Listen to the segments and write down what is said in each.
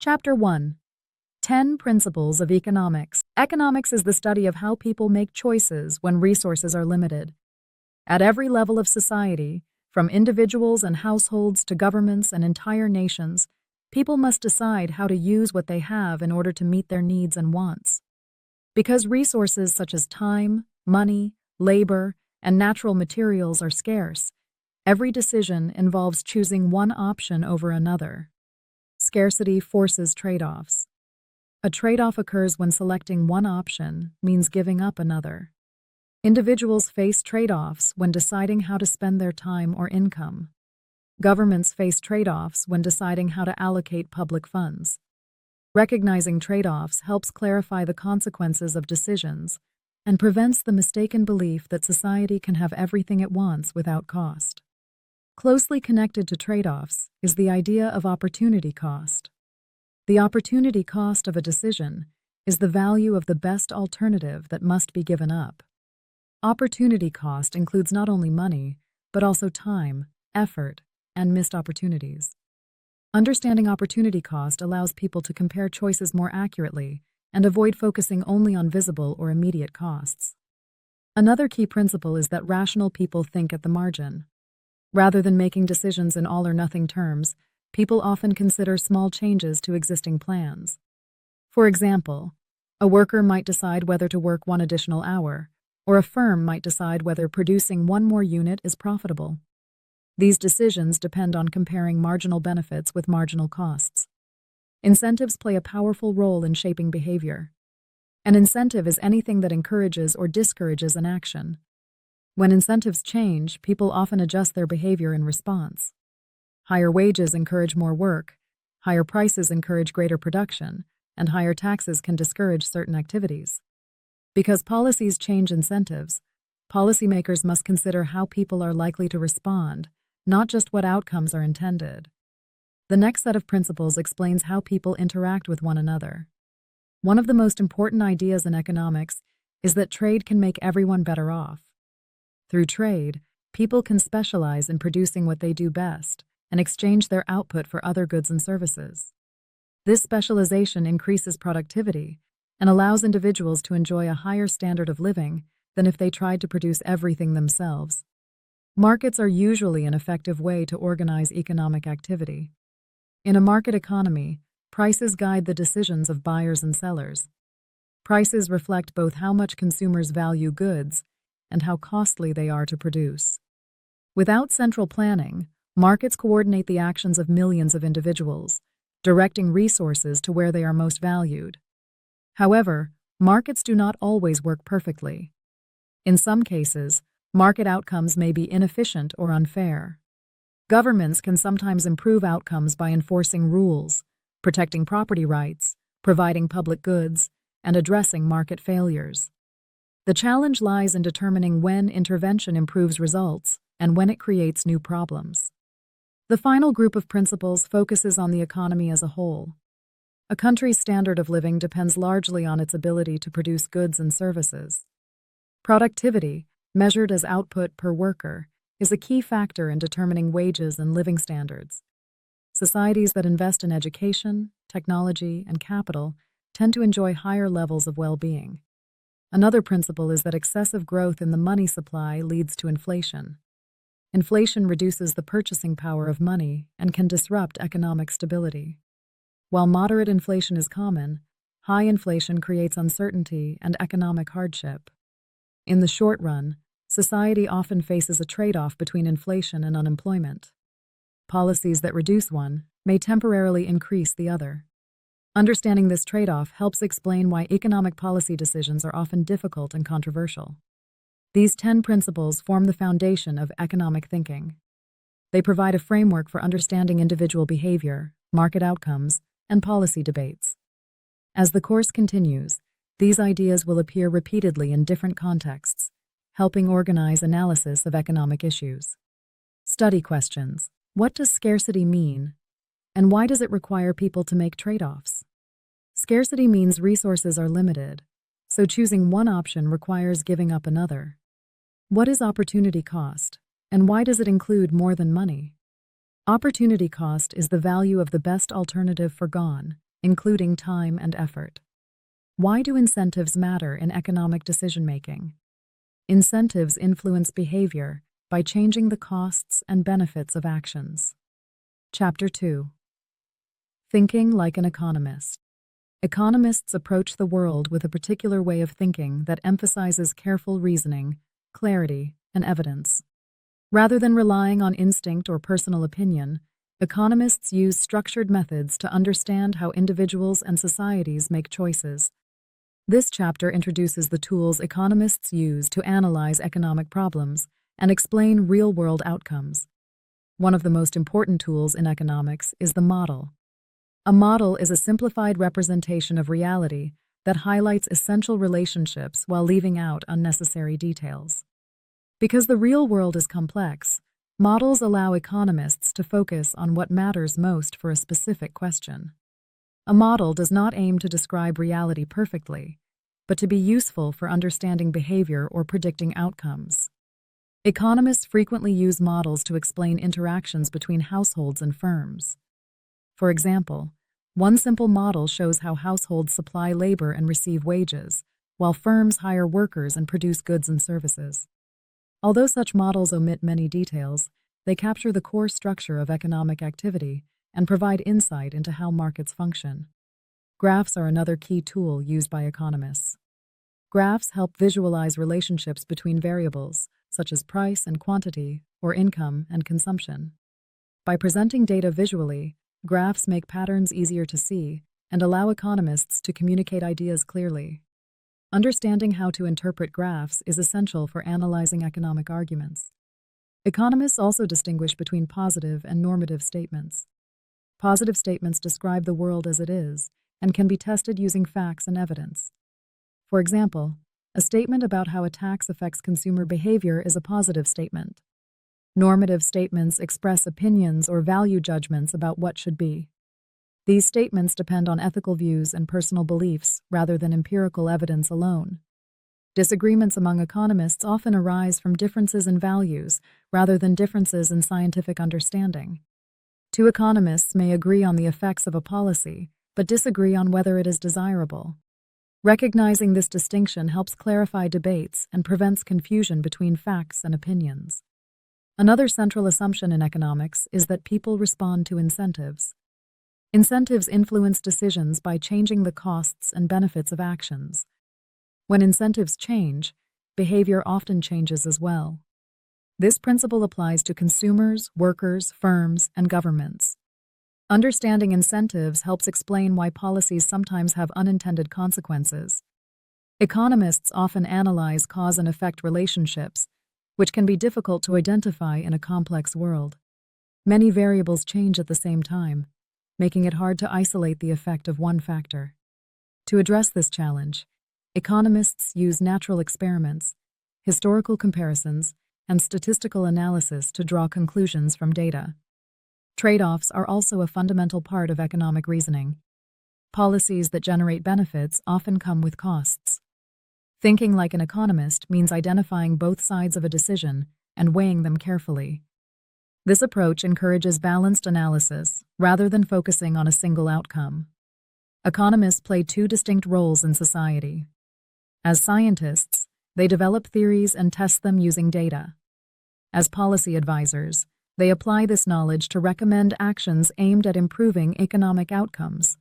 Chapter 1. 10 Principles of Economics. Economics is the study of how people make choices when resources are limited. At every level of society, from individuals and households to governments and entire nations, people must decide how to use what they have in order to meet their needs and wants. Because resources such as time, money, labor, and natural materials are scarce, every decision involves choosing one option over another. Scarcity forces trade-offs. A trade-off occurs when selecting one option means giving up another. Individuals face trade-offs when deciding how to spend their time or income. Governments face trade-offs when deciding how to allocate public funds. Recognizing trade-offs helps clarify the consequences of decisions and prevents the mistaken belief that society can have everything it wants without cost. Closely connected to trade-offs is the idea of opportunity cost. The opportunity cost of a decision is the value of the best alternative that must be given up. Opportunity cost includes not only money, but also time, effort, and missed opportunities. Understanding opportunity cost allows people to compare choices more accurately and avoid focusing only on visible or immediate costs. Another key principle is that rational people think at the margin. Rather than making decisions in all-or-nothing terms, people often consider small changes to existing plans. For example, a worker might decide whether to work one additional hour, or a firm might decide whether producing one more unit is profitable. These decisions depend on comparing marginal benefits with marginal costs. Incentives play a powerful role in shaping behavior. An incentive is anything that encourages or discourages an action. When incentives change, people often adjust their behavior in response. Higher wages encourage more work, higher prices encourage greater production, and higher taxes can discourage certain activities. Because policies change incentives, policymakers must consider how people are likely to respond, not just what outcomes are intended. The next set of principles explains how people interact with one another. One of the most important ideas in economics is that trade can make everyone better off. Through trade, people can specialize in producing what they do best and exchange their output for other goods and services. This specialization increases productivity and allows individuals to enjoy a higher standard of living than if they tried to produce everything themselves. Markets are usually an effective way to organize economic activity. In a market economy, prices guide the decisions of buyers and sellers. Prices reflect both how much consumers value goods and how costly they are to produce. Without central planning, markets coordinate the actions of millions of individuals, directing resources to where they are most valued. However, markets do not always work perfectly. In some cases, market outcomes may be inefficient or unfair. Governments can sometimes improve outcomes by enforcing rules, protecting property rights, providing public goods, and addressing market failures. The challenge lies in determining when intervention improves results and when it creates new problems. The final group of principles focuses on the economy as a whole. A country's standard of living depends largely on its ability to produce goods and services. Productivity, measured as output per worker, is a key factor in determining wages and living standards. Societies that invest in education, technology, and capital tend to enjoy higher levels of well-being. Another principle is that excessive growth in the money supply leads to inflation. Inflation reduces the purchasing power of money and can disrupt economic stability. While moderate inflation is common, high inflation creates uncertainty and economic hardship. In the short run, society often faces a trade-off between inflation and unemployment. Policies that reduce one may temporarily increase the other. Understanding this trade-off helps explain why economic policy decisions are often difficult and controversial. These 10 principles form the foundation of economic thinking. They provide a framework for understanding individual behavior, market outcomes, and policy debates. As the course continues, these ideas will appear repeatedly in different contexts, helping organize analysis of economic issues. Study questions. What does scarcity mean? And why does it require people to make trade-offs? Scarcity means resources are limited, so choosing one option requires giving up another. What is opportunity cost, and why does it include more than money? Opportunity cost is the value of the best alternative forgone, including time and effort. Why do incentives matter in economic decision-making? Incentives influence behavior by changing the costs and benefits of actions. Chapter 2. Thinking like an economist. Economists approach the world with a particular way of thinking that emphasizes careful reasoning, clarity, and evidence. Rather than relying on instinct or personal opinion, economists use structured methods to understand how individuals and societies make choices. This chapter introduces the tools economists use to analyze economic problems and explain real-world outcomes. One of the most important tools in economics is the model. A model is a simplified representation of reality that highlights essential relationships while leaving out unnecessary details. Because the real world is complex, models allow economists to focus on what matters most for a specific question. A model does not aim to describe reality perfectly, but to be useful for understanding behavior or predicting outcomes. Economists frequently use models to explain interactions between households and firms. For example, one simple model shows how households supply labor and receive wages, while firms hire workers and produce goods and services. Although such models omit many details, they capture the core structure of economic activity and provide insight into how markets function. Graphs are another key tool used by economists. Graphs help visualize relationships between variables, such as price and quantity, or income and consumption. By presenting data visually, graphs make patterns easier to see and allow economists to communicate ideas clearly. Understanding how to interpret graphs is essential for analyzing economic arguments. Economists also distinguish between positive and normative statements. Positive statements describe the world as it is and can be tested using facts and evidence. For example, a statement about how a tax affects consumer behavior is a positive statement. Normative statements express opinions or value judgments about what should be. These statements depend on ethical views and personal beliefs rather than empirical evidence alone. Disagreements among economists often arise from differences in values rather than differences in scientific understanding. Two economists may agree on the effects of a policy, but disagree on whether it is desirable. Recognizing this distinction helps clarify debates and prevents confusion between facts and opinions. Another central assumption in economics is that people respond to incentives. Incentives influence decisions by changing the costs and benefits of actions. When incentives change, behavior often changes as well. This principle applies to consumers, workers, firms, and governments. Understanding incentives helps explain why policies sometimes have unintended consequences. Economists often analyze cause and effect relationships, which can be difficult to identify in a complex world. Many variables change at the same time, making it hard to isolate the effect of one factor. To address this challenge, economists use natural experiments, historical comparisons, and statistical analysis to draw conclusions from data. Trade-offs are also a fundamental part of economic reasoning. Policies that generate benefits often come with costs. Thinking like an economist means identifying both sides of a decision and weighing them carefully. This approach encourages balanced analysis rather than focusing on a single outcome. Economists play two distinct roles in society. As scientists, they develop theories and test them using data. As policy advisors, they apply this knowledge to recommend actions aimed at improving economic outcomes.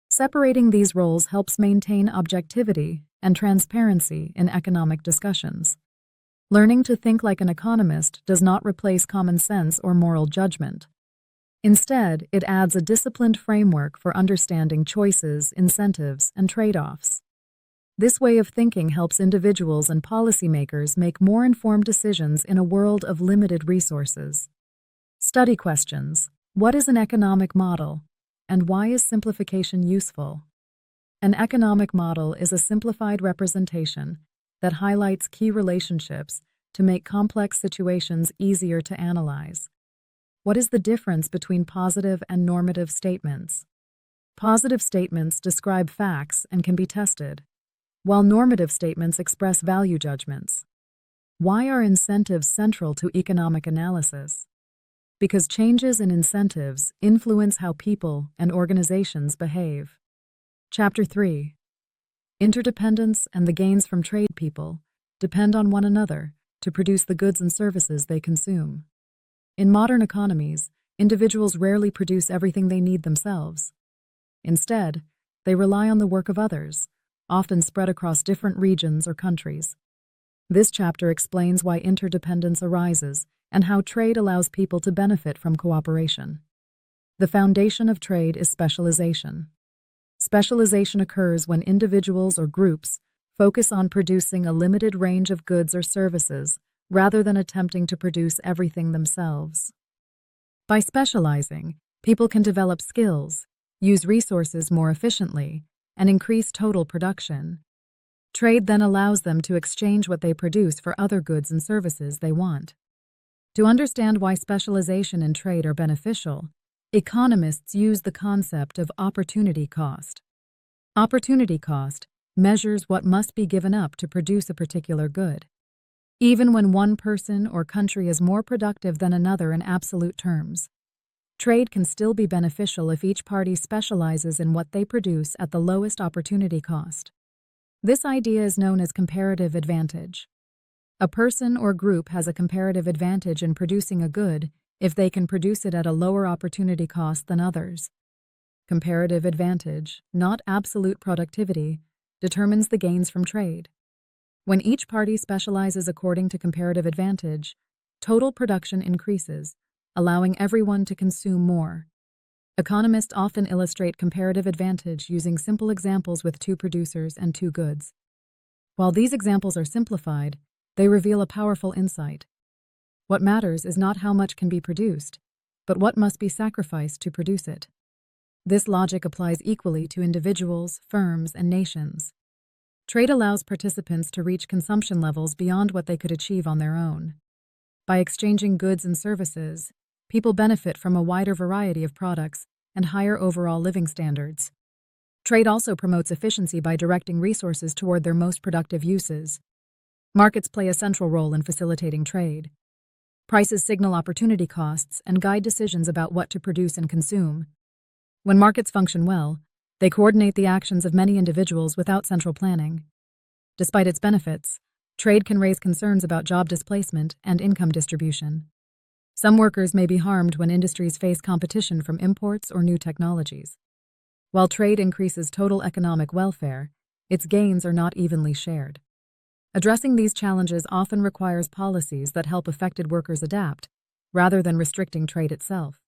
Separating these roles helps maintain objectivity and transparency in economic discussions. Learning to think like an economist does not replace common sense or moral judgment. Instead, it adds a disciplined framework for understanding choices, incentives, and trade-offs. This way of thinking helps individuals and policymakers make more informed decisions in a world of limited resources. Study questions. What is an economic model, and why is simplification useful? An economic model is a simplified representation that highlights key relationships to make complex situations easier to analyze. What is the difference between positive and normative statements? Positive statements describe facts and can be tested, while normative statements express value judgments. Why are incentives central to economic analysis? Because changes in incentives influence how people and organizations behave. Chapter 3. Interdependence and the gains from trade. People depend on one another to produce the goods and services they consume. In modern economies, individuals rarely produce everything they need themselves. Instead, they rely on the work of others, often spread across different regions or countries. This chapter explains why interdependence arises and how trade allows people to benefit from cooperation. The foundation of trade is specialization. Specialization occurs when individuals or groups focus on producing a limited range of goods or services rather than attempting to produce everything themselves. By specializing, people can develop skills, use resources more efficiently, and increase total production. Trade then allows them to exchange what they produce for other goods and services they want. To understand why specialization and trade are beneficial, economists use the concept of opportunity cost. Opportunity cost measures what must be given up to produce a particular good. Even when one person or country is more productive than another in absolute terms, trade can still be beneficial if each party specializes in what they produce at the lowest opportunity cost. This idea is known as comparative advantage. A person or group has a comparative advantage in producing a good if they can produce it at a lower opportunity cost than others. Comparative advantage, not absolute productivity, determines the gains from trade. When each party specializes according to comparative advantage, total production increases, allowing everyone to consume more. Economists often illustrate comparative advantage using simple examples with two producers and two goods. While these examples are simplified, they reveal a powerful insight. What matters is not how much can be produced, but what must be sacrificed to produce it. This logic applies equally to individuals, firms, and nations. Trade allows participants to reach consumption levels beyond what they could achieve on their own. By exchanging goods and services, people benefit from a wider variety of products and higher overall living standards. Trade also promotes efficiency by directing resources toward their most productive uses. Markets play a central role in facilitating trade. Prices signal opportunity costs and guide decisions about what to produce and consume. When markets function well, they coordinate the actions of many individuals without central planning. Despite its benefits, trade can raise concerns about job displacement and income distribution. Some workers may be harmed when industries face competition from imports or new technologies. While trade increases total economic welfare, its gains are not evenly shared. Addressing these challenges often requires policies that help affected workers adapt, rather than restricting trade itself.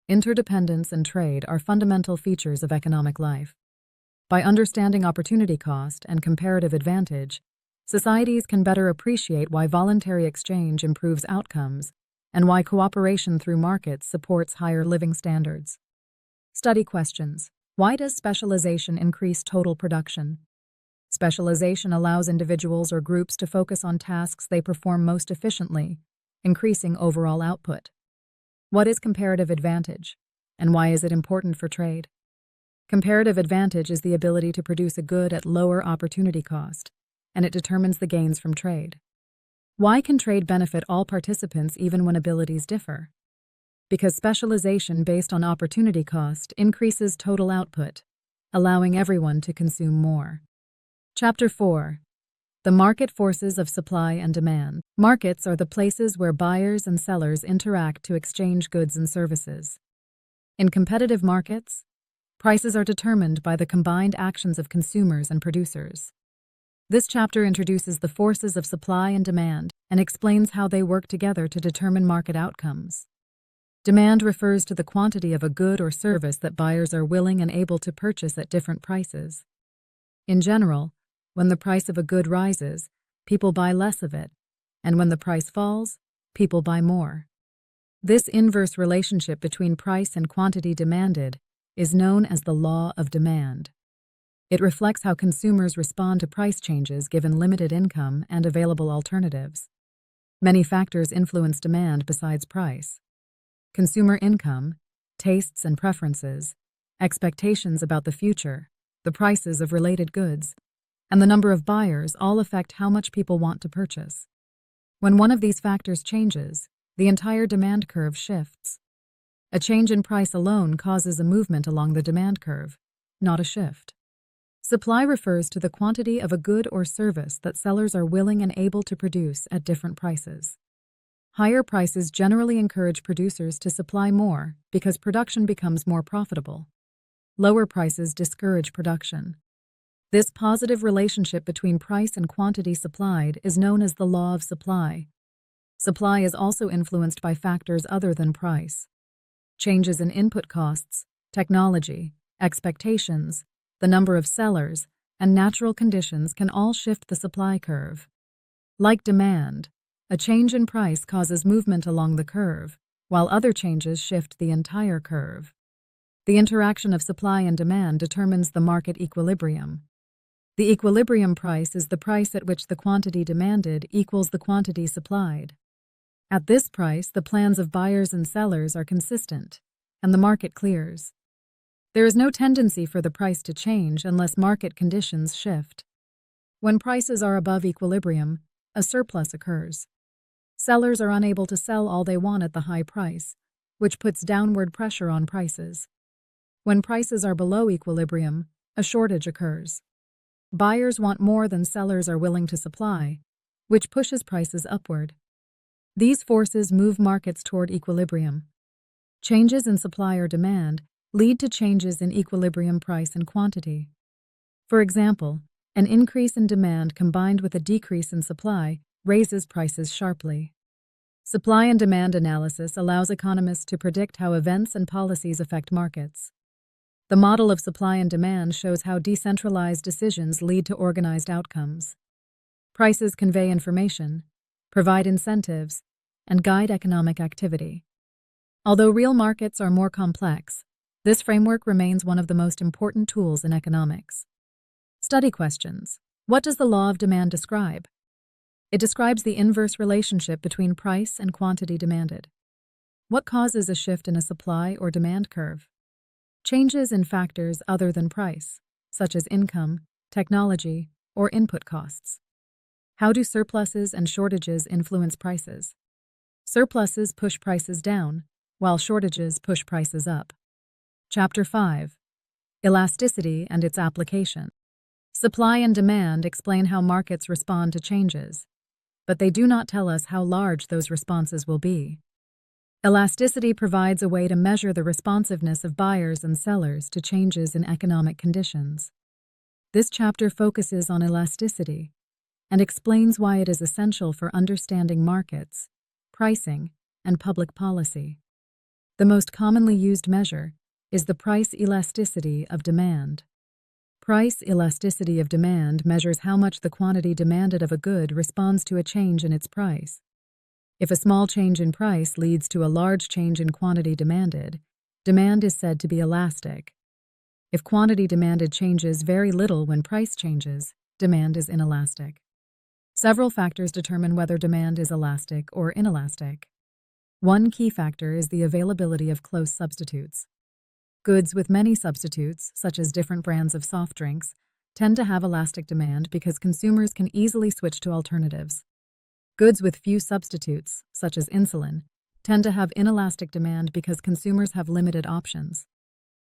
Interdependence and trade are fundamental features of economic life. By understanding opportunity cost and comparative advantage, societies can better appreciate why voluntary exchange improves outcomes and why cooperation through markets supports higher living standards. Study questions. Why does specialization increase total production? Specialization allows individuals or groups to focus on tasks they perform most efficiently, increasing overall output. What is comparative advantage, and why is it important for trade? Comparative advantage is the ability to produce a good at lower opportunity cost, and it determines the gains from trade. Why can trade benefit all participants even when abilities differ? Because specialization based on opportunity cost increases total output, allowing everyone to consume more. Chapter 4. The market forces of supply and demand. Markets are the places where buyers and sellers interact to exchange goods and services. In competitive markets, prices are determined by the combined actions of consumers and producers. This chapter introduces the forces of supply and demand and explains how they work together to determine market outcomes. Demand refers to the quantity of a good or service that buyers are willing and able to purchase at different prices. In general, when the price of a good rises, people buy less of it, and when the price falls, people buy more. This inverse relationship between price and quantity demanded is known as the law of demand. It reflects how consumers respond to price changes given limited income and available alternatives. Many factors influence demand besides price. Consumer income, tastes and preferences, expectations about the future, the prices of related goods, and the number of buyers all affect how much people want to purchase. When one of these factors changes, the entire demand curve shifts. A change in price alone causes a movement along the demand curve, not a shift. Supply refers to the quantity of a good or service that sellers are willing and able to produce at different prices. Higher prices generally encourage producers to supply more because production becomes more profitable. Lower prices discourage production. This positive relationship between price and quantity supplied is known as the law of supply. Supply is also influenced by factors other than price. Changes in input costs, technology, expectations, the number of sellers, and natural conditions can all shift the supply curve. Like demand, a change in price causes movement along the curve, while other changes shift the entire curve. The interaction of supply and demand determines the market equilibrium. The equilibrium price is the price at which the quantity demanded equals the quantity supplied. At this price, the plans of buyers and sellers are consistent, and the market clears. There is no tendency for the price to change unless market conditions shift. When prices are above equilibrium, a surplus occurs. Sellers are unable to sell all they want at the high price, which puts downward pressure on prices. When prices are below equilibrium, a shortage occurs. Buyers want more than sellers are willing to supply, which pushes prices upward. These forces move markets toward equilibrium. Changes in supply or demand lead to changes in equilibrium price and quantity. For example, an increase in demand combined with a decrease in supply raises prices sharply. Supply and demand analysis allows economists to predict how events and policies affect markets. The model of supply and demand shows how decentralized decisions lead to organized outcomes. Prices convey information, provide incentives, and guide economic activity. Although real markets are more complex, this framework remains one of the most important tools in economics. Study questions. What does the law of demand describe? It describes the inverse relationship between price and quantity demanded. What causes a shift in a supply or demand curve? Changes in factors other than price, such as income, technology, or input costs. How do surpluses and shortages influence prices? Surpluses push prices down, while shortages push prices up. Chapter 5. Elasticity and its application. Supply and demand explain how markets respond to changes, but they do not tell us how large those responses will be. Elasticity provides a way to measure the responsiveness of buyers and sellers to changes in economic conditions. This chapter focuses on elasticity and explains why it is essential for understanding markets, pricing, and public policy. The most commonly used measure is the price elasticity of demand. Price elasticity of demand measures how much the quantity demanded of a good responds to a change in its price. If a small change in price leads to a large change in quantity demanded, demand is said to be elastic. If quantity demanded changes very little when price changes, demand is inelastic. Several factors determine whether demand is elastic or inelastic. One key factor is the availability of close substitutes. Goods with many substitutes, such as different brands of soft drinks, tend to have elastic demand because consumers can easily switch to alternatives. Goods with few substitutes, such as insulin, tend to have inelastic demand because consumers have limited options.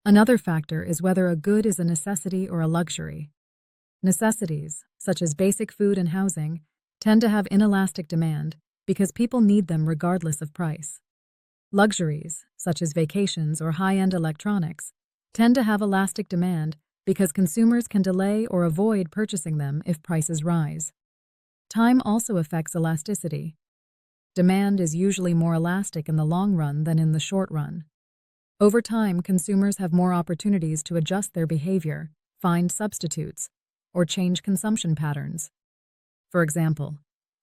Another factor is whether a good is a necessity or a luxury. Necessities, such as basic food and housing, tend to have inelastic demand because people need them regardless of price. Luxuries, such as vacations or high-end electronics, tend to have elastic demand because consumers can delay or avoid purchasing them if prices rise. Time also affects elasticity. Demand is usually more elastic in the long run than in the short run. Over time, consumers have more opportunities to adjust their behavior, find substitutes, or change consumption patterns. For example,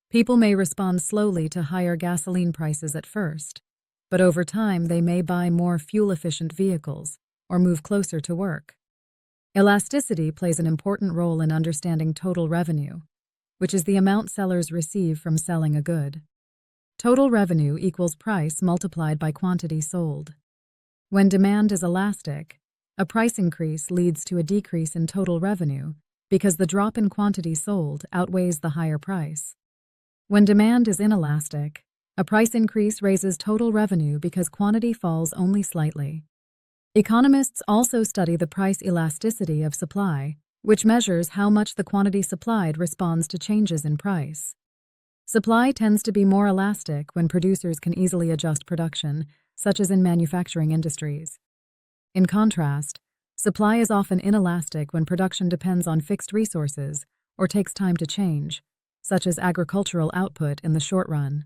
people may respond slowly to higher gasoline prices at first, but over time they may buy more fuel-efficient vehicles or move closer to work. Elasticity plays an important role in understanding total revenue, which is the amount sellers receive from selling a good. Total revenue equals price multiplied by quantity sold. When demand is elastic, a price increase leads to a decrease in total revenue because the drop in quantity sold outweighs the higher price. When demand is inelastic, A price increase raises total revenue because quantity falls only slightly. Economists also study the price elasticity of supply, which measures how much the quantity supplied responds to changes in price. Supply tends to be more elastic when producers can easily adjust production, such as in manufacturing industries. In contrast, supply is often inelastic when production depends on fixed resources or takes time to change, such as agricultural output in the short run.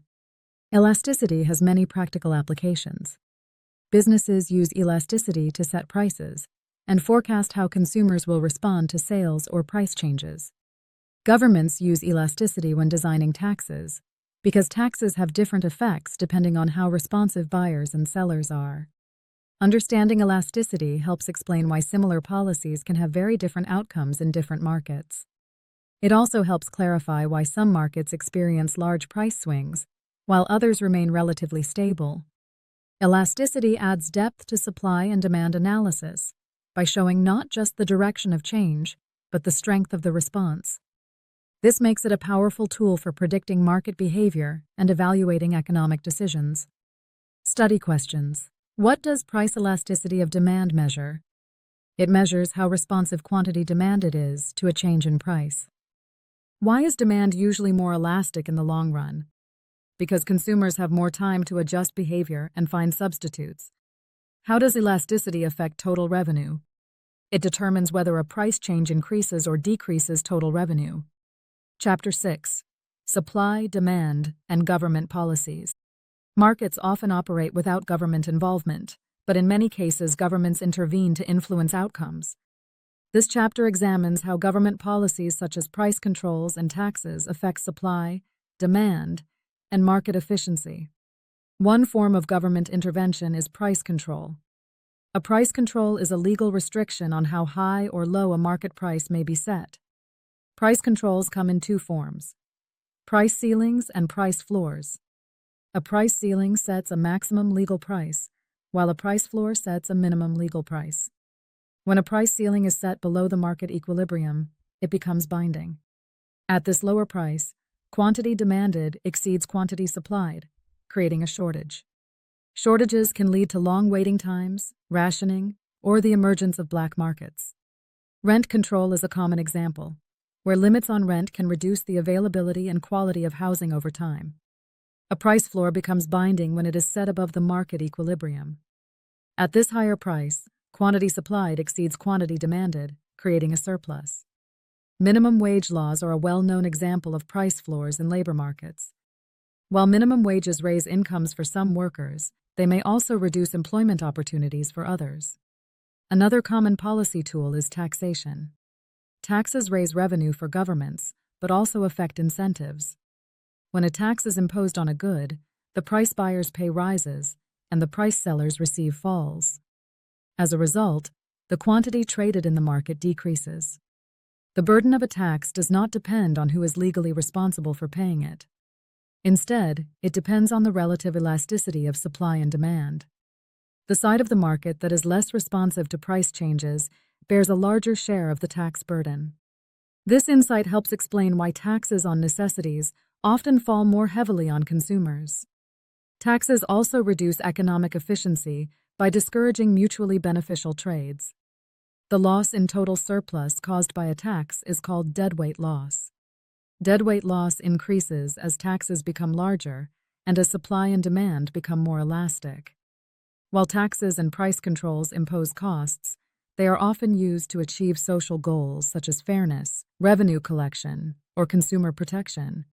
Elasticity has many practical applications. Businesses use elasticity to set prices and forecast how consumers will respond to sales or price changes. Governments use elasticity when designing taxes, because taxes have different effects depending on how responsive buyers and sellers are. Understanding elasticity helps explain why similar policies can have very different outcomes in different markets. It also helps clarify why some markets experience large price swings, while others remain relatively stable. Elasticity adds depth to supply and demand analysis by showing not just the direction of change, but the strength of the response. This makes it a powerful tool for predicting market behavior and evaluating economic decisions. Study questions. What does price elasticity of demand measure? It measures how responsive quantity demanded is to a change in price. Why is demand usually more elastic in the long run? Because consumers have more time to adjust behavior and find substitutes. How does elasticity affect total revenue? It determines whether a price change increases or decreases total revenue. Chapter 6. Supply, Demand, and Government Policies. Markets often operate without government involvement, but in many cases governments intervene to influence outcomes. This chapter examines how government policies such as price controls and taxes affect supply, demand, and market efficiency. One form of government intervention is price control. A price control is a legal restriction on how high or low a market price may be set. Price controls come in two forms: price ceilings and price floors. A price ceiling sets a maximum legal price, while a price floor sets a minimum legal price. When a price ceiling is set below the market equilibrium, it becomes binding. At this lower price, quantity demanded exceeds quantity supplied, creating a shortage. Shortages can lead to long waiting times, rationing, or the emergence of black markets. Rent control is a common example, where limits on rent can reduce the availability and quality of housing over time. A price floor becomes binding when it is set above the market equilibrium. At this higher price, quantity supplied exceeds quantity demanded, creating a surplus. Minimum wage laws are a well-known example of price floors in labor markets. While minimum wages raise incomes for some workers, they may also reduce employment opportunities for others. Another common policy tool is taxation. Taxes raise revenue for governments, but also affect incentives. When a tax is imposed on a good, the price buyers pay rises, and the price sellers receive falls. As a result, the quantity traded in the market decreases. The burden of a tax does not depend on who is legally responsible for paying it. Instead, it depends on the relative elasticity of supply and demand. The side of the market that is less responsive to price changes bears a larger share of the tax burden. This insight helps explain why taxes on necessities often fall more heavily on consumers. Taxes also reduce economic efficiency by discouraging mutually beneficial trades. The loss in total surplus caused by a tax is called deadweight loss. Deadweight loss increases as taxes become larger and as supply and demand become more elastic. While taxes and price controls impose costs, they are often used to achieve social goals such as fairness, revenue collection, or consumer protection.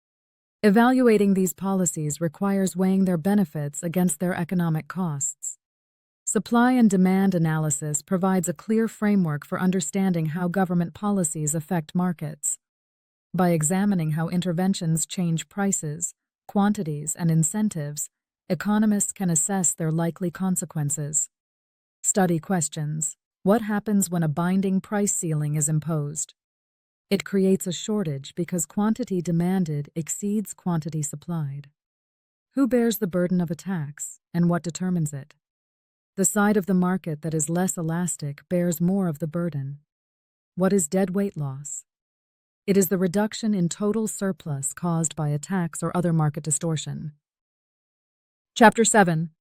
Evaluating these policies requires weighing their benefits against their economic costs. Supply and demand analysis provides a clear framework for understanding how government policies affect markets. By examining how interventions change prices, quantities, and incentives, economists can assess their likely consequences. Study questions. What happens when a binding price ceiling is imposed? It creates a shortage because quantity demanded exceeds quantity supplied. Who bears the burden of a tax, and what determines it? The side of the market that is less elastic bears more of the burden. What is deadweight loss? It is the reduction in total surplus caused by a tax or other market distortion. Chapter 7.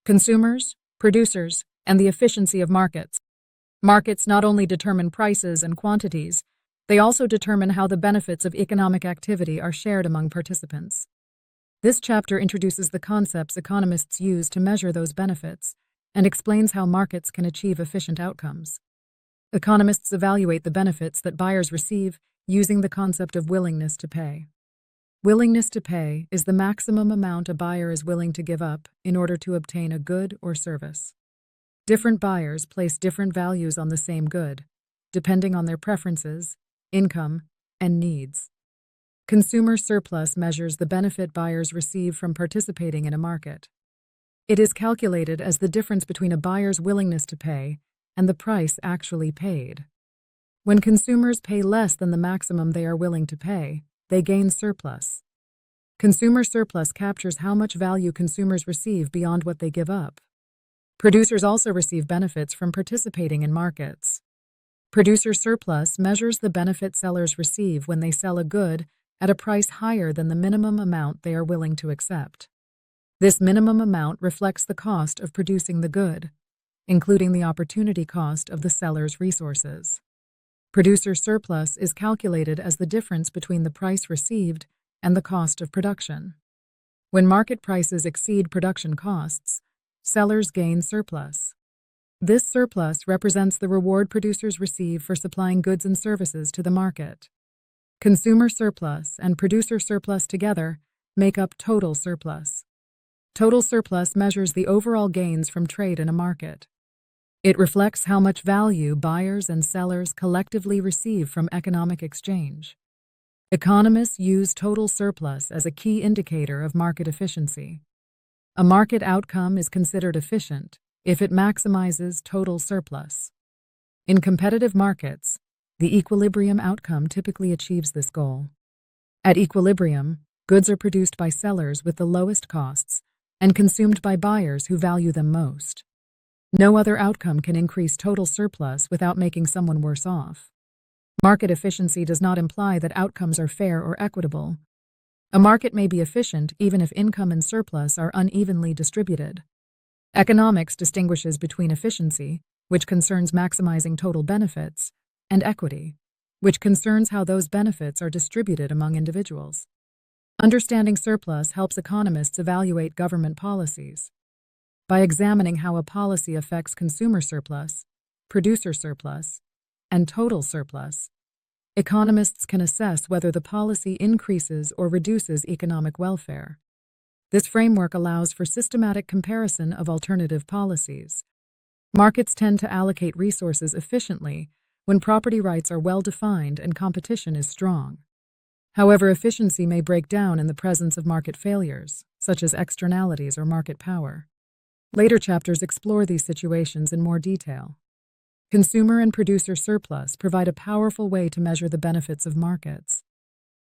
Consumers, Producers, and the Efficiency of Markets. Markets not only determine prices and quantities, they also determine how the benefits of economic activity are shared among participants. This chapter introduces the concepts economists use to measure those benefits and explains how markets can achieve efficient outcomes. Economists evaluate the benefits that buyers receive using the concept of willingness to pay. Willingness to pay is the maximum amount a buyer is willing to give up in order to obtain a good or service. Different buyers place different values on the same good, depending on their preferences, income, and needs. Consumer surplus measures the benefit buyers receive from participating in a market. It is calculated as the difference between a buyer's willingness to pay and the price actually paid. When consumers pay less than the maximum they are willing to pay, they gain surplus. Consumer surplus captures how much value consumers receive beyond what they give up. Producers also receive benefits from participating in markets. Producer surplus measures the benefit sellers receive when they sell a good at a price higher than the minimum amount they are willing to accept. This minimum amount reflects the cost of producing the good, including the opportunity cost of the seller's resources. Producer surplus is calculated as the difference between the price received and the cost of production. When market prices exceed production costs, sellers gain surplus. This surplus represents the reward producers receive for supplying goods and services to the market. Consumer surplus and producer surplus together make up total surplus. Total surplus measures the overall gains from trade in a market. It reflects how much value buyers and sellers collectively receive from economic exchange. Economists use total surplus as a key indicator of market efficiency. A market outcome is considered efficient if it maximizes total surplus. In competitive markets, the equilibrium outcome typically achieves this goal. At equilibrium, goods are produced by sellers with the lowest costs and consumed by buyers who value them most. No other outcome can increase total surplus without making someone worse off. Market efficiency does not imply that outcomes are fair or equitable. A market may be efficient even if income and surplus are unevenly distributed. Economics distinguishes between efficiency, which concerns maximizing total benefits, and equity, which concerns how those benefits are distributed among individuals. Understanding surplus helps economists evaluate government policies. By examining how a policy affects consumer surplus, producer surplus, and total surplus, economists can assess whether the policy increases or reduces economic welfare. This framework allows for systematic comparison of alternative policies. Markets tend to allocate resources efficiently when property rights are well defined and competition is strong. However, efficiency may break down in the presence of market failures, such as externalities or market power. Later chapters explore these situations in more detail. Consumer and producer surplus provide a powerful way to measure the benefits of markets.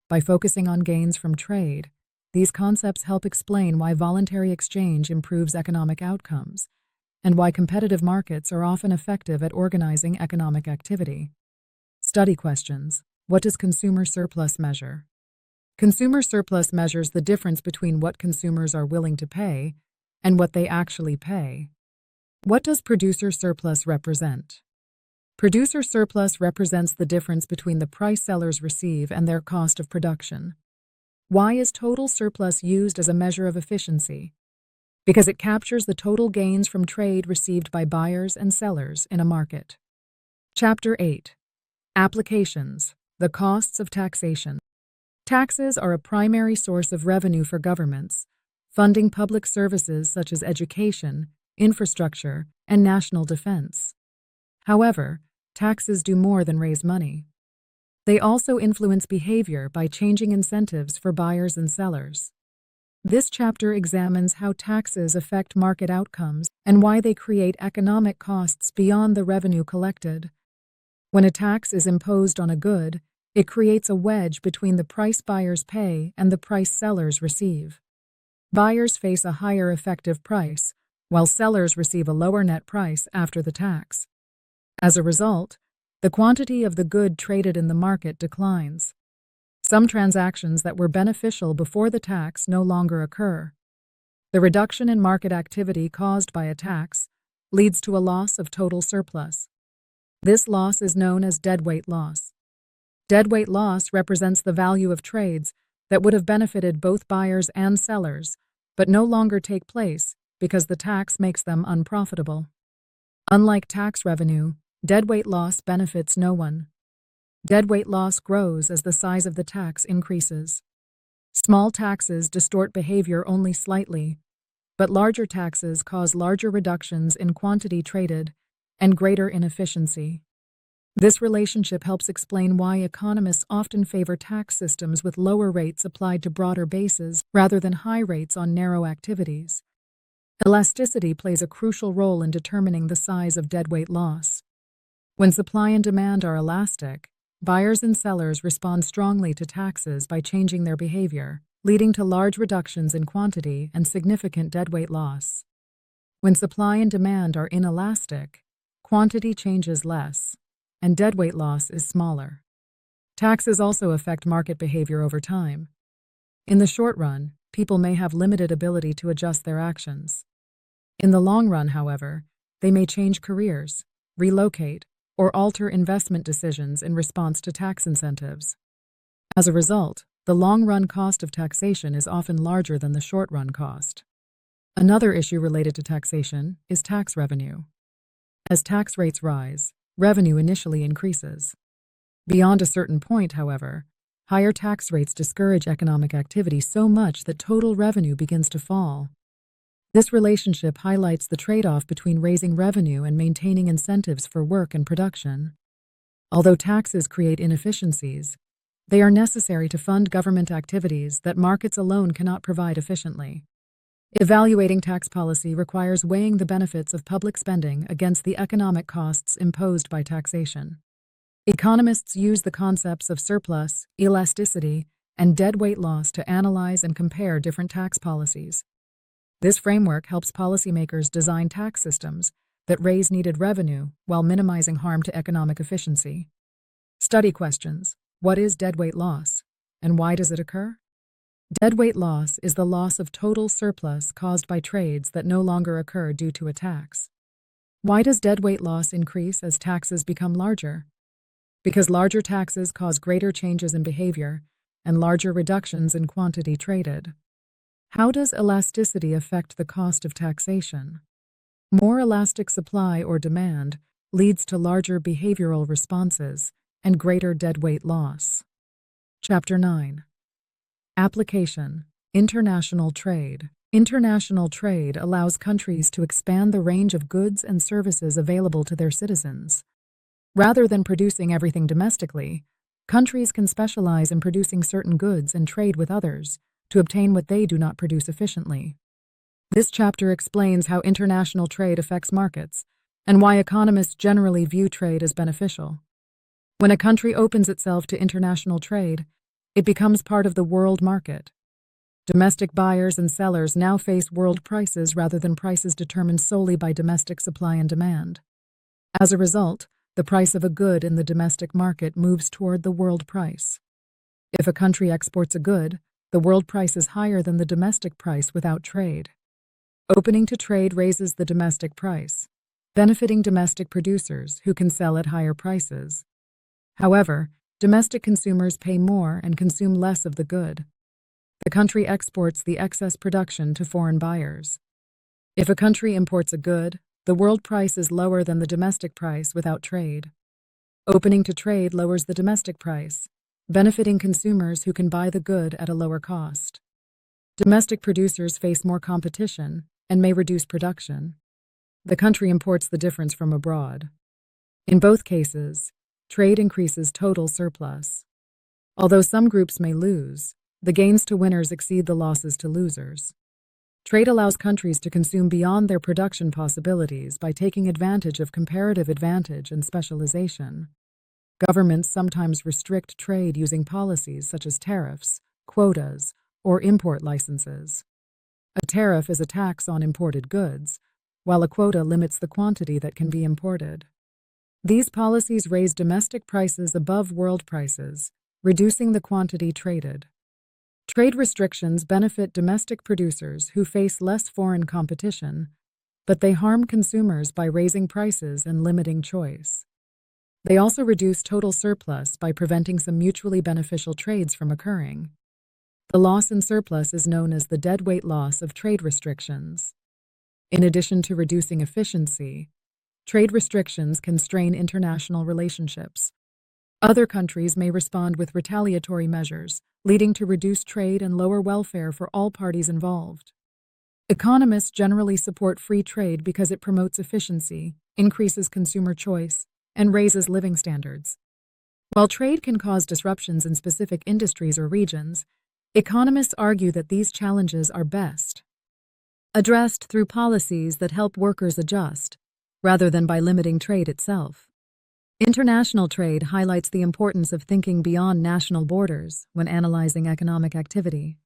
By focusing on gains from trade, these concepts help explain why voluntary exchange improves economic outcomes and why competitive markets are often effective at organizing economic activity. Study questions. What does consumer surplus measure? Consumer surplus measures the difference between what consumers are willing to pay and what they actually pay. What does producer surplus represent? Producer surplus represents the difference between the price sellers receive and their cost of production. Why is total surplus used as a measure of efficiency? Because it captures the total gains from trade received by buyers and sellers in a market. Chapter 8. Applications. The costs of taxation. Taxes are a primary source of revenue for governments, funding public services such as education, infrastructure, and national defense. However, taxes do more than raise money. They also influence behavior by changing incentives for buyers and sellers. This chapter examines how taxes affect market outcomes and why they create economic costs beyond the revenue collected. When a tax is imposed on a good, it creates a wedge between the price buyers pay and the price sellers receive. Buyers face a higher effective price, while sellers receive a lower net price after the tax. As a result, the quantity of the good traded in the market declines. Some transactions that were beneficial before the tax no longer occur. The reduction in market activity caused by a tax leads to a loss of total surplus. This loss is known as deadweight loss. Deadweight loss represents the value of trades that would have benefited both buyers and sellers, but no longer take place because the tax makes them unprofitable. Unlike tax revenue, deadweight loss benefits no one. Deadweight loss grows as the size of the tax increases. Small taxes distort behavior only slightly, but larger taxes cause larger reductions in quantity traded and greater inefficiency. This relationship helps explain why economists often favor tax systems with lower rates applied to broader bases rather than high rates on narrow activities. Elasticity plays a crucial role in determining the size of deadweight loss. When supply and demand are elastic, buyers and sellers respond strongly to taxes by changing their behavior, leading to large reductions in quantity and significant deadweight loss. When supply and demand are inelastic, quantity changes less, and deadweight loss is smaller. Taxes also affect market behavior over time. In the short run, people may have limited ability to adjust their actions. In the long run, however, they may change careers, relocate, or alter investment decisions in response to tax incentives. As a result, the long-run cost of taxation is often larger than the short-run cost. Another issue related to taxation is tax revenue. As tax rates rise, revenue initially increases. Beyond a certain point, however, higher tax rates discourage economic activity so much that total revenue begins to fall. This relationship highlights the trade-off between raising revenue and maintaining incentives for work and production. Although taxes create inefficiencies, they are necessary to fund government activities that markets alone cannot provide efficiently. Evaluating tax policy requires weighing the benefits of public spending against the economic costs imposed by taxation. Economists use the concepts of surplus, elasticity, and deadweight loss to analyze and compare different tax policies. This framework helps policymakers design tax systems that raise needed revenue while minimizing harm to economic efficiency. Study questions: what is deadweight loss, and why does it occur? Deadweight loss is the loss of total surplus caused by trades that no longer occur due to a tax. Why does deadweight loss increase as taxes become larger? Because larger taxes cause greater changes in behavior and larger reductions in quantity traded. How does elasticity affect the cost of taxation? More elastic supply or demand leads to larger behavioral responses and greater deadweight loss. Chapter 9. Application: International trade. International trade allows countries to expand the range of goods and services available to their citizens. Rather than producing everything domestically, countries can specialize in producing certain goods and trade with others to obtain what they do not produce efficiently. This chapter explains how international trade affects markets and why economists generally view trade as beneficial. When a country opens itself to international trade, it becomes part of the world market. Domestic buyers and sellers now face world prices rather than prices determined solely by domestic supply and demand. As a result, the price of a good in the domestic market moves toward the world price. If a country exports a good, the world price is higher than the domestic price without trade. Opening to trade raises the domestic price, benefiting domestic producers who can sell at higher prices. However, domestic consumers pay more and consume less of the good. The country exports the excess production to foreign buyers. If a country imports a good, the world price is lower than the domestic price without trade. Opening to trade lowers the domestic price, benefiting consumers who can buy the good at a lower cost. Domestic producers face more competition and may reduce production. The country imports the difference from abroad. In both cases, trade increases total surplus. Although some groups may lose, the gains to winners exceed the losses to losers. Trade allows countries to consume beyond their production possibilities by taking advantage of comparative advantage and specialization. Governments sometimes restrict trade using policies such as tariffs, quotas, or import licenses. A tariff is a tax on imported goods, while a quota limits the quantity that can be imported. These policies raise domestic prices above world prices, reducing the quantity traded. Trade restrictions benefit domestic producers who face less foreign competition, but they harm consumers by raising prices and limiting choice. They also reduce total surplus by preventing some mutually beneficial trades from occurring. The loss in surplus is known as the deadweight loss of trade restrictions. In addition to reducing efficiency, trade restrictions can strain international relationships. Other countries may respond with retaliatory measures, leading to reduced trade and lower welfare for all parties involved. Economists generally support free trade because it promotes efficiency, increases consumer choice, and raises living standards. While trade can cause disruptions in specific industries or regions, economists argue that these challenges are best addressed through policies that help workers adjust, rather than by limiting trade itself. International trade highlights the importance of thinking beyond national borders when analyzing economic activity.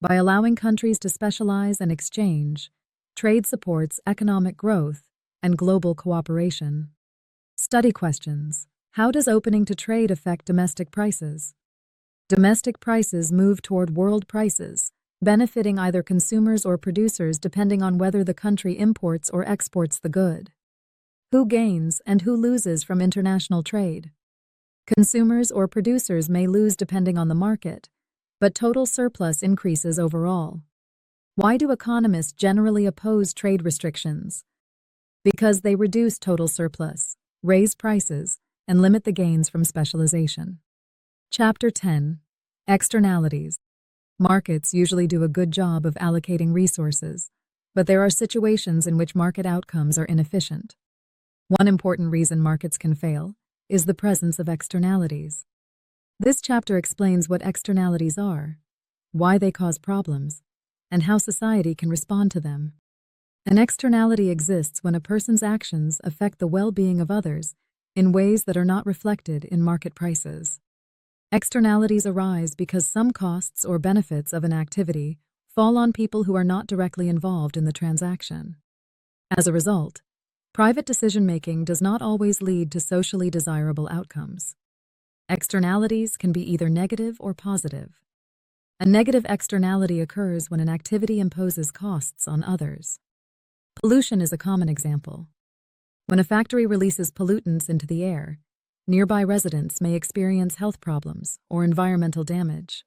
By allowing countries to specialize and exchange, trade supports economic growth and global cooperation. Study questions. How does opening to trade affect domestic prices? Domestic prices move toward world prices, benefiting either consumers or producers depending on whether the country imports or exports the good. Who gains and who loses from international trade? Consumers or producers may lose depending on the market, but total surplus increases overall. Why do economists generally oppose trade restrictions? Because they reduce total surplus, raise prices, and limit the gains from specialization. Chapter 10. Externalities. Markets usually do a good job of allocating resources, but there are situations in which market outcomes are inefficient. One important reason markets can fail is the presence of externalities. This chapter explains what externalities are, why they cause problems, and how society can respond to them. An externality exists when a person's actions affect the well-being of others in ways that are not reflected in market prices. Externalities arise because some costs or benefits of an activity fall on people who are not directly involved in the transaction. As a result, private decision-making does not always lead to socially desirable outcomes. Externalities can be either negative or positive. A negative externality occurs when an activity imposes costs on others. Pollution is a common example. When a factory releases pollutants into the air, nearby residents may experience health problems or environmental damage.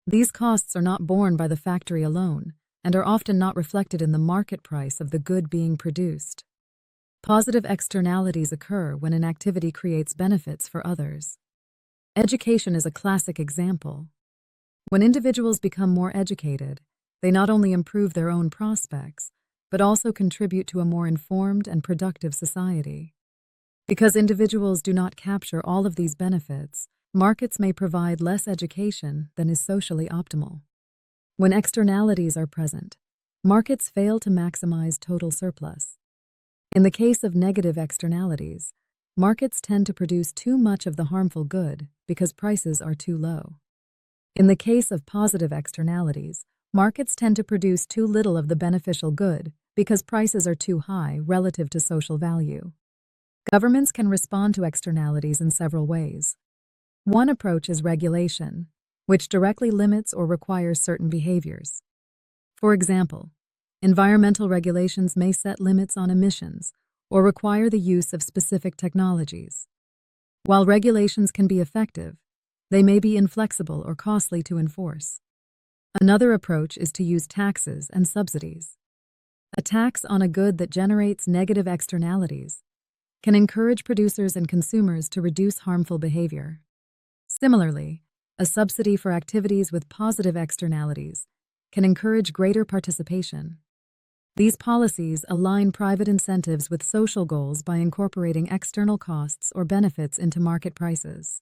These costs are not borne by the factory alone and are often not reflected in the market price of the good being produced. Positive externalities occur when an activity creates benefits for others. Education is a classic example. When individuals become more educated, they not only improve their own prospects, but also contribute to a more informed and productive society. Because individuals do not capture all of these benefits, markets may provide less education than is socially optimal. When externalities are present, markets fail to maximize total surplus. In the case of negative externalities, markets tend to produce too much of the harmful good because prices are too low. In the case of positive externalities, markets tend to produce too little of the beneficial good because prices are too high relative to social value. Governments can respond to externalities in several ways. One approach is regulation, which directly limits or requires certain behaviors. For example, environmental regulations may set limits on emissions or require the use of specific technologies. While regulations can be effective, they may be inflexible or costly to enforce. Another approach is to use taxes and subsidies. A tax on a good that generates negative externalities can encourage producers and consumers to reduce harmful behavior. Similarly, a subsidy for activities with positive externalities can encourage greater participation. These policies align private incentives with social goals by incorporating external costs or benefits into market prices.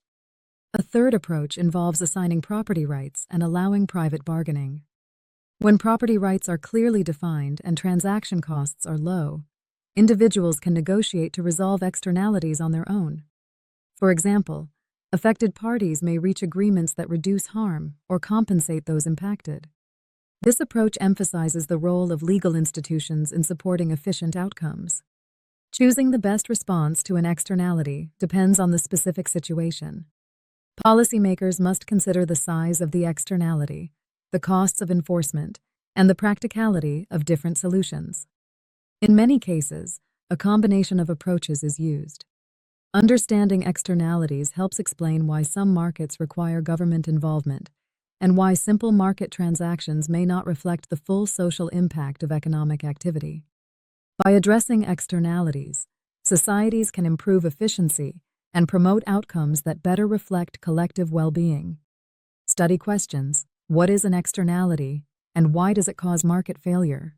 A third approach involves assigning property rights and allowing private bargaining. When property rights are clearly defined and transaction costs are low, individuals can negotiate to resolve externalities on their own. For example, affected parties may reach agreements that reduce harm or compensate those impacted. This approach emphasizes the role of legal institutions in supporting efficient outcomes. Choosing the best response to an externality depends on the specific situation. Policymakers must consider the size of the externality, the costs of enforcement, and the practicality of different solutions. In many cases, a combination of approaches is used. Understanding externalities helps explain why some markets require government involvement and why simple market transactions may not reflect the full social impact of economic activity. By addressing externalities, societies can improve efficiency and promote outcomes that better reflect collective well-being. Study questions: what is an externality, and why does it cause market failure?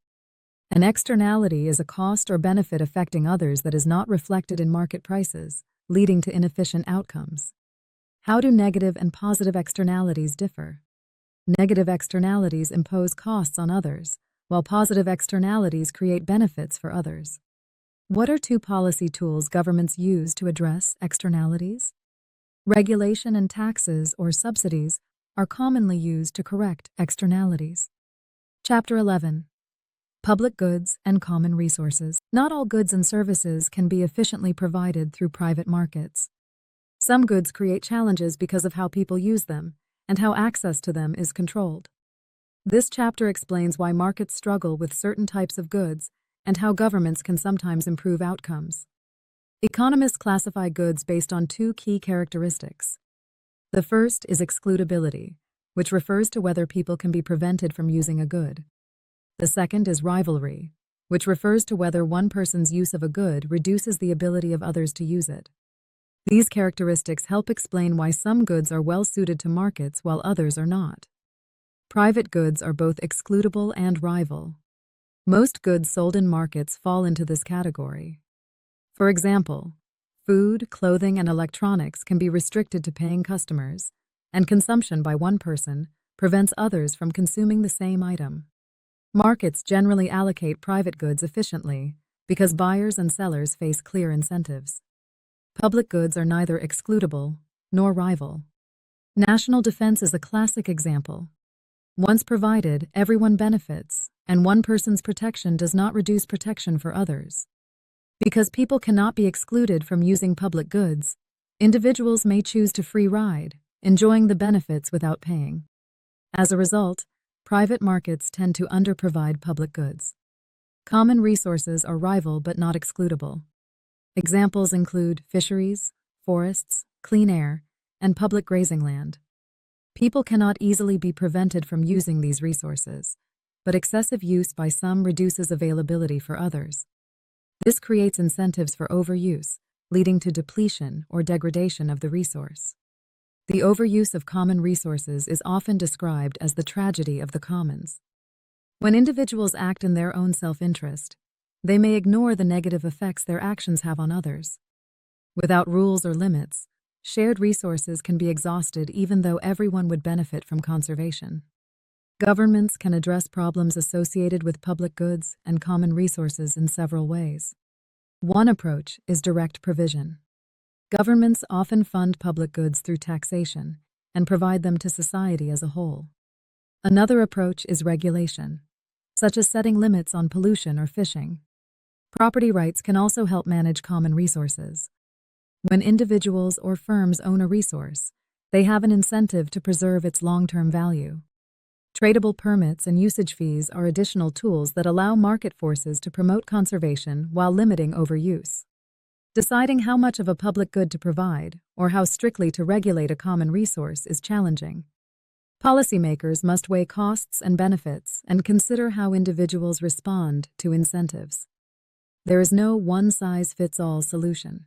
An externality is a cost or benefit affecting others that is not reflected in market prices, leading to inefficient outcomes. How do negative and positive externalities differ? Negative externalities impose costs on others, while positive externalities create benefits for others. What are two policy tools governments use to address externalities? Regulation and taxes or subsidies are commonly used to correct externalities. Chapter 11. Public goods and common resources. Not all goods and services can be efficiently provided through private markets. Some goods create challenges because of how people use them and how access to them is controlled. This chapter explains why markets struggle with certain types of goods and how governments can sometimes improve outcomes. Economists classify goods based on two key characteristics. The first is excludability, which refers to whether people can be prevented from using a good. The second is rivalry, which refers to whether one person's use of a good reduces the ability of others to use it. These characteristics help explain why some goods are well suited to markets while others are not. Private goods are both excludable and rival. Most goods sold in markets fall into this category. For example, food, clothing, and electronics can be restricted to paying customers, and consumption by one person prevents others from consuming the same item. Markets generally allocate private goods efficiently because buyers and sellers face clear incentives. Public goods are neither excludable nor rival. National defense is a classic example. Once provided, everyone benefits, and one person's protection does not reduce protection for others. Because people cannot be excluded from using public goods, individuals may choose to free ride, enjoying the benefits without paying. As a result, private markets tend to underprovide public goods. Common resources are rival but not excludable. Examples include fisheries, forests, clean air, and public grazing land. People cannot easily be prevented from using these resources, but excessive use by some reduces availability for others. This creates incentives for overuse, leading to depletion or degradation of the resource. The overuse of common resources is often described as the tragedy of the commons. When individuals act in their own self-interest, they may ignore the negative effects their actions have on others. Without rules or limits, shared resources can be exhausted even though everyone would benefit from conservation. Governments can address problems associated with public goods and common resources in several ways. One approach is direct provision. Governments often fund public goods through taxation and provide them to society as a whole. Another approach is regulation, such as setting limits on pollution or fishing. Property rights can also help manage common resources. When individuals or firms own a resource, they have an incentive to preserve its long-term value. Tradable permits and usage fees are additional tools that allow market forces to promote conservation while limiting overuse. Deciding how much of a public good to provide or how strictly to regulate a common resource is challenging. Policymakers must weigh costs and benefits and consider how individuals respond to incentives. There is no one-size-fits-all solution,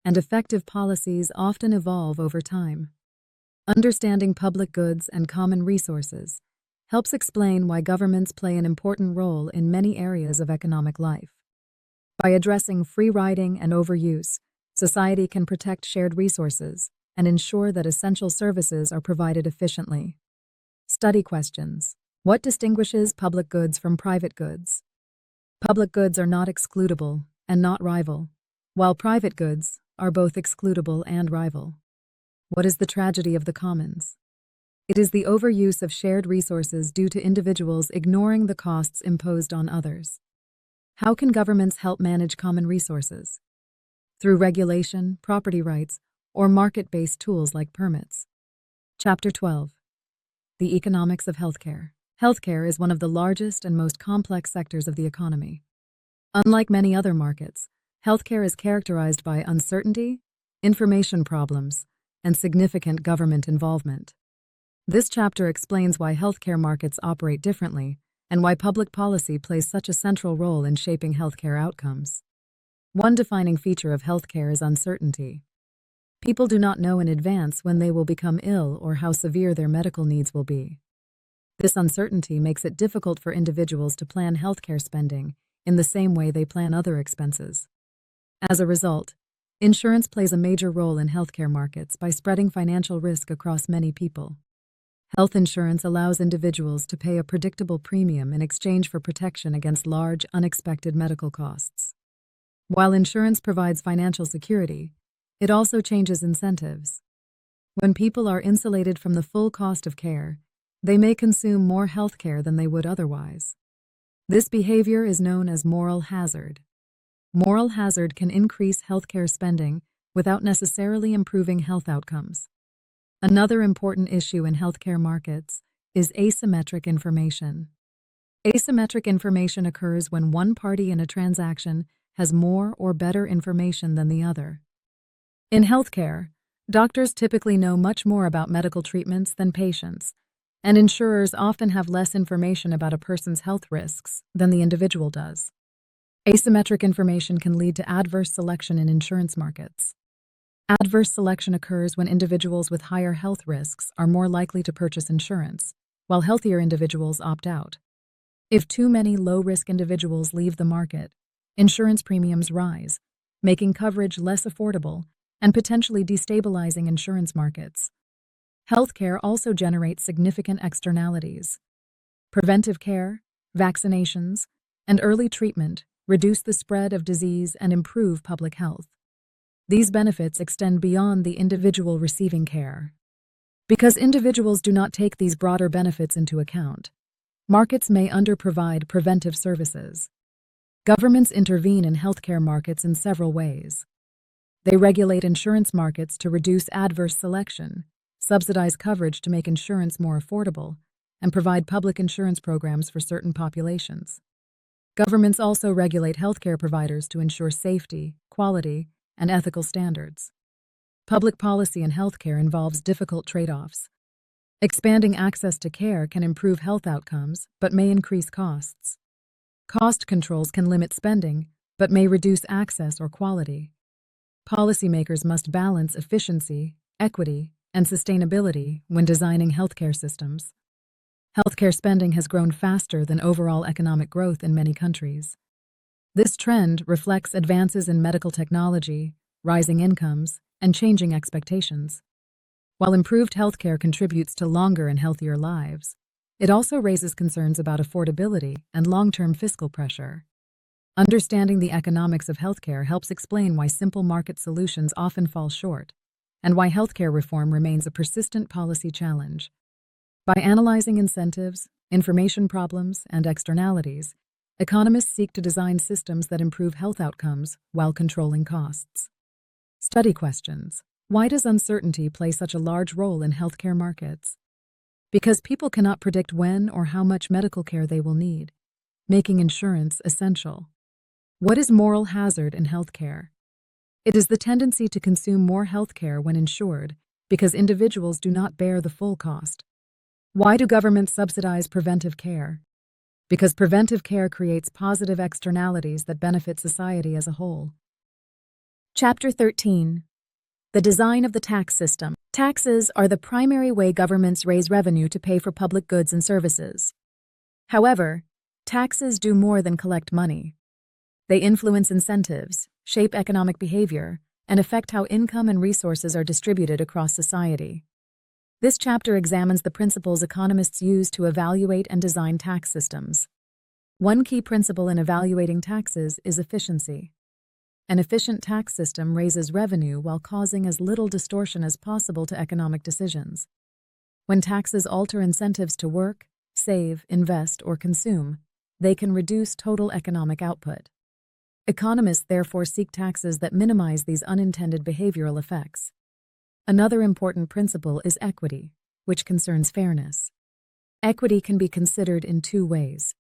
and effective policies often evolve over time. Understanding public goods and common resources helps explain why governments play an important role in many areas of economic life. By addressing free riding and overuse, society can protect shared resources and ensure that essential services are provided efficiently. Study questions. What distinguishes public goods from private goods? Public goods are not excludable and not rival, while private goods are both excludable and rival. What is the tragedy of the commons? It is the overuse of shared resources due to individuals ignoring the costs imposed on others. How can governments help manage common resources? Through regulation, property rights, or market-based tools like permits. Chapter 12. The Economics of Healthcare. Healthcare is one of the largest and most complex sectors of the economy. Unlike many other markets, healthcare is characterized by uncertainty, information problems, and significant government involvement. This chapter explains why healthcare markets operate differently and why public policy plays such a central role in shaping healthcare outcomes. One defining feature of healthcare is uncertainty. People do not know in advance when they will become ill or how severe their medical needs will be. This uncertainty makes it difficult for individuals to plan healthcare spending in the same way they plan other expenses. As a result, insurance plays a major role in healthcare markets by spreading financial risk across many people. Health insurance allows individuals to pay a predictable premium in exchange for protection against large, unexpected medical costs. While insurance provides financial security, it also changes incentives. When people are insulated from the full cost of care, they may consume more healthcare than they would otherwise. This behavior is known as moral hazard. Moral hazard can increase healthcare spending without necessarily improving health outcomes. Another important issue in healthcare markets is asymmetric information. Asymmetric information occurs when one party in a transaction has more or better information than the other. In healthcare, doctors typically know much more about medical treatments than patients, and insurers often have less information about a person's health risks than the individual does. Asymmetric information can lead to adverse selection in insurance markets. Adverse selection occurs when individuals with higher health risks are more likely to purchase insurance, while healthier individuals opt out. If too many low-risk individuals leave the market, insurance premiums rise, making coverage less affordable and potentially destabilizing insurance markets. Healthcare also generates significant externalities. Preventive care, vaccinations, and early treatment reduce the spread of disease and improve public health. These benefits extend beyond the individual receiving care. Because individuals do not take these broader benefits into account, markets may underprovide preventive services. Governments intervene in healthcare markets in several ways. They regulate insurance markets to reduce adverse selection, subsidize coverage to make insurance more affordable, and provide public insurance programs for certain populations. Governments also regulate healthcare providers to ensure safety, quality, and ethical standards. Public policy in healthcare involves difficult trade-offs. Expanding access to care can improve health outcomes, but may increase costs. Cost controls can limit spending, but may reduce access or quality. Policymakers must balance efficiency, equity, and sustainability when designing healthcare systems. Healthcare spending has grown faster than overall economic growth in many countries. This trend reflects advances in medical technology, rising incomes, and changing expectations. While improved healthcare contributes to longer and healthier lives, it also raises concerns about affordability and long-term fiscal pressure. Understanding the economics of healthcare helps explain why simple market solutions often fall short, and why healthcare reform remains a persistent policy challenge. By analyzing incentives, information problems, and externalities, economists seek to design systems that improve health outcomes while controlling costs. Study questions. Why does uncertainty play such a large role in healthcare markets? Because people cannot predict when or how much medical care they will need, making insurance essential. What is moral hazard in healthcare? It is the tendency to consume more healthcare when insured because individuals do not bear the full cost. Why do governments subsidize preventive care? Because preventive care creates positive externalities that benefit society as a whole. Chapter 13. The design of the tax system. Taxes are the primary way governments raise revenue to pay for public goods and services. However, taxes do more than collect money. They influence incentives, shape economic behavior, and affect how income and resources are distributed across society. This chapter examines the principles economists use to evaluate and design tax systems. One key principle in evaluating taxes is efficiency. An efficient tax system raises revenue while causing as little distortion as possible to economic decisions. When taxes alter incentives to work, save, invest, or consume, they can reduce total economic output. Economists therefore seek taxes that minimize these unintended behavioral effects. Another important principle is equity. which concerns fairness. Equity can be considered in two ways.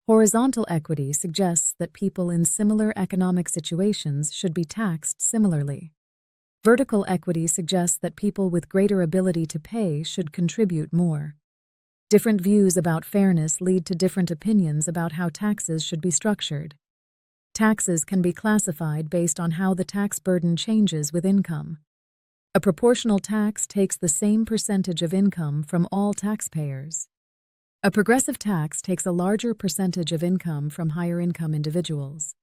Horizontal equity suggests that people in similar economic situations should be taxed similarly. Vertical equity suggests that people with greater ability to pay should contribute more. Different views about fairness lead to different opinions about how taxes should be structured. Taxes can be classified based on how the tax burden changes with income. A proportional tax takes the same percentage of income from all taxpayers. A progressive tax takes a larger percentage of income from higher income individuals.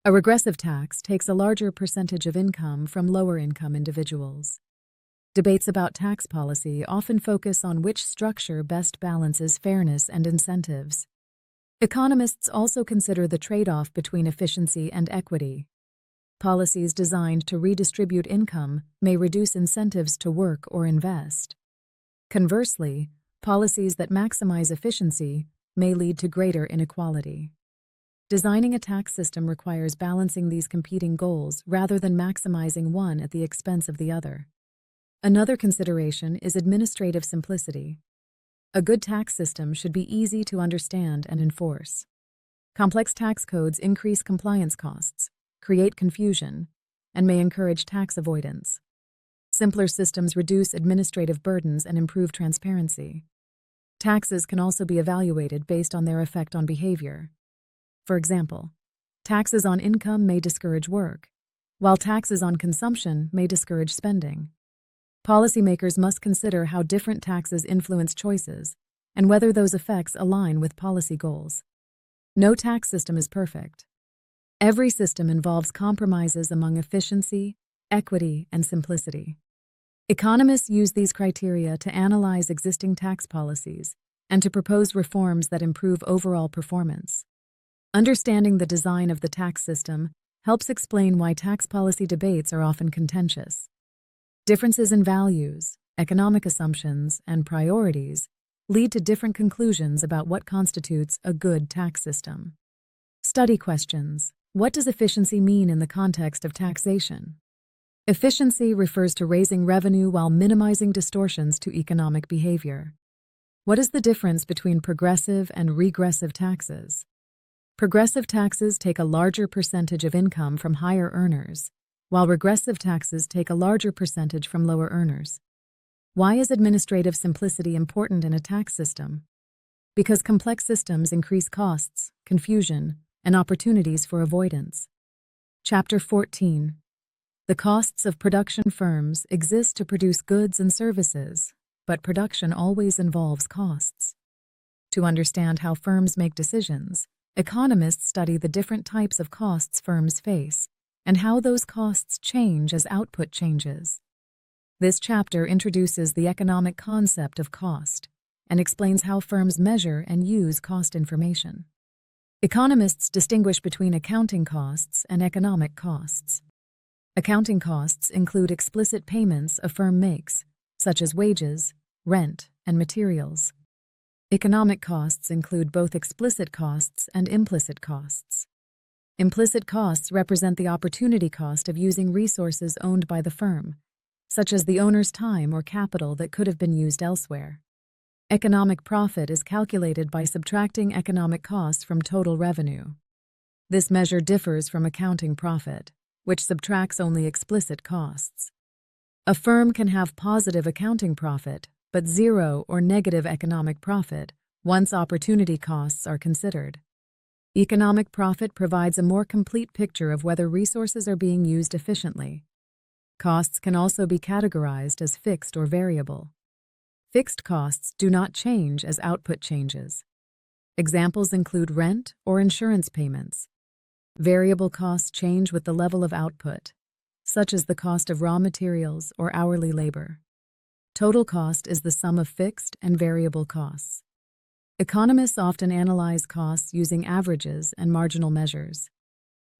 A regressive tax takes a larger percentage of income from lower income individuals. Debates about tax policy often focus on which structure best balances fairness and incentives. Economists also consider the trade-off between efficiency and equity. Policies designed to redistribute income may reduce incentives to work or invest. Conversely, policies that maximize efficiency may lead to greater inequality. Designing a tax system requires balancing these competing goals rather than maximizing one at the expense of the other. Another consideration is administrative simplicity. A good tax system should be easy to understand and enforce. Complex tax codes increase compliance costs, create confusion, and may encourage tax avoidance. Simpler systems reduce administrative burdens and improve transparency. Taxes can also be evaluated based on their effect on behavior. For example, taxes on income may discourage work, while taxes on consumption may discourage spending. Policymakers must consider how different taxes influence choices and whether those effects align with policy goals. No tax system is perfect. Every system involves compromises among efficiency, equity, and simplicity. Economists use these criteria to analyze existing tax policies and to propose reforms that improve overall performance. Understanding the design of the tax system helps explain why tax policy debates are often contentious. Differences in values, economic assumptions, and priorities lead to different conclusions about what constitutes a good tax system. Study questions. What does efficiency mean in the context of taxation? Efficiency refers to raising revenue while minimizing distortions to economic behavior. What is the difference between progressive and regressive taxes? Progressive taxes take a larger percentage of income from higher earners, while regressive taxes take a larger percentage from lower earners. Why is administrative simplicity important in a tax system? Because complex systems increase costs, confusion, and opportunities for avoidance. Chapter 14. The costs of production. Firms exist to produce goods and services, but production always involves costs. To understand how firms make decisions, economists study the different types of costs firms face and how those costs change as output changes. This chapter introduces the economic concept of cost and explains how firms measure and use cost information. Economists distinguish between accounting costs and economic costs. Accounting costs include explicit payments a firm makes, such as wages, rent, and materials. Economic costs include both explicit costs and implicit costs. Implicit costs represent the opportunity cost of using resources owned by the firm, such as the owner's time or capital that could have been used elsewhere. Economic profit is calculated by subtracting economic costs from total revenue. This measure differs from accounting profit, which subtracts only explicit costs. A firm can have positive accounting profit, but zero or negative economic profit once opportunity costs are considered. Economic profit provides a more complete picture of whether resources are being used efficiently. Costs can also be categorized as fixed or variable. Fixed costs do not change as output changes. Examples include rent or insurance payments. Variable costs change with the level of output, such as the cost of raw materials or hourly labor. Total cost is the sum of fixed and variable costs. Economists often analyze costs using averages and marginal measures.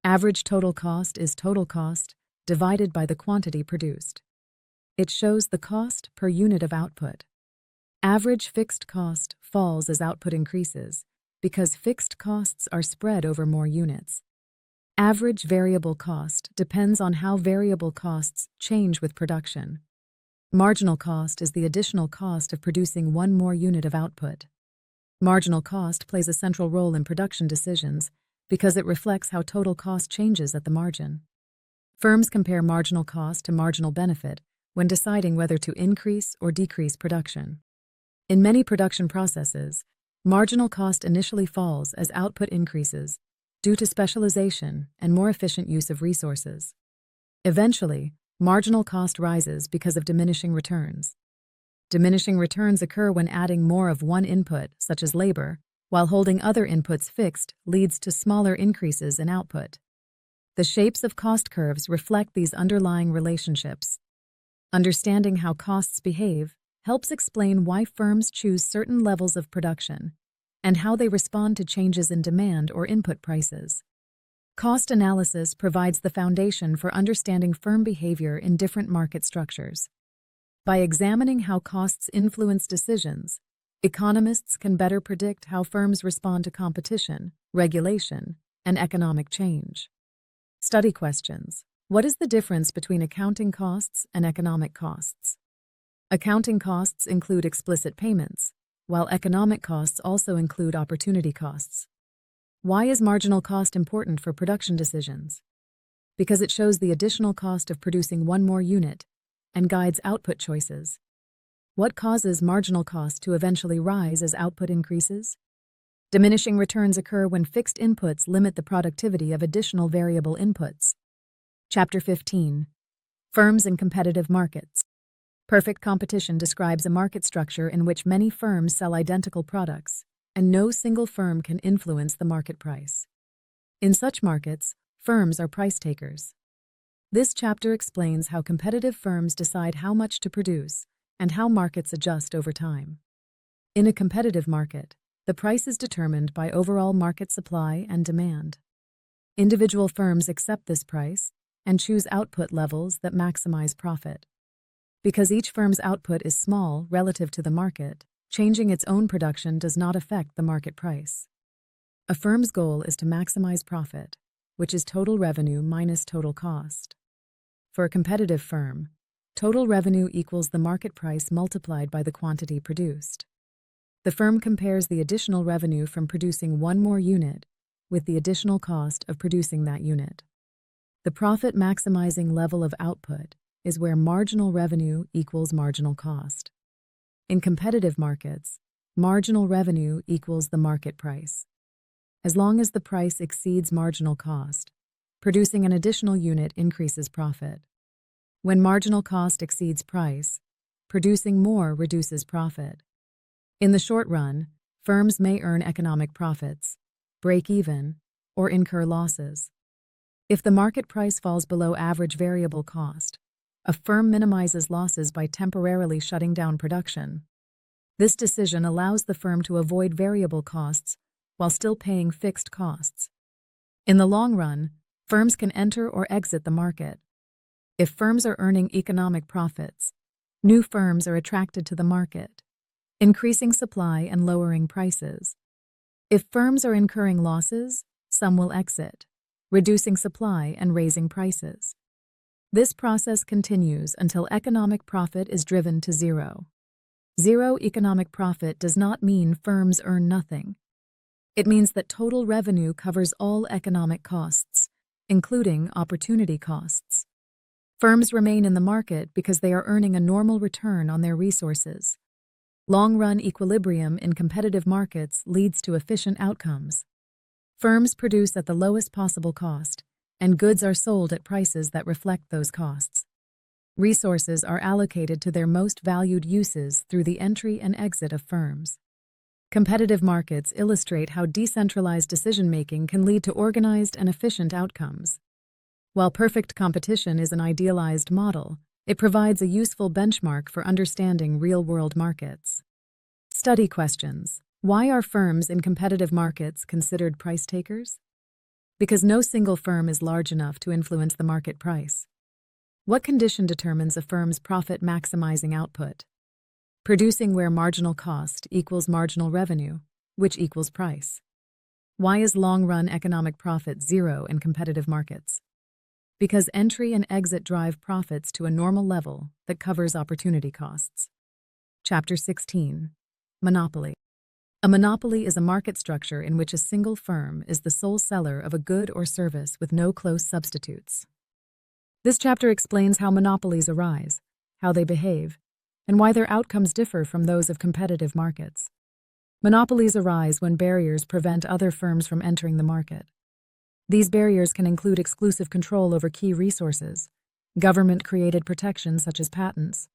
Average total cost is total cost divided by the quantity produced. It shows the cost per unit of output. Average fixed cost falls as output increases because fixed costs are spread over more units. Average variable cost depends on how variable costs change with production. Marginal cost is the additional cost of producing one more unit of output. Marginal cost plays a central role in production decisions because it reflects how total cost changes at the margin. Firms compare marginal cost to marginal benefit when deciding whether to increase or decrease production. In many production processes, marginal cost initially falls as output increases due to specialization and more efficient use of resources. Eventually, marginal cost rises because of diminishing returns. Diminishing returns occur when adding more of one input, such as labor, while holding other inputs fixed leads to smaller increases in output. The shapes of cost curves reflect these underlying relationships. Understanding how costs behave helps explain why firms choose certain levels of production and how they respond to changes in demand or input prices. Cost analysis provides the foundation for understanding firm behavior in different market structures. By examining how costs influence decisions, economists can better predict how firms respond to competition, regulation, and economic change. Study questions. What is the difference between accounting costs and economic costs? Accounting costs include explicit payments, while economic costs also include opportunity costs. Why is marginal cost important for production decisions? Because it shows the additional cost of producing one more unit and guides output choices. What causes marginal cost to eventually rise as output increases? Diminishing returns occur when fixed inputs limit the productivity of additional variable inputs. Chapter 15. Firms in competitive markets. Perfect competition describes a market structure in which many firms sell identical products, and no single firm can influence the market price. In such markets, firms are price takers. This chapter explains how competitive firms decide how much to produce and how markets adjust over time. In a competitive market, the price is determined by overall market supply and demand. Individual firms accept this price and choose output levels that maximize profit. Because each firm's output is small relative to the market, changing its own production does not affect the market price. A firm's goal is to maximize profit, which is total revenue minus total cost. For a competitive firm, total revenue equals the market price multiplied by the quantity produced. The firm compares the additional revenue from producing one more unit with the additional cost of producing that unit. The profit-maximizing level of output is where marginal revenue equals marginal cost. In competitive markets, marginal revenue equals the market price. As long as the price exceeds marginal cost, producing an additional unit increases profit. When marginal cost exceeds price, producing more reduces profit. In the short run, firms may earn economic profits, break even, or incur losses. If the market price falls below average variable cost, a firm minimizes losses by temporarily shutting down production. This decision allows the firm to avoid variable costs while still paying fixed costs. In the long run, firms can enter or exit the market. If firms are earning economic profits, new firms are attracted to the market, increasing supply and lowering prices. If firms are incurring losses, some will exit, reducing supply and raising prices. This process continues until economic profit is driven to zero. Zero economic profit does not mean firms earn nothing. It means that total revenue covers all economic costs, including opportunity costs. Firms remain in the market because they are earning a normal return on their resources. Long-run equilibrium in competitive markets leads to efficient outcomes. Firms produce at the lowest possible cost, and goods are sold at prices that reflect those costs. Resources are allocated to their most valued uses through the entry and exit of firms. Competitive markets illustrate how decentralized decision-making can lead to organized and efficient outcomes. While perfect competition is an idealized model, it provides a useful benchmark for understanding real-world markets. Study questions. Why are firms in competitive markets considered price takers? Because no single firm is large enough to influence the market price. What condition determines a firm's profit-maximizing output? Producing where marginal cost equals marginal revenue, which equals price. Why is long-run economic profit zero in competitive markets? Because entry and exit drive profits to a normal level that covers opportunity costs. Chapter 16. Monopoly. A monopoly is a market structure in which a single firm is the sole seller of a good or service with no close substitutes. This chapter explains how monopolies arise, how they behave, and why their outcomes differ from those of competitive markets. Monopolies arise when barriers prevent other firms from entering the market. These barriers can include exclusive control over key resources, government-created protections such as patents,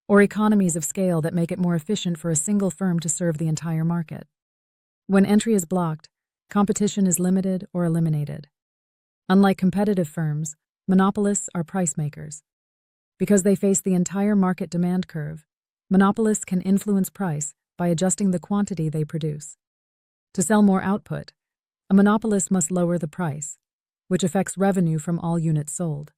or economies of scale that make it more efficient for a single firm to serve the entire market. When entry is blocked, competition is limited or eliminated. Unlike competitive firms, monopolists are price makers. Because they face the entire market demand curve, monopolists can influence price by adjusting the quantity they produce. To sell more output, a monopolist must lower the price, which affects revenue from all units sold.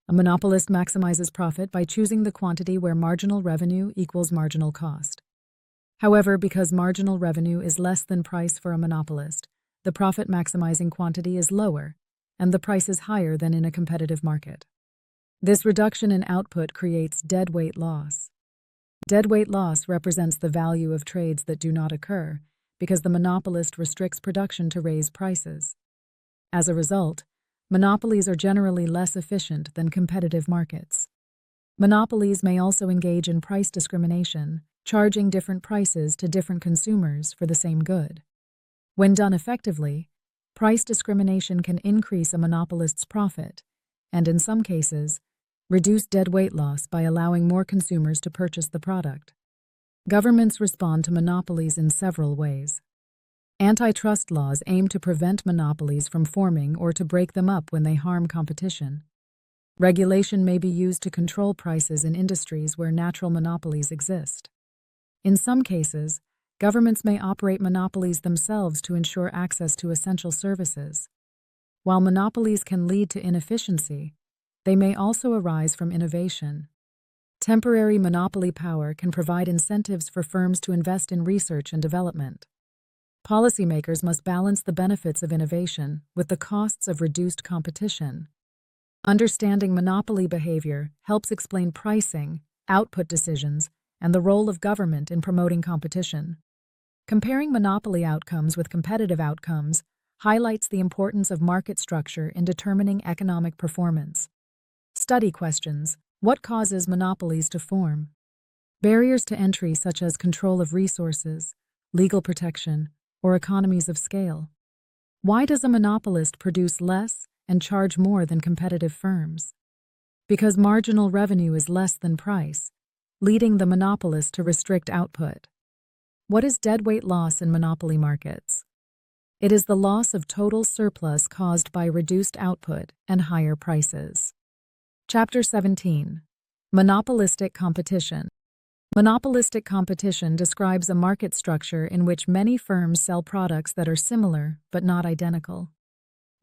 A monopolist maximizes profit by choosing the quantity where marginal revenue equals marginal cost. However, because marginal revenue is less than price for a monopolist, the profit-maximizing quantity is lower, and the price is higher than in a competitive market. This reduction in output creates deadweight loss. Deadweight loss represents the value of trades that do not occur because the monopolist restricts production to raise prices. As a result, monopolies are generally less efficient than competitive markets. Monopolies may also engage in price discrimination, charging different prices to different consumers for the same good. When done effectively, price discrimination can increase a monopolist's profit, and in some cases, reduce deadweight loss by allowing more consumers to purchase the product. Governments respond to monopolies in several ways. Antitrust laws aim to prevent monopolies from forming or to break them up when they harm competition. Regulation may be used to control prices in industries where natural monopolies exist. In some cases, governments may operate monopolies themselves to ensure access to essential services. While monopolies can lead to inefficiency, they may also arise from innovation. Temporary monopoly power can provide incentives for firms to invest in research and development. Policymakers must balance the benefits of innovation with the costs of reduced competition. Understanding monopoly behavior helps explain pricing, output decisions, and the role of government in promoting competition. Comparing monopoly outcomes with competitive outcomes highlights the importance of market structure in determining economic performance. Study questions: what causes monopolies to form? Barriers to entry such as control of resources, legal protection, or economies of scale. Why does a monopolist produce less and charge more than competitive firms? Because marginal revenue is less than price, leading the monopolist to restrict output. What is deadweight loss in monopoly markets? It is the loss of total surplus caused by reduced output and higher prices. Chapter 17. Monopolistic competition. Monopolistic competition describes a market structure in which many firms sell products that are similar but not identical.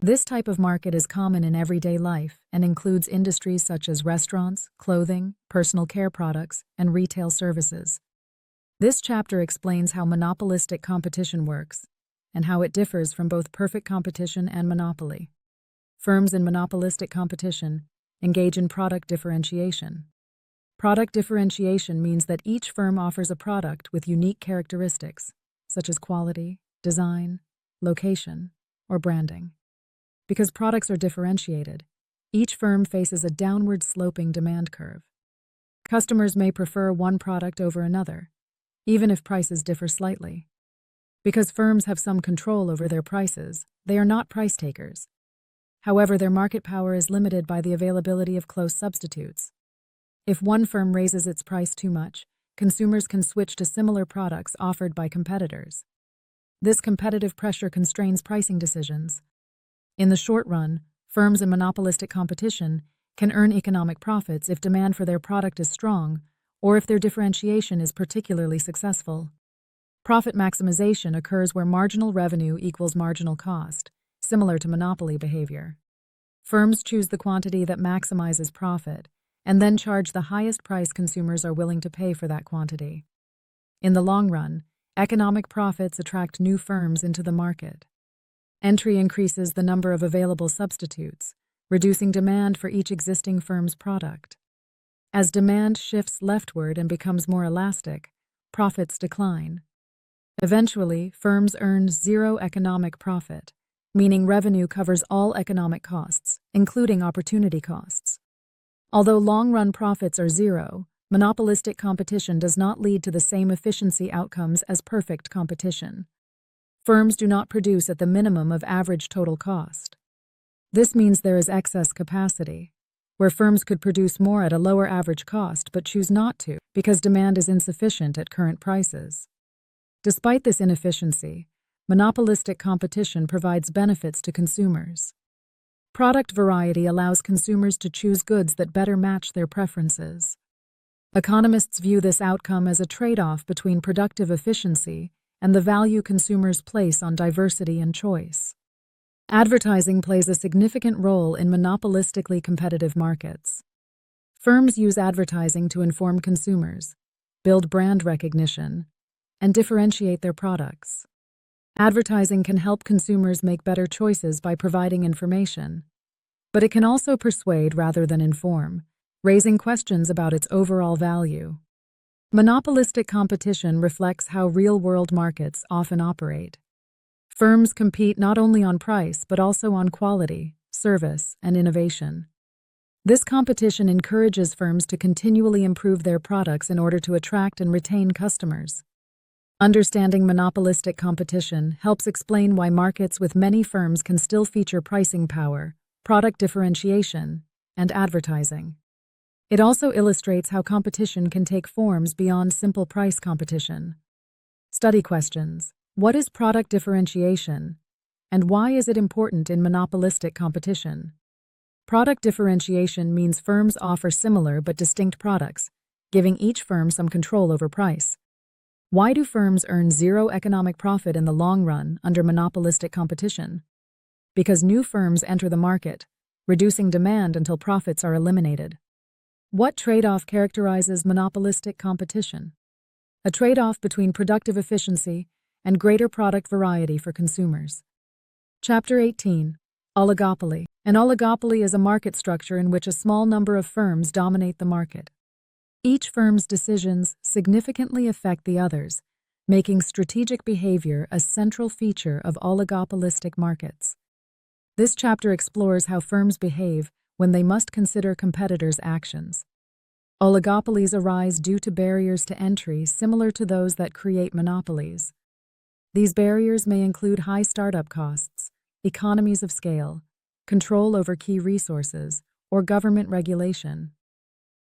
This type of market is common in everyday life and includes industries such as restaurants, clothing, personal care products, and retail services. This chapter explains how monopolistic competition works and how it differs from both perfect competition and monopoly. Firms in monopolistic competition engage in product differentiation. Product differentiation means that each firm offers a product with unique characteristics, such as quality, design, location, or branding. Because products are differentiated, each firm faces a downward-sloping demand curve. Customers may prefer one product over another, even if prices differ slightly. Because firms have some control over their prices, they are not price takers. However, their market power is limited by the availability of close substitutes. If one firm raises its price too much, consumers can switch to similar products offered by competitors. This competitive pressure constrains pricing decisions. In the short run, firms in monopolistic competition can earn economic profits if demand for their product is strong or if their differentiation is particularly successful. Profit maximization occurs where marginal revenue equals marginal cost, similar to monopoly behavior. Firms choose the quantity that maximizes profit and then charge the highest price consumers are willing to pay for that quantity. In the long run, economic profits attract new firms into the market. Entry increases the number of available substitutes, reducing demand for each existing firm's product. As demand shifts leftward and becomes more elastic, profits decline. Eventually, firms earn zero economic profit, meaning revenue covers all economic costs, including opportunity costs. Although long-run profits are zero, monopolistic competition does not lead to the same efficiency outcomes as perfect competition. Firms do not produce at the minimum of average total cost. This means there is excess capacity, where firms could produce more at a lower average cost but choose not to because demand is insufficient at current prices. Despite this inefficiency, monopolistic competition provides benefits to consumers. Product variety allows consumers to choose goods that better match their preferences. Economists view this outcome as a trade-off between productive efficiency and the value consumers place on diversity and choice. Advertising plays a significant role in monopolistically competitive markets. Firms use advertising to inform consumers, build brand recognition, and differentiate their products. Advertising can help consumers make better choices by providing information, but it can also persuade rather than inform, raising questions about its overall value. Monopolistic competition reflects how real-world markets often operate. Firms compete not only on price but also on quality, service, and innovation. This competition encourages firms to continually improve their products in order to attract and retain customers. Understanding monopolistic competition helps explain why markets with many firms can still feature pricing power, product differentiation, and advertising. It also illustrates how competition can take forms beyond simple price competition. Study questions. What is product differentiation, and why is it important in monopolistic competition? Product differentiation means firms offer similar but distinct products, giving each firm some control over price. Why do firms earn zero economic profit in the long run under monopolistic competition? Because new firms enter the market, reducing demand until profits are eliminated. What trade-off characterizes monopolistic competition? A trade-off between productive efficiency and greater product variety for consumers. Chapter 18. Oligopoly. An oligopoly is a market structure in which a small number of firms dominate the market. Each firm's decisions significantly affect the others, making strategic behavior a central feature of oligopolistic markets. This chapter explores how firms behave when they must consider competitors' actions. Oligopolies arise due to barriers to entry similar to those that create monopolies. These barriers may include high startup costs, economies of scale, control over key resources, or government regulation.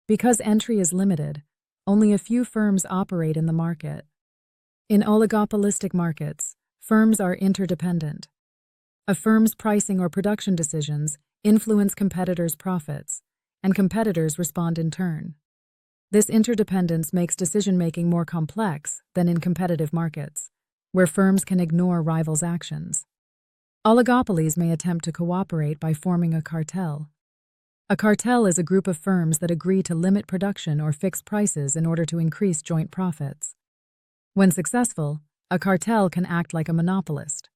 Because entry is limited, only a few firms operate in the market. In oligopolistic markets, firms are interdependent. A firm's pricing or production decisions influence competitors' profits, and competitors respond in turn. This interdependence makes decision-making more complex than in competitive markets, where firms can ignore rivals' actions. Oligopolies may attempt to cooperate by forming a cartel. A cartel is a group of firms that agree to limit production or fix prices in order to increase joint profits. When successful, a cartel can act like a monopolist.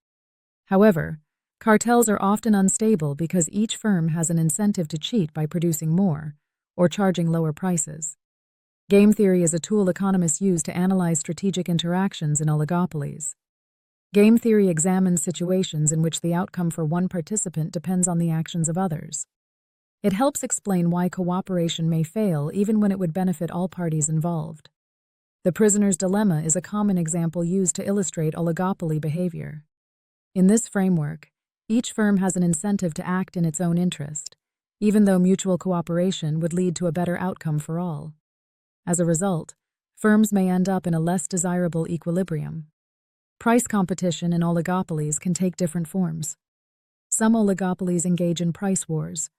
However, cartels are often unstable because each firm has an incentive to cheat by producing more or charging lower prices. Game theory is a tool economists use to analyze strategic interactions in oligopolies. Game theory examines situations in which the outcome for one participant depends on the actions of others. It helps explain why cooperation may fail even when it would benefit all parties involved. The prisoner's dilemma is a common example used to illustrate oligopoly behavior. In this framework, each firm has an incentive to act in its own interest, even though mutual cooperation would lead to a better outcome for all. As a result, firms may end up in a less desirable equilibrium. Price competition in oligopolies can take different forms. Some oligopolies engage in price wars,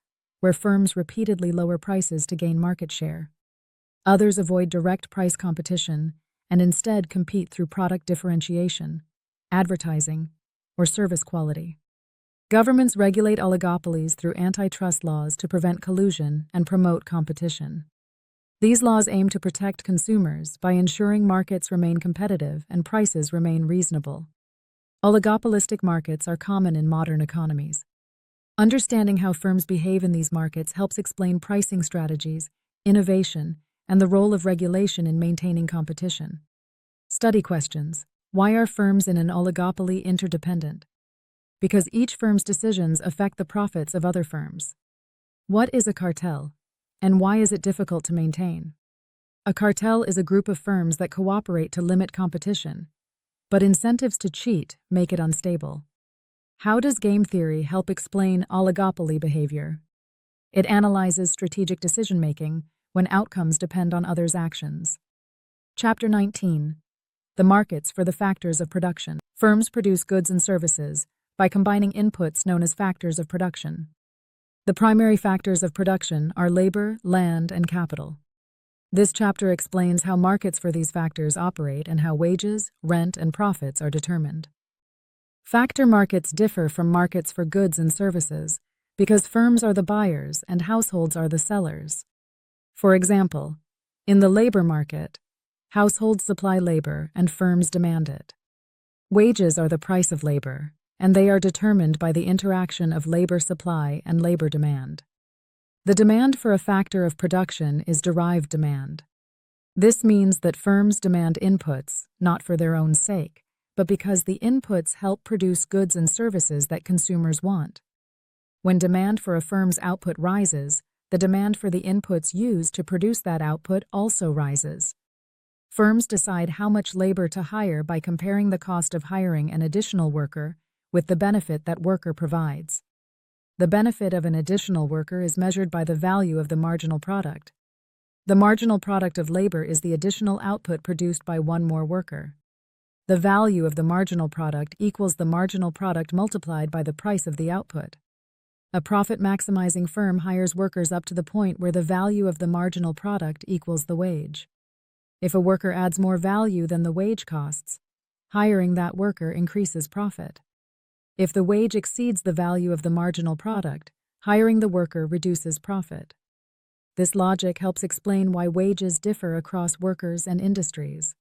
where firms repeatedly lower prices to gain market share. Others avoid direct price competition and instead compete through product differentiation, advertising, or service quality. Governments regulate oligopolies through antitrust laws to prevent collusion and promote competition. These laws aim to protect consumers by ensuring markets remain competitive and prices remain reasonable. Oligopolistic markets are common in modern economies. Understanding how firms behave in these markets helps explain pricing strategies, innovation, and the role of regulation in maintaining competition. Study questions. Why are firms in an oligopoly interdependent? Because each firm's decisions affect the profits of other firms. What is a cartel, and why is it difficult to maintain? A cartel is a group of firms that cooperate to limit competition, but incentives to cheat make it unstable. How does game theory help explain oligopoly behavior? It analyzes strategic decision-making when outcomes depend on others' actions. Chapter 19. The markets for the factors of production. Firms produce goods and services by combining inputs known as factors of production. The primary factors of production are labor, land, and capital. This chapter explains how markets for these factors operate and how wages, rent, and profits are determined. Factor markets differ from markets for goods and services because firms are the buyers and households are the sellers. For example, in the labor market, households supply labor and firms demand it. Wages are the price of labor, and they are determined by the interaction of labor supply and labor demand. The demand for a factor of production is derived demand. This means that firms demand inputs not for their own sake, but because the inputs help produce goods and services that consumers want. When demand for a firm's output rises, the demand for the inputs used to produce that output also rises. Firms decide how much labor to hire by comparing the cost of hiring an additional worker with the benefit that worker provides. The benefit of an additional worker is measured by the value of the marginal product. The marginal product of labor is the additional output produced by one more worker. The value of the marginal product equals the marginal product multiplied by the price of the output. A profit-maximizing firm hires workers up to the point where the value of the marginal product equals the wage. If a worker adds more value than the wage costs, hiring that worker increases profit. If the wage exceeds the value of the marginal product, hiring the worker reduces profit. This logic helps explain why wages differ across workers and industries.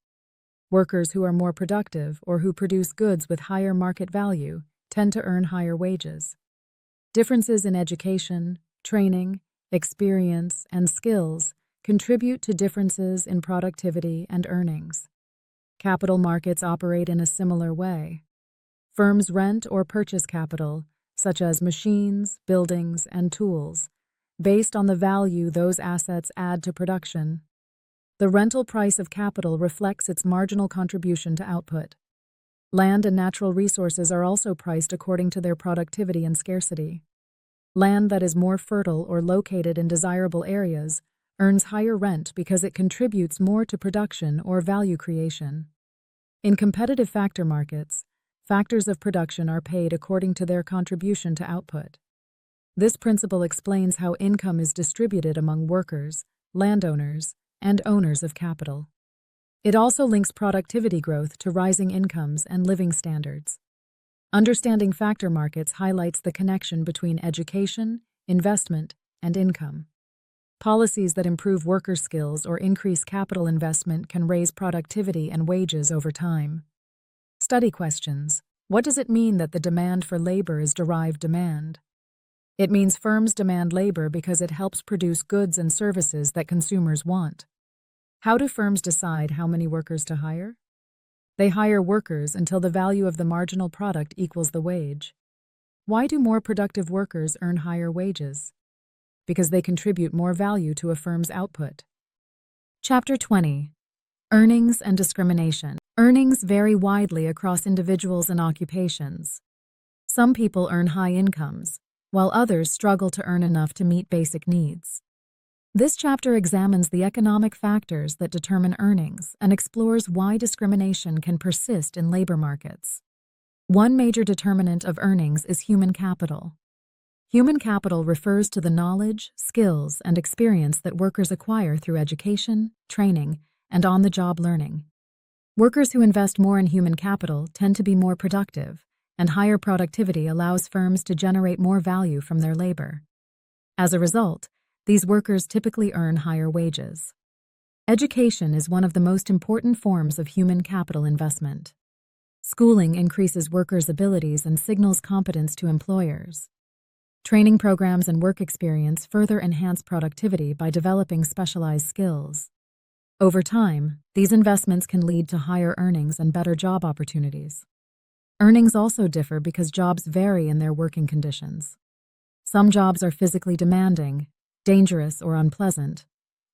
Workers who are more productive or who produce goods with higher market value tend to earn higher wages. Differences in education, training, experience, and skills contribute to differences in productivity and earnings. Capital markets operate in a similar way. Firms rent or purchase capital, such as machines, buildings, and tools, based on the value those assets add to production. The rental price of capital reflects its marginal contribution to output. Land and natural resources are also priced according to their productivity and scarcity. Land that is more fertile or located in desirable areas earns higher rent because it contributes more to production or value creation. In competitive factor markets, factors of production are paid according to their contribution to output. This principle explains how income is distributed among workers, landowners, and owners of capital. It also links productivity growth to rising incomes and living standards. Understanding factor markets highlights the connection between education, investment, and income. Policies that improve worker skills or increase capital investment can raise productivity and wages over time. Study questions. What does it mean that the demand for labor is derived demand? It means firms demand labor because it helps produce goods and services that consumers want. How do firms decide how many workers to hire? They hire workers until the value of the marginal product equals the wage. Why do more productive workers earn higher wages? Because they contribute more value to a firm's output. Chapter 20. Earnings and discrimination. Earnings vary widely across individuals and occupations. Some people earn high incomes, while others struggle to earn enough to meet basic needs. This chapter examines the economic factors that determine earnings and explores why discrimination can persist in labor markets. One major determinant of earnings is human capital. Human capital refers to the knowledge, skills, and experience that workers acquire through education, training, and on-the-job learning. Workers who invest more in human capital tend to be more productive, and higher productivity allows firms to generate more value from their labor. As a result, these workers typically earn higher wages. Education is one of the most important forms of human capital investment. Schooling increases workers' abilities and signals competence to employers. Training programs and work experience further enhance productivity by developing specialized skills. Over time, these investments can lead to higher earnings and better job opportunities. Earnings also differ because jobs vary in their working conditions. Some jobs are physically demanding, dangerous, or unpleasant,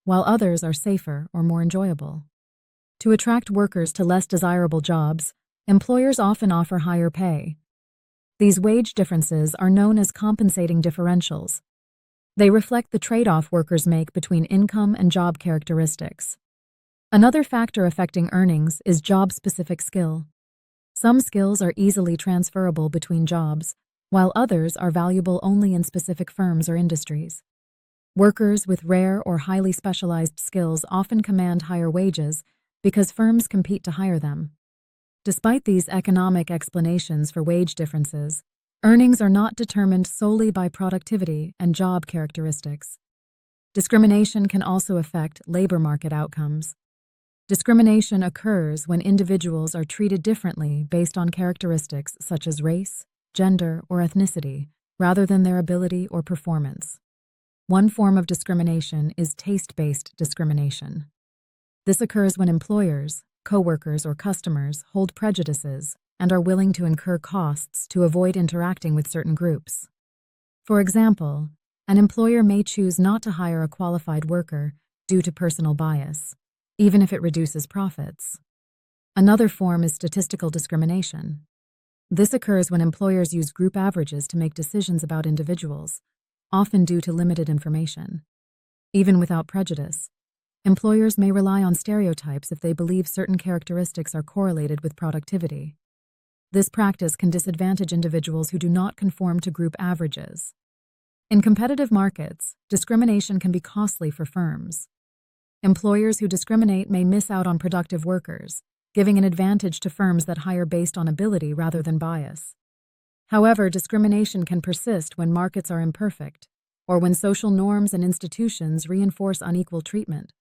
while others are safer or more enjoyable. To attract workers to less desirable jobs, employers often offer higher pay. These wage differences are known as compensating differentials. They reflect the trade-off workers make between income and job characteristics. Another factor affecting earnings is job-specific skill. Some skills are easily transferable between jobs, while others are valuable only in specific firms or industries. Workers with rare or highly specialized skills often command higher wages because firms compete to hire them. Despite these economic explanations for wage differences, earnings are not determined solely by productivity and job characteristics. Discrimination can also affect labor market outcomes. Discrimination occurs when individuals are treated differently based on characteristics such as race, gender, or ethnicity, rather than their ability or performance. One form of discrimination is taste-based discrimination. This occurs when employers, coworkers, or customers hold prejudices and are willing to incur costs to avoid interacting with certain groups. For example, an employer may choose not to hire a qualified worker due to personal bias, even if it reduces profits. Another form is statistical discrimination. This occurs when employers use group averages to make decisions about individuals, often due to limited information. Even without prejudice, employers may rely on stereotypes if they believe certain characteristics are correlated with productivity. This practice can disadvantage individuals who do not conform to group averages. In competitive markets, discrimination can be costly for firms. Employers who discriminate may miss out on productive workers, giving an advantage to firms that hire based on ability rather than bias. However, discrimination can persist when markets are imperfect, or when social norms and institutions reinforce unequal treatment.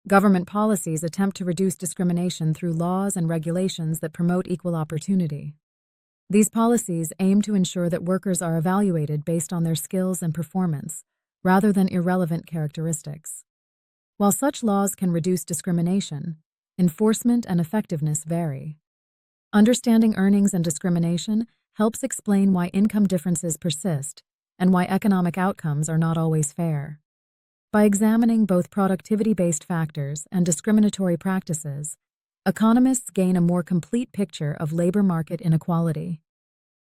Government policies attempt to reduce discrimination through laws and regulations that promote equal opportunity. These policies aim to ensure that workers are evaluated based on their skills and performance, rather than irrelevant characteristics. While such laws can reduce discrimination, enforcement and effectiveness vary. Understanding earnings and discrimination helps explain why income differences persist and why economic outcomes are not always fair. By examining both productivity-based factors and discriminatory practices, economists gain a more complete picture of labor market inequality.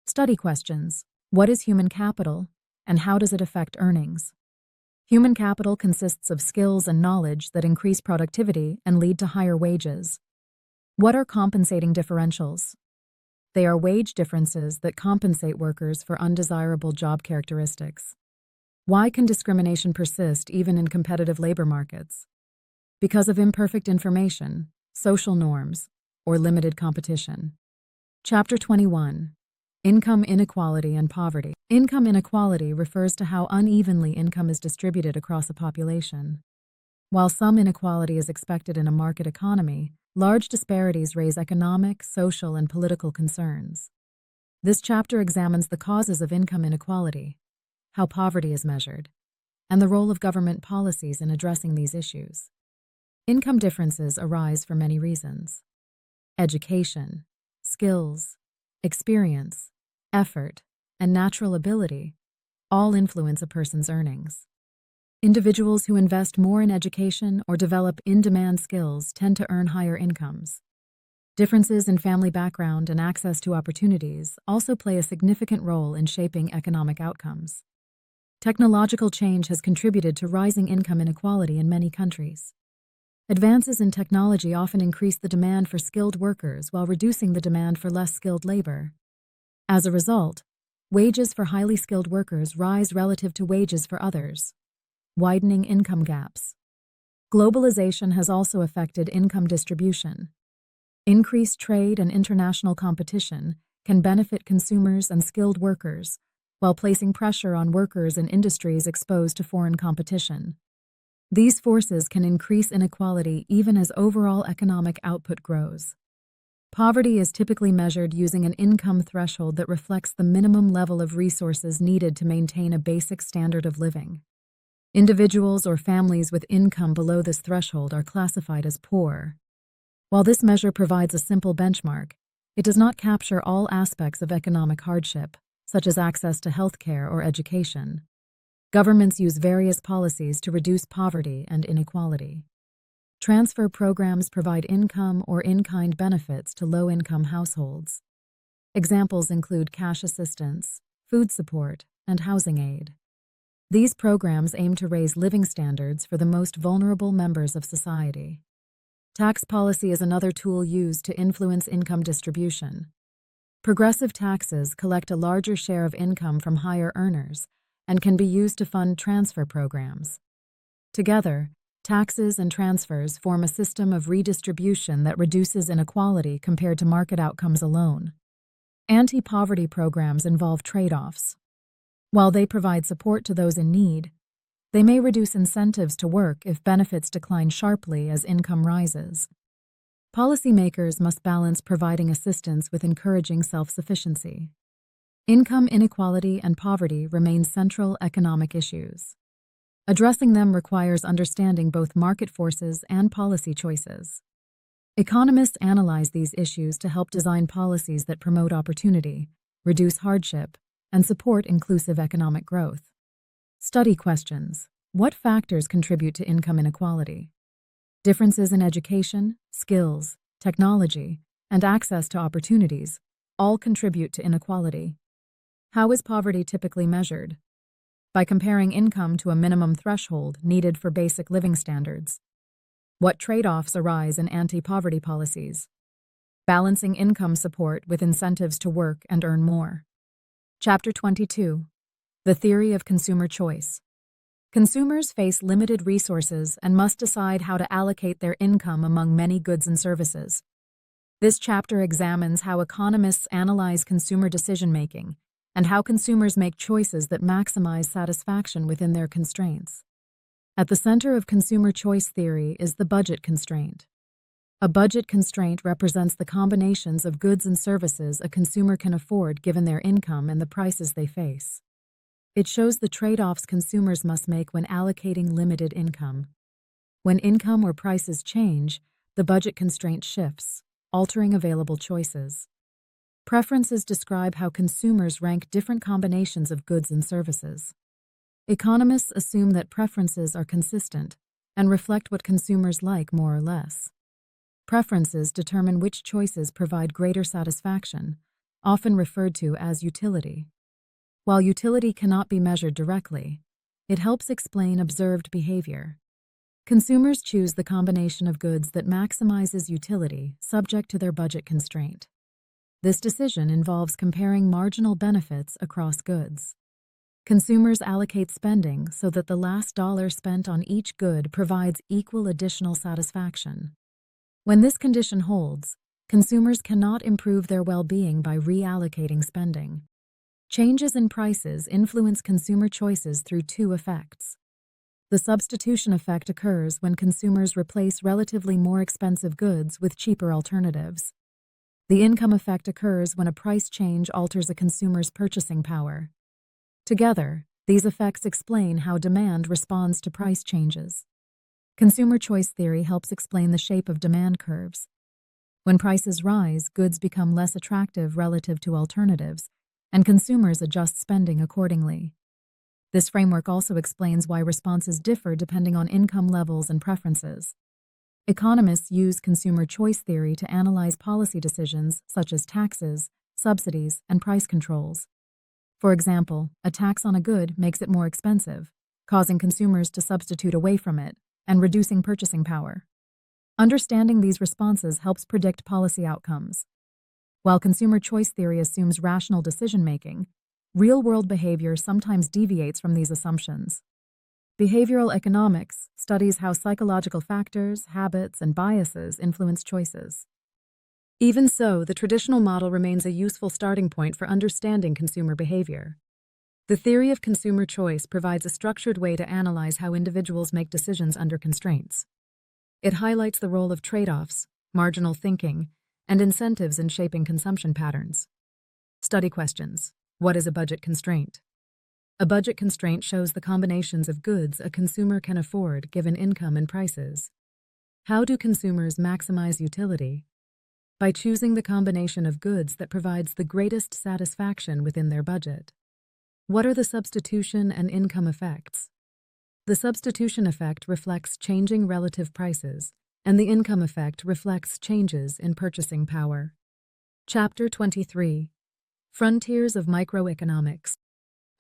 Study questions: what is human capital, and how does it affect earnings? Human capital consists of skills and knowledge that increase productivity and lead to higher wages. What are compensating differentials? They are wage differences that compensate workers for undesirable job characteristics. Why can discrimination persist even in competitive labor markets? Because of imperfect information, social norms, or limited competition. Chapter 21. Income inequality and poverty. Income inequality refers to how unevenly income is distributed across a population. While some inequality is expected in a market economy, large disparities raise economic, social, and political concerns. This chapter examines the causes of income inequality, how poverty is measured, and the role of government policies in addressing these issues. Income differences arise for many reasons. Education, skills, experience, effort, and natural ability all influence a person's earnings. Individuals who invest more in education or develop in-demand skills tend to earn higher incomes. Differences in family background and access to opportunities also play a significant role in shaping economic outcomes. Technological change has contributed to rising income inequality in many countries. Advances in technology often increase the demand for skilled workers while reducing the demand for less skilled labor. As a result, wages for highly skilled workers rise relative to wages for others, widening income gaps. Globalization has also affected income distribution. Increased trade and international competition can benefit consumers and skilled workers, while placing pressure on workers in industries exposed to foreign competition. These forces can increase inequality even as overall economic output grows. Poverty is typically measured using an income threshold that reflects the minimum level of resources needed to maintain a basic standard of living. Individuals or families with income below this threshold are classified as poor. While this measure provides a simple benchmark, it does not capture all aspects of economic hardship, such as access to healthcare or education. Governments use various policies to reduce poverty and inequality. Transfer programs provide income or in-kind benefits to low-income households. Examples include cash assistance, food support, and housing aid. These programs aim to raise living standards for the most vulnerable members of society. Tax policy is another tool used to influence income distribution. Progressive taxes collect a larger share of income from higher earners and can be used to fund transfer programs. Together, taxes and transfers form a system of redistribution that reduces inequality compared to market outcomes alone. Anti-poverty programs involve trade-offs. While they provide support to those in need, they may reduce incentives to work if benefits decline sharply as income rises. Policymakers must balance providing assistance with encouraging self-sufficiency. Income inequality and poverty remain central economic issues. Addressing them requires understanding both market forces and policy choices. Economists analyze these issues to help design policies that promote opportunity, reduce hardship, and support inclusive economic growth. Study questions. What factors contribute to income inequality? Differences in education, skills, technology, and access to opportunities all contribute to inequality. How is poverty typically measured? By comparing income to a minimum threshold needed for basic living standards. What trade-offs arise in anti-poverty policies? Balancing income support with incentives to work and earn more. Chapter 22. The Theory of Consumer Choice. Consumers face limited resources and must decide how to allocate their income among many goods and services. This chapter examines how economists analyze consumer decision-making and how consumers make choices that maximize satisfaction within their constraints. At the center of consumer choice theory is the budget constraint. A budget constraint represents the combinations of goods and services a consumer can afford given their income and the prices they face. It shows the trade-offs consumers must make when allocating limited income. When income or prices change, the budget constraint shifts, altering available choices. Preferences describe how consumers rank different combinations of goods and services. Economists assume that preferences are consistent and reflect what consumers like more or less. Preferences determine which choices provide greater satisfaction, often referred to as utility. While utility cannot be measured directly, it helps explain observed behavior. Consumers choose the combination of goods that maximizes utility subject to their budget constraint. This decision involves comparing marginal benefits across goods. Consumers allocate spending so that the last dollar spent on each good provides equal additional satisfaction. When this condition holds, consumers cannot improve their well-being by reallocating spending. Changes in prices influence consumer choices through two effects. The substitution effect occurs when consumers replace relatively more expensive goods with cheaper alternatives. The income effect occurs when a price change alters a consumer's purchasing power. Together, these effects explain how demand responds to price changes. Consumer choice theory helps explain the shape of demand curves. When prices rise, goods become less attractive relative to alternatives, and consumers adjust spending accordingly. This framework also explains why responses differ depending on income levels and preferences. Economists use consumer choice theory to analyze policy decisions such as taxes, subsidies, and price controls. For example, a tax on a good makes it more expensive, causing consumers to substitute away from it and reducing purchasing power. Understanding these responses helps predict policy outcomes. While consumer choice theory assumes rational decision-making, real-world behavior sometimes deviates from these assumptions. Behavioral economics studies how psychological factors, habits, and biases influence choices. Even so, the traditional model remains a useful starting point for understanding consumer behavior. The theory of consumer choice provides a structured way to analyze how individuals make decisions under constraints. It highlights the role of trade-offs, marginal thinking, and incentives in shaping consumption patterns. Study questions. What is a budget constraint? A budget constraint shows the combinations of goods a consumer can afford given income and prices. How do consumers maximize utility? By choosing the combination of goods that provides the greatest satisfaction within their budget. What are the substitution and income effects? The substitution effect reflects changing relative prices, and the income effect reflects changes in purchasing power. Chapter 23. Frontiers of Microeconomics.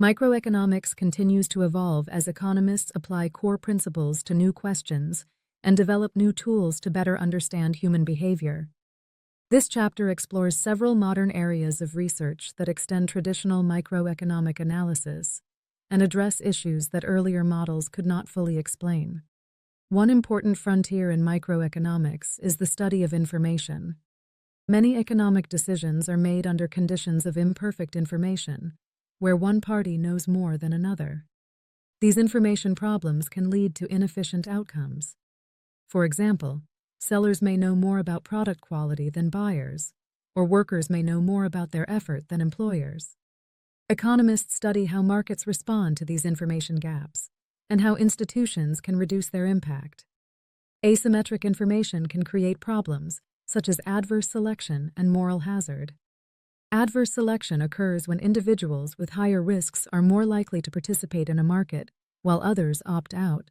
Microeconomics continues to evolve as economists apply core principles to new questions and develop new tools to better understand human behavior. This chapter explores several modern areas of research that extend traditional microeconomic analysis and address issues that earlier models could not fully explain. One important frontier in microeconomics is the study of information. Many economic decisions are made under conditions of imperfect information, where one party knows more than another. These information problems can lead to inefficient outcomes. For example, sellers may know more about product quality than buyers, or workers may know more about their effort than employers. Economists study how markets respond to these information gaps, and how institutions can reduce their impact. Asymmetric information can create problems, such as adverse selection and moral hazard. Adverse selection occurs when individuals with higher risks are more likely to participate in a market, while others opt out.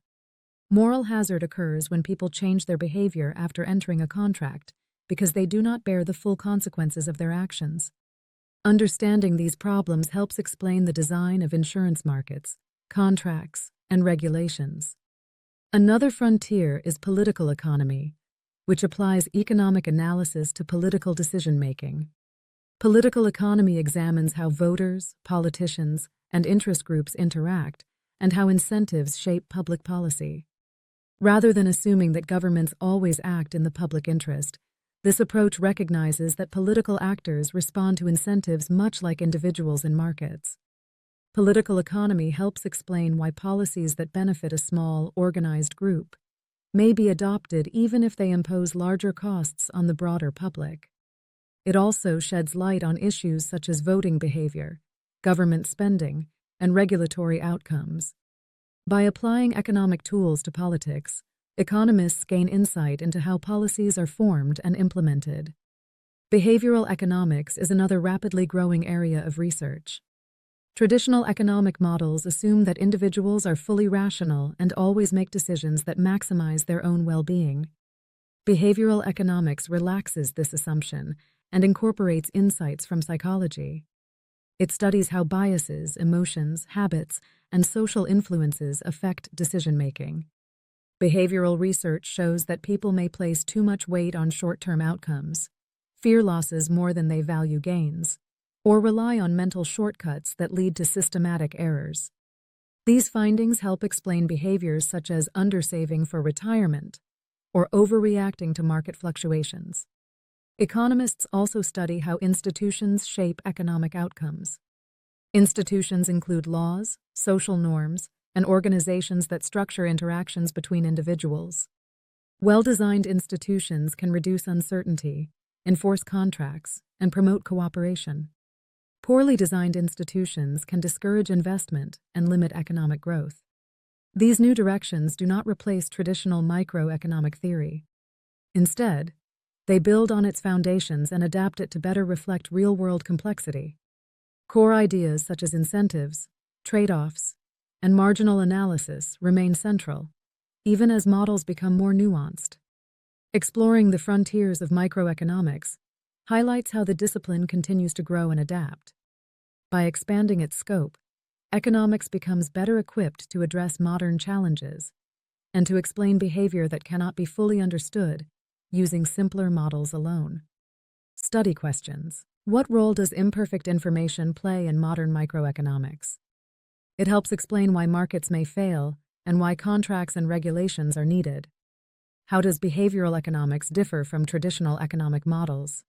Moral hazard occurs when people change their behavior after entering a contract because they do not bear the full consequences of their actions. Understanding these problems helps explain the design of insurance markets, contracts, and regulations. Another frontier is political economy, which applies economic analysis to political decision-making. Political economy examines how voters, politicians, and interest groups interact, and how incentives shape public policy. Rather than assuming that governments always act in the public interest, this approach recognizes that political actors respond to incentives much like individuals in markets. Political economy helps explain why policies that benefit a small, organized group may be adopted even if they impose larger costs on the broader public. It also sheds light on issues such as voting behavior, government spending, and regulatory outcomes. By applying economic tools to politics, economists gain insight into how policies are formed and implemented. Behavioral economics is another rapidly growing area of research. Traditional economic models assume that individuals are fully rational and always make decisions that maximize their own well-being. Behavioral economics relaxes this assumption and incorporates insights from psychology. It studies how biases, emotions, habits, and social influences affect decision-making. Behavioral research shows that people may place too much weight on short-term outcomes, fear losses more than they value gains, or rely on mental shortcuts that lead to systematic errors. These findings help explain behaviors such as undersaving for retirement or overreacting to market fluctuations. Economists also study how institutions shape economic outcomes. Institutions include laws, social norms, and organizations that structure interactions between individuals. Well-designed institutions can reduce uncertainty, enforce contracts, and promote cooperation. Poorly designed institutions can discourage investment and limit economic growth. These new directions do not replace traditional microeconomic theory. Instead, they build on its foundations and adapt it to better reflect real-world complexity. Core ideas such as incentives, trade-offs, and marginal analysis remain central, even as models become more nuanced. Exploring the frontiers of microeconomics highlights how the discipline continues to grow and adapt. By expanding its scope, economics becomes better equipped to address modern challenges and to explain behavior that cannot be fully understood using simpler models alone. Study questions. What role does imperfect information play in modern microeconomics? It helps explain why markets may fail and why contracts and regulations are needed. How does behavioral economics differ from traditional economic models?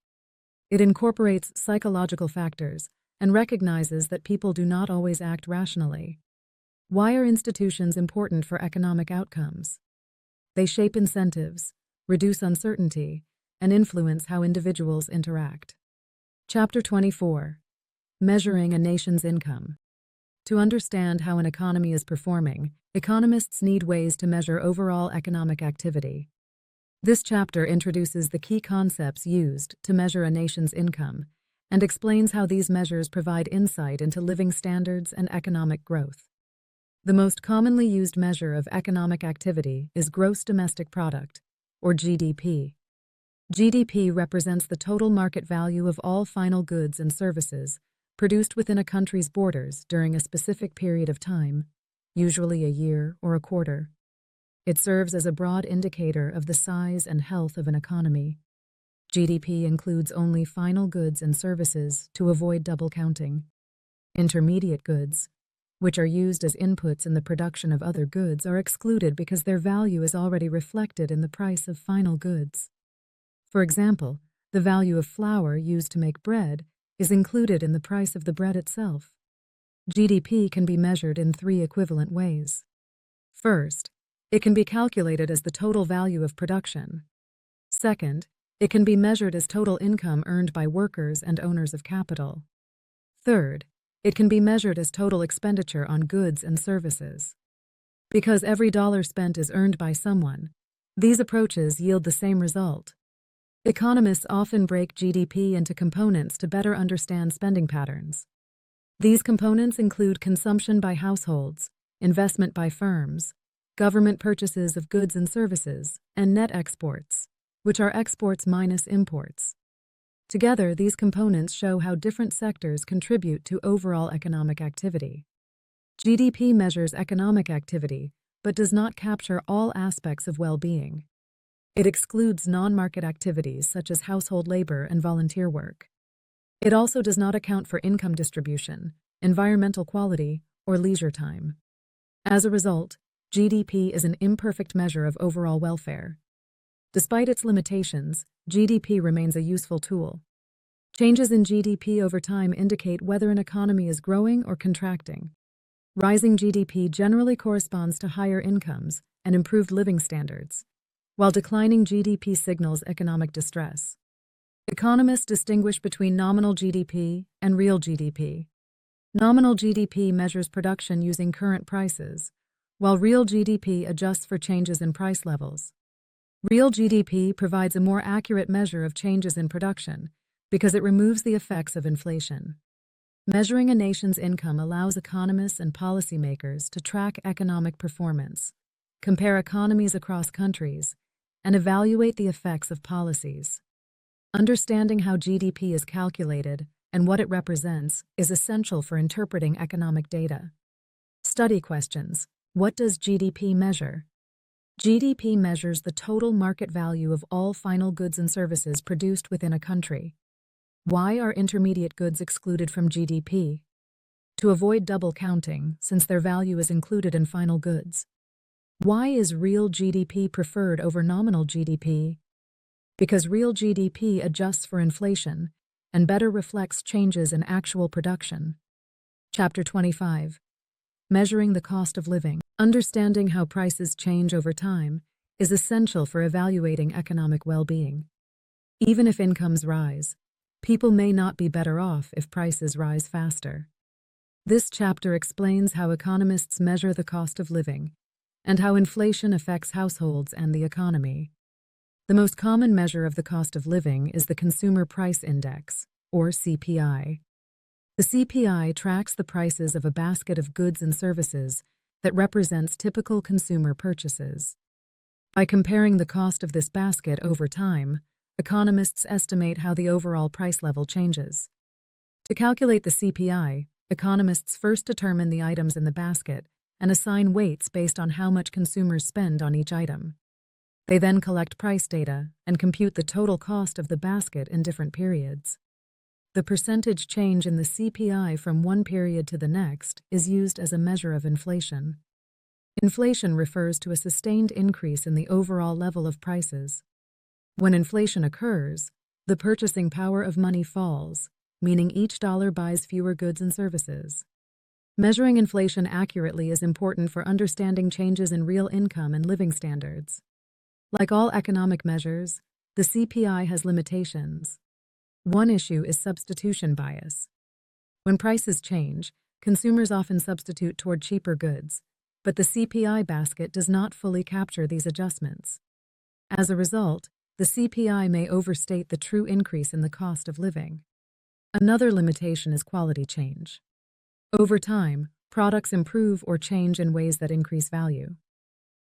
It incorporates psychological factors and recognizes that people do not always act rationally. Why are institutions important for economic outcomes? They shape incentives, reduce uncertainty, and influence how individuals interact. Chapter 24. Measuring a nation's income. To understand how an economy is performing, economists need ways to measure overall economic activity. This chapter introduces the key concepts used to measure a nation's income and explains how these measures provide insight into living standards and economic growth. The most commonly used measure of economic activity is gross domestic product, or GDP. GDP represents the total market value of all final goods and services produced within a country's borders during a specific period of time, usually a year or a quarter. It serves as a broad indicator of the size and health of an economy. GDP includes only final goods and services to avoid double counting. Intermediate goods, which are used as inputs in the production of other goods, are excluded because their value is already reflected in the price of final goods. For example, the value of flour used to make bread is included in the price of the bread itself. GDP can be measured in three equivalent ways. First, it can be calculated as the total value of production. Second, it can be measured as total income earned by workers and owners of capital. Third, it can be measured as total expenditure on goods and services. Because every dollar spent is earned by someone, these approaches yield the same result. Economists often break GDP into components to better understand spending patterns. These components include consumption by households, investment by firms, government purchases of goods and services, and net exports, which are exports minus imports. Together, these components show how different sectors contribute to overall economic activity. GDP measures economic activity, but does not capture all aspects of well-being. It excludes non-market activities such as household labor and volunteer work. It also does not account for income distribution, environmental quality, or leisure time. As a result, GDP is an imperfect measure of overall welfare. Despite its limitations, GDP remains a useful tool. Changes in GDP over time indicate whether an economy is growing or contracting. Rising GDP generally corresponds to higher incomes and improved living standards, while declining GDP signals economic distress. Economists distinguish between nominal GDP and real GDP. Nominal GDP measures production using current prices, while real GDP adjusts for changes in price levels. Real GDP provides a more accurate measure of changes in production because it removes the effects of inflation. Measuring a nation's income allows economists and policymakers to track economic performance, compare economies across countries, and evaluate the effects of policies. Understanding how GDP is calculated and what it represents is essential for interpreting economic data. Study questions. What does GDP measure? GDP measures the total market value of all final goods and services produced within a country. Why are intermediate goods excluded from GDP? To avoid double counting, since their value is included in final goods. Why is real GDP preferred over nominal GDP? Because real GDP adjusts for inflation and better reflects changes in actual production. Chapter 25. Measuring the cost of living. Understanding how prices change over time is essential for evaluating economic well-being. Even if incomes rise, people may not be better off if prices rise faster. This chapter explains how economists measure the cost of living and how inflation affects households and the economy. The most common measure of the cost of living is the Consumer Price Index, or CPI. The CPI tracks the prices of a basket of goods and services that represents typical consumer purchases. By comparing the cost of this basket over time, economists estimate how the overall price level changes. To calculate the CPI, economists first determine the items in the basket and assign weights based on how much consumers spend on each item. They then collect price data and compute the total cost of the basket in different periods. The percentage change in the CPI from one period to the next is used as a measure of inflation. Inflation refers to a sustained increase in the overall level of prices. When inflation occurs, the purchasing power of money falls, meaning each dollar buys fewer goods and services. Measuring inflation accurately is important for understanding changes in real income and living standards. Like all economic measures, the CPI has limitations. One issue is substitution bias. When prices change, consumers often substitute toward cheaper goods, but the CPI basket does not fully capture these adjustments. As a result, the CPI may overstate the true increase in the cost of living. Another limitation is quality change. Over time, products improve or change in ways that increase value.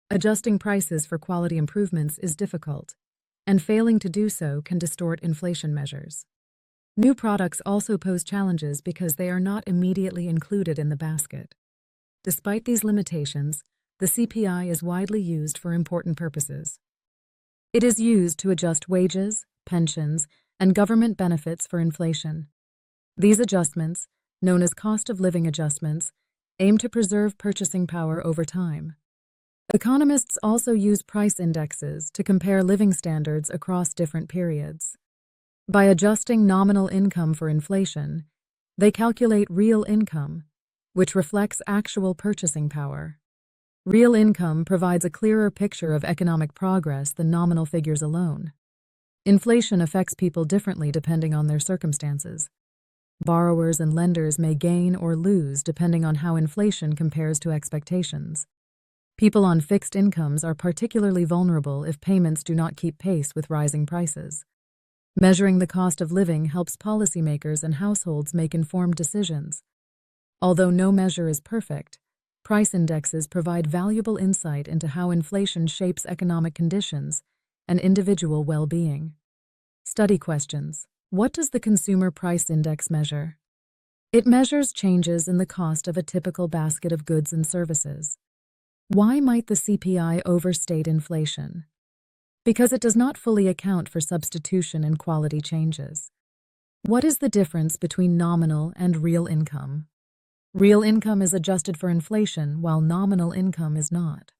Adjusting prices for quality improvements is difficult, and failing to do so can distort inflation measures. New products also pose challenges because they are not immediately included in the basket. Despite these limitations, the CPI is widely used for important purposes. It is used to adjust wages, pensions, and government benefits for inflation. These adjustments, known as cost of living adjustments, aim to preserve purchasing power over time. Economists also use price indexes to compare living standards across different periods. By adjusting nominal income for inflation, they calculate real income, which reflects actual purchasing power. Real income provides a clearer picture of economic progress than nominal figures alone. Inflation affects people differently depending on their circumstances. Borrowers and lenders may gain or lose depending on how inflation compares to expectations. People on fixed incomes are particularly vulnerable if payments do not keep pace with rising prices. Measuring the cost of living helps policymakers and households make informed decisions. Although no measure is perfect, price indexes provide valuable insight into how inflation shapes economic conditions and individual well-being. Study questions. What does the Consumer Price Index measure? It measures changes in the cost of a typical basket of goods and services. Why might the CPI overstate inflation? Because it does not fully account for substitution and quality changes. What is the difference between nominal and real income? Real income is adjusted for inflation, while nominal income is not.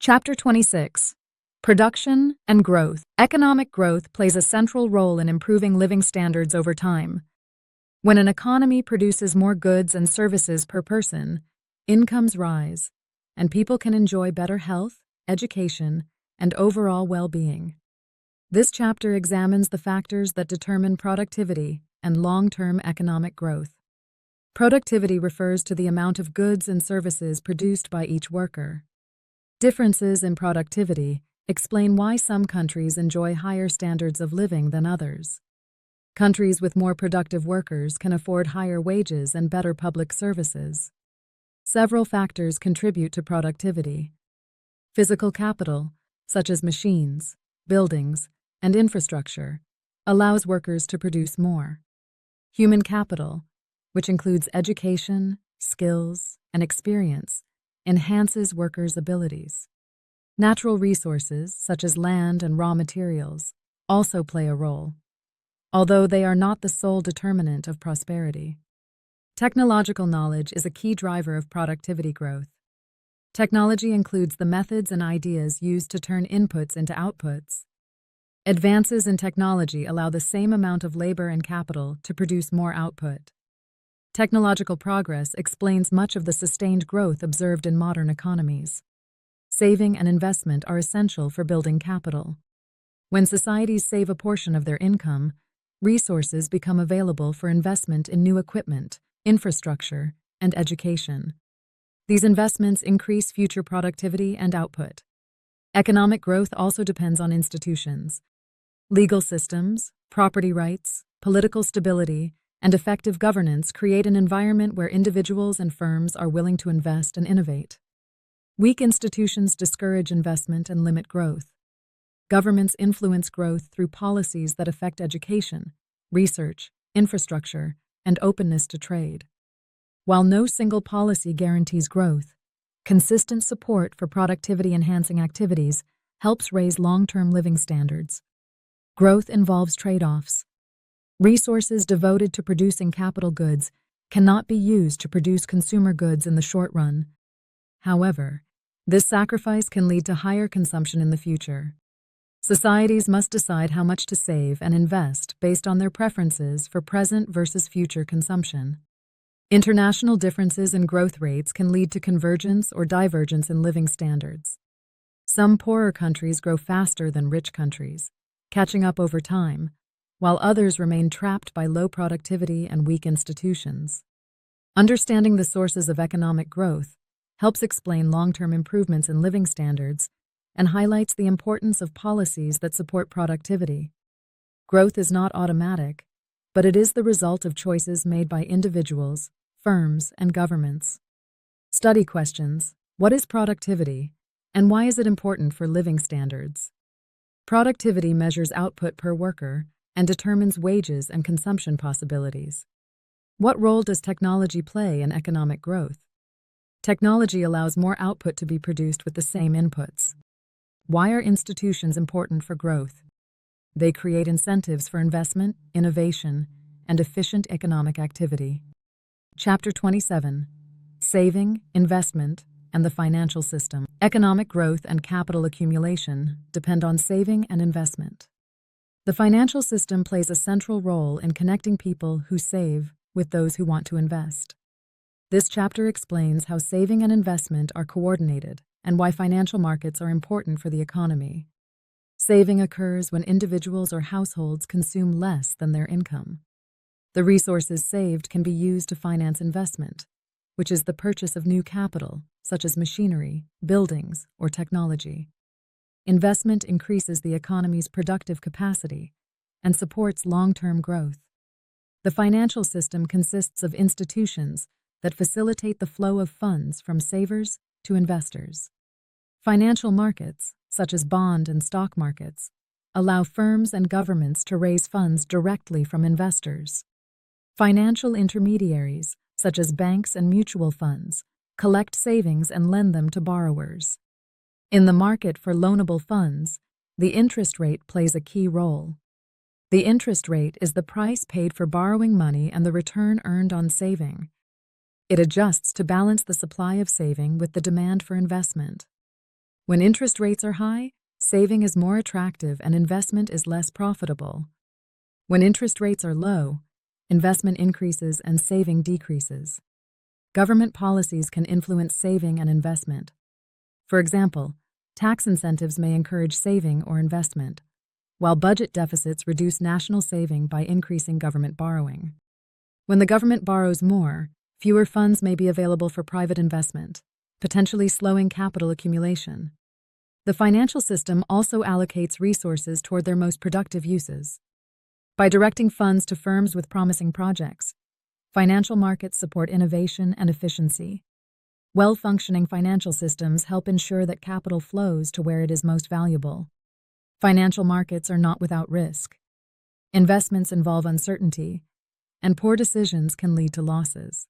Chapter 26. Production and Growth. Economic growth plays a central role in improving living standards over time. When an economy produces more goods and services per person, incomes rise, and people can enjoy better health, education, and overall well-being. This chapter examines the factors that determine productivity and long-term economic growth. Productivity refers to the amount of goods and services produced by each worker. Differences in productivity explain why some countries enjoy higher standards of living than others. Countries with more productive workers can afford higher wages and better public services. Several factors contribute to productivity. Physical capital, such as machines, buildings, and infrastructure, allows workers to produce more. Human capital, which includes education, skills, and experience, enhances workers' abilities. Natural resources, such as land and raw materials, also play a role, although they are not the sole determinant of prosperity. Technological knowledge is a key driver of productivity growth. Technology includes the methods and ideas used to turn inputs into outputs. Advances in technology allow the same amount of labor and capital to produce more output. Technological progress explains much of the sustained growth observed in modern economies. Saving and investment are essential for building capital. When societies save a portion of their income, resources become available for investment in new equipment, infrastructure, and education. These investments increase future productivity and output. Economic growth also depends on institutions. Legal systems, property rights, political stability, and effective governance create an environment where individuals and firms are willing to invest and innovate. Weak institutions discourage investment and limit growth. Governments influence growth through policies that affect education, research, infrastructure, and openness to trade. While no single policy guarantees growth, consistent support for productivity-enhancing activities helps raise long-term living standards. Growth involves trade-offs. Resources devoted to producing capital goods cannot be used to produce consumer goods in the short run. However, this sacrifice can lead to higher consumption in the future. Societies must decide how much to save and invest based on their preferences for present versus future consumption. International differences in growth rates can lead to convergence or divergence in living standards. Some poorer countries grow faster than rich countries, catching up over time, while others remain trapped by low productivity and weak institutions. Understanding the sources of economic growth helps explain long-term improvements in living standards and highlights the importance of policies that support productivity. Growth is not automatic, but it is the result of choices made by individuals, firms, and governments. Study questions: what is productivity, and why is it important for living standards? Productivity measures output per worker and determines wages and consumption possibilities. What role does technology play in economic growth? Technology allows more output to be produced with the same inputs. Why are institutions important for growth? They create incentives for investment, innovation, and efficient economic activity. Chapter 27: Saving, Investment, and the Financial System. Economic growth and capital accumulation depend on saving and investment. The financial system plays a central role in connecting people who save with those who want to invest. This chapter explains how saving and investment are coordinated and why financial markets are important for the economy. Saving occurs when individuals or households consume less than their income. The resources saved can be used to finance investment, which is the purchase of new capital, such as machinery, buildings, or technology. Investment increases the economy's productive capacity and supports long-term growth. The financial system consists of institutions that facilitate the flow of funds from savers to investors. Financial markets, such as bond and stock markets, allow firms and governments to raise funds directly from investors. Financial intermediaries, such as banks and mutual funds, collect savings and lend them to borrowers. In the market for loanable funds, the interest rate plays a key role. The interest rate is the price paid for borrowing money and the return earned on saving. It adjusts to balance the supply of saving with the demand for investment. When interest rates are high, saving is more attractive and investment is less profitable. When interest rates are low, investment increases and saving decreases. Government policies can influence saving and investment. For example, tax incentives may encourage saving or investment, while budget deficits reduce national saving by increasing government borrowing. When the government borrows more, fewer funds may be available for private investment, potentially slowing capital accumulation. The financial system also allocates resources toward their most productive uses. By directing funds to firms with promising projects, financial markets support innovation and efficiency. Well-functioning financial systems help ensure that capital flows to where it is most valuable. Financial markets are not without risk. Investments involve uncertainty, and poor decisions can lead to losses.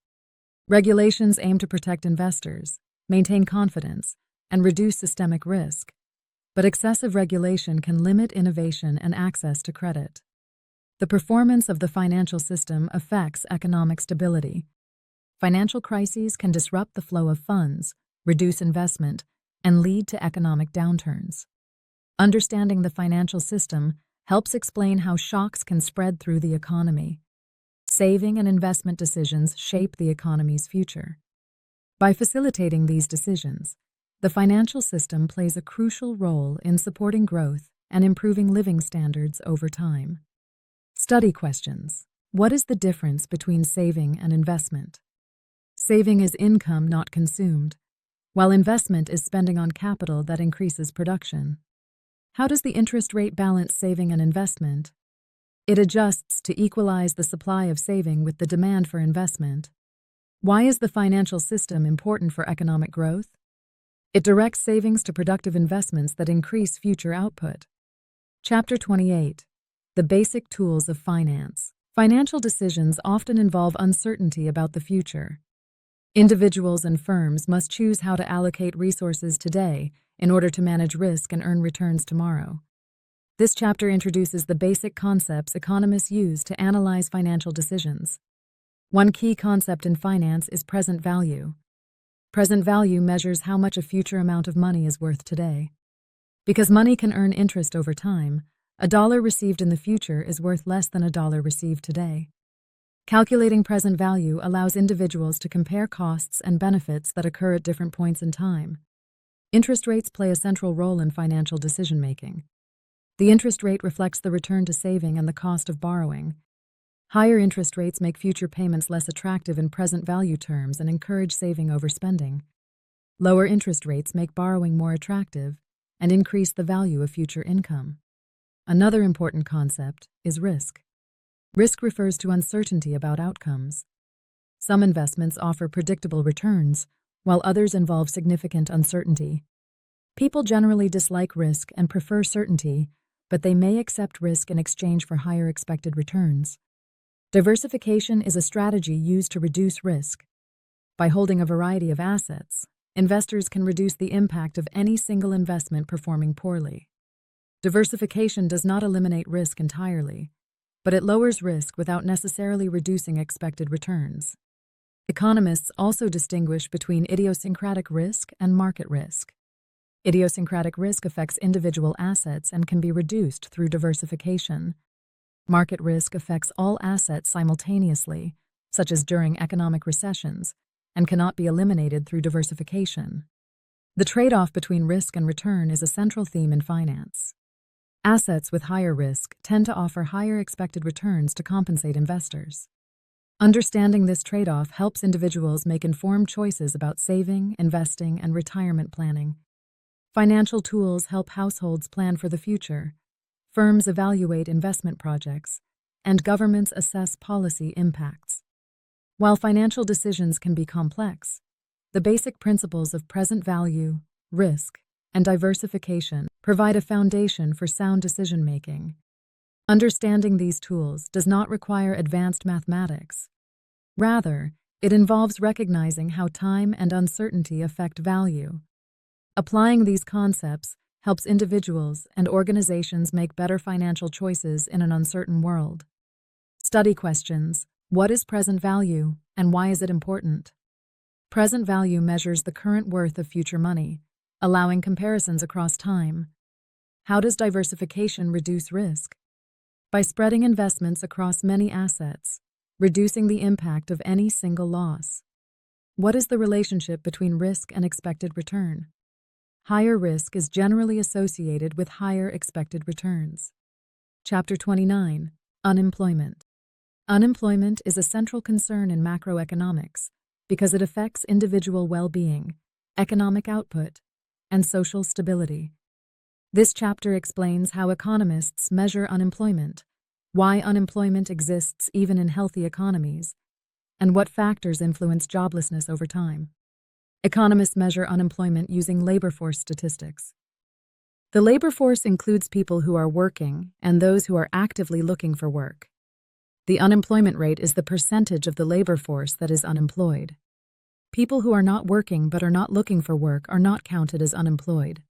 Regulations aim to protect investors, maintain confidence, and reduce systemic risk, but excessive regulation can limit innovation and access to credit. The performance of the financial system affects economic stability. Financial crises can disrupt the flow of funds, reduce investment, and lead to economic downturns. Understanding the financial system helps explain how shocks can spread through the economy. Saving and investment decisions shape the economy's future. By facilitating these decisions, the financial system plays a crucial role in supporting growth and improving living standards over time. Study questions: what is the difference between saving and investment? Saving is income not consumed, while investment is spending on capital that increases production. How does the interest rate balance saving and investment? It adjusts to equalize the supply of saving with the demand for investment. Why is the financial system important for economic growth? It directs savings to productive investments that increase future output. Chapter 28: The Basic Tools of Finance. Financial decisions often involve uncertainty about the future. Individuals and firms must choose how to allocate resources today in order to manage risk and earn returns tomorrow. This chapter introduces the basic concepts economists use to analyze financial decisions. One key concept in finance is present value. Present value measures how much a future amount of money is worth today. Because money can earn interest over time, a dollar received in the future is worth less than a dollar received today. Calculating present value allows individuals to compare costs and benefits that occur at different points in time. Interest rates play a central role in financial decision-making. The interest rate reflects the return to saving and the cost of borrowing. Higher interest rates make future payments less attractive in present value terms and encourage saving over spending. Lower interest rates make borrowing more attractive and increase the value of future income. Another important concept is risk. Risk refers to uncertainty about outcomes. Some investments offer predictable returns, while others involve significant uncertainty. People generally dislike risk and prefer certainty, but they may accept risk in exchange for higher expected returns. Diversification is a strategy used to reduce risk. By holding a variety of assets, investors can reduce the impact of any single investment performing poorly. Diversification does not eliminate risk entirely, but it lowers risk without necessarily reducing expected returns. Economists also distinguish between idiosyncratic risk and market risk. Idiosyncratic risk affects individual assets and can be reduced through diversification. Market risk affects all assets simultaneously, such as during economic recessions, and cannot be eliminated through diversification. The trade-off between risk and return is a central theme in finance. Assets with higher risk tend to offer higher expected returns to compensate investors. Understanding this trade-off helps individuals make informed choices about saving, investing, and retirement planning. Financial tools help households plan for the future, firms evaluate investment projects, and governments assess policy impacts. While financial decisions can be complex, the basic principles of present value, risk, and diversification provide a foundation for sound decision-making. Understanding these tools does not require advanced mathematics. Rather, it involves recognizing how time and uncertainty affect value. Applying these concepts helps individuals and organizations make better financial choices in an uncertain world. Study questions: what is present value, and why is it important? Present value measures the current worth of future money, allowing comparisons across time. How does diversification reduce risk? By spreading investments across many assets, reducing the impact of any single loss. What is the relationship between risk and expected return? Higher risk is generally associated with higher expected returns. Chapter 29: Unemployment. Unemployment is a central concern in macroeconomics because it affects individual well-being, economic output, and social stability. This chapter explains how economists measure unemployment, why unemployment exists even in healthy economies, and what factors influence joblessness over time. Economists measure unemployment using labor force statistics. The labor force includes people who are working and those who are actively looking for work. The unemployment rate is the percentage of the labor force that is unemployed. People who are not working but are not looking for work are not counted as unemployed.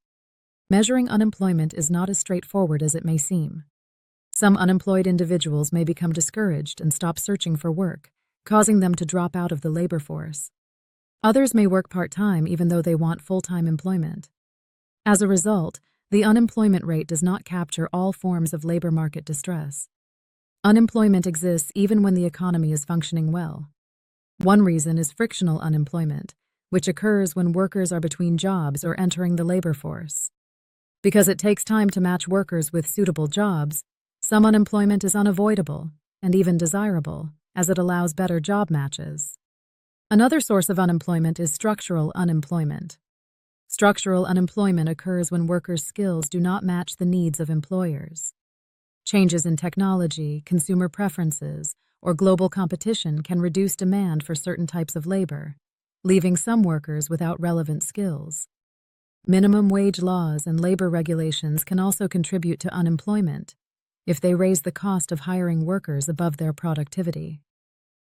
Measuring unemployment is not as straightforward as it may seem. Some unemployed individuals may become discouraged and stop searching for work, causing them to drop out of the labor force. Others may work part-time even though they want full-time employment. As a result, the unemployment rate does not capture all forms of labor market distress. Unemployment exists even when the economy is functioning well. One reason is frictional unemployment, which occurs when workers are between jobs or entering the labor force. Because it takes time to match workers with suitable jobs, some unemployment is unavoidable and even desirable, as it allows better job matches. Another source of unemployment is structural unemployment. Structural unemployment occurs when workers' skills do not match the needs of employers. Changes in technology, consumer preferences, or global competition can reduce demand for certain types of labor, leaving some workers without relevant skills. Minimum wage laws and labor regulations can also contribute to unemployment if they raise the cost of hiring workers above their productivity.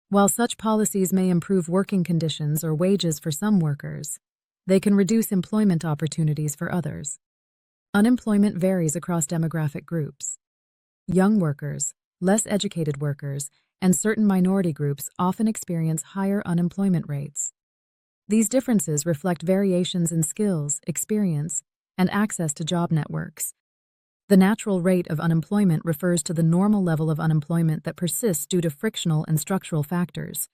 While such policies may improve working conditions or wages for some workers, they can reduce employment opportunities for others. Unemployment varies across demographic groups. Young workers, less educated workers, and certain minority groups often experience higher unemployment rates. These differences reflect variations in skills, experience, and access to job networks. The natural rate of unemployment refers to the normal level of unemployment that persists due to frictional and structural factors.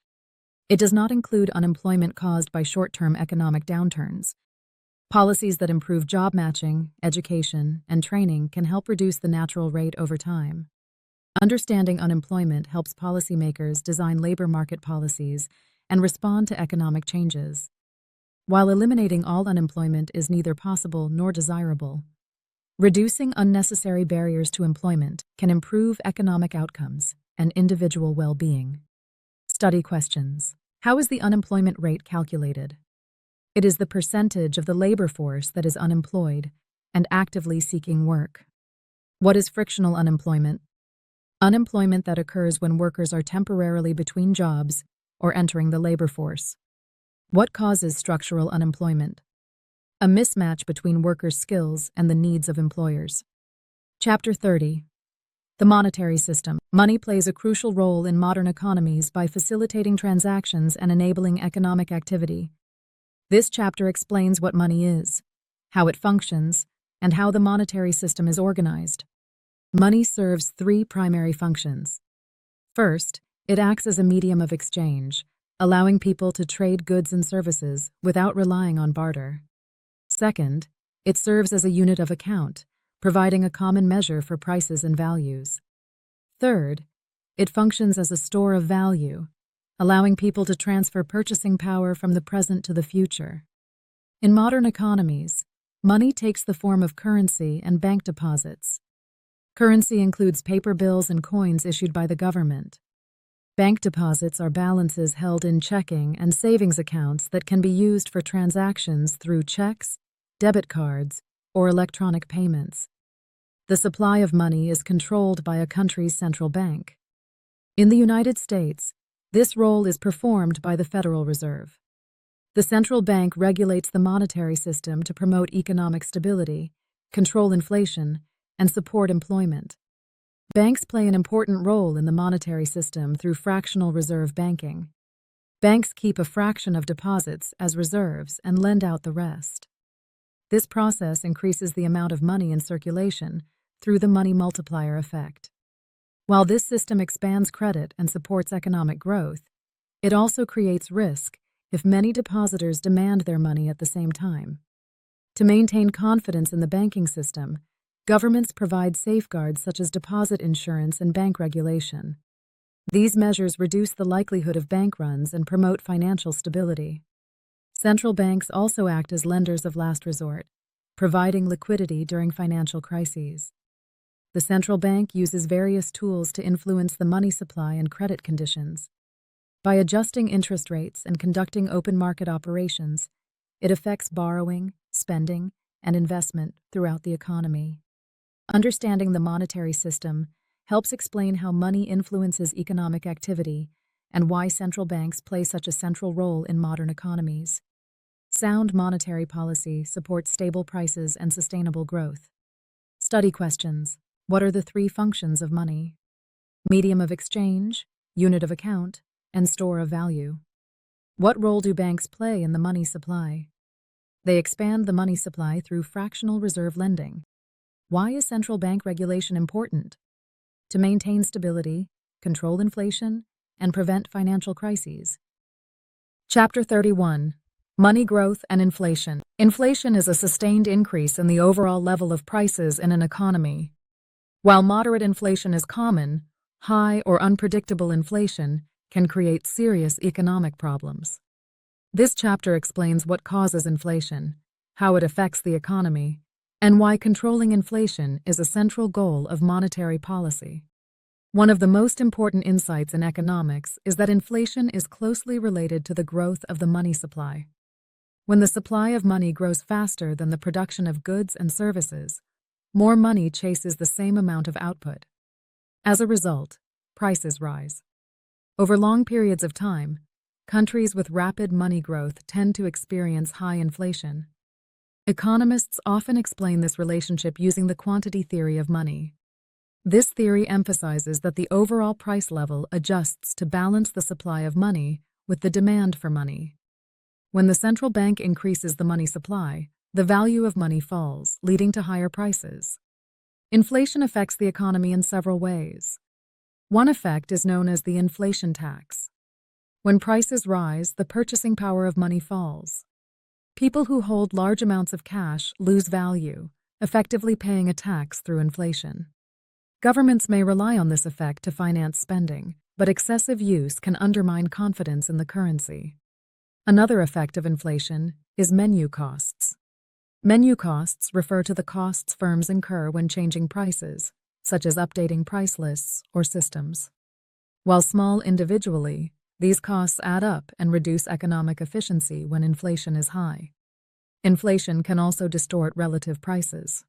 It does not include unemployment caused by short-term economic downturns. Policies that improve job matching, education, and training can help reduce the natural rate over time. Understanding unemployment helps policymakers design labor market policies and respond to economic changes. While eliminating all unemployment is neither possible nor desirable, reducing unnecessary barriers to employment can improve economic outcomes and individual well-being. Study questions. How is the unemployment rate calculated? It is the percentage of the labor force that is unemployed and actively seeking work. What is frictional unemployment? Unemployment that occurs when workers are temporarily between jobs or entering the labor force. What causes structural unemployment? A mismatch between workers' skills and the needs of employers. Chapter 30. The monetary system. Money plays a crucial role in modern economies by facilitating transactions and enabling economic activity. This chapter explains what money is, how it functions, and how the monetary system is organized. Money serves three primary functions. First, it acts as a medium of exchange, allowing people to trade goods and services without relying on barter. Second, it serves as a unit of account, providing a common measure for prices and values. Third, it functions as a store of value, allowing people to transfer purchasing power from the present to the future. In modern economies, money takes the form of currency and bank deposits. Currency includes paper bills and coins issued by the government. Bank deposits are balances held in checking and savings accounts that can be used for transactions through checks, debit cards, or electronic payments. The supply of money is controlled by a country's central bank. In the United States, this role is performed by the Federal Reserve. The central bank regulates the monetary system to promote economic stability, control inflation, and support employment. Banks play an important role in the monetary system through fractional reserve banking. Banks keep a fraction of deposits as reserves and lend out the rest. This process increases the amount of money in circulation through the money multiplier effect. While this system expands credit and supports economic growth, it also creates risk if many depositors demand their money at the same time. To maintain confidence in the banking system, governments provide safeguards such as deposit insurance and bank regulation. These measures reduce the likelihood of bank runs and promote financial stability. Central banks also act as lenders of last resort, providing liquidity during financial crises. The central bank uses various tools to influence the money supply and credit conditions. By adjusting interest rates and conducting open market operations, it affects borrowing, spending, and investment throughout the economy. Understanding the monetary system helps explain how money influences economic activity and why central banks play such a central role in modern economies. Sound monetary policy supports stable prices and sustainable growth. Study questions. What are the three functions of money? Medium of exchange, unit of account, and store of value. What role do banks play in the money supply? They expand the money supply through fractional reserve lending. Why is central bank regulation important? To maintain stability, control inflation, and prevent financial crises. Chapter 31. Money growth and inflation. Inflation is a sustained increase in the overall level of prices in an economy. While moderate inflation is common, high or unpredictable inflation can create serious economic problems. This chapter explains what causes inflation, how it affects the economy, and why controlling inflation is a central goal of monetary policy. One of the most important insights in economics is that inflation is closely related to the growth of the money supply. When the supply of money grows faster than the production of goods and services, more money chases the same amount of output. As a result, prices rise. Over long periods of time, countries with rapid money growth tend to experience high inflation. Economists often explain this relationship using the quantity theory of money. This theory emphasizes that the overall price level adjusts to balance the supply of money with the demand for money. When the central bank increases the money supply, the value of money falls, leading to higher prices. Inflation affects the economy in several ways. One effect is known as the inflation tax. When prices rise, the purchasing power of money falls. People who hold large amounts of cash lose value, effectively paying a tax through inflation. Governments may rely on this effect to finance spending, but excessive use can undermine confidence in the currency. Another effect of inflation is menu costs. Menu costs refer to the costs firms incur when changing prices, such as updating price lists or systems. While small individually, these costs add up and reduce economic efficiency when inflation is high. Inflation can also distort relative prices.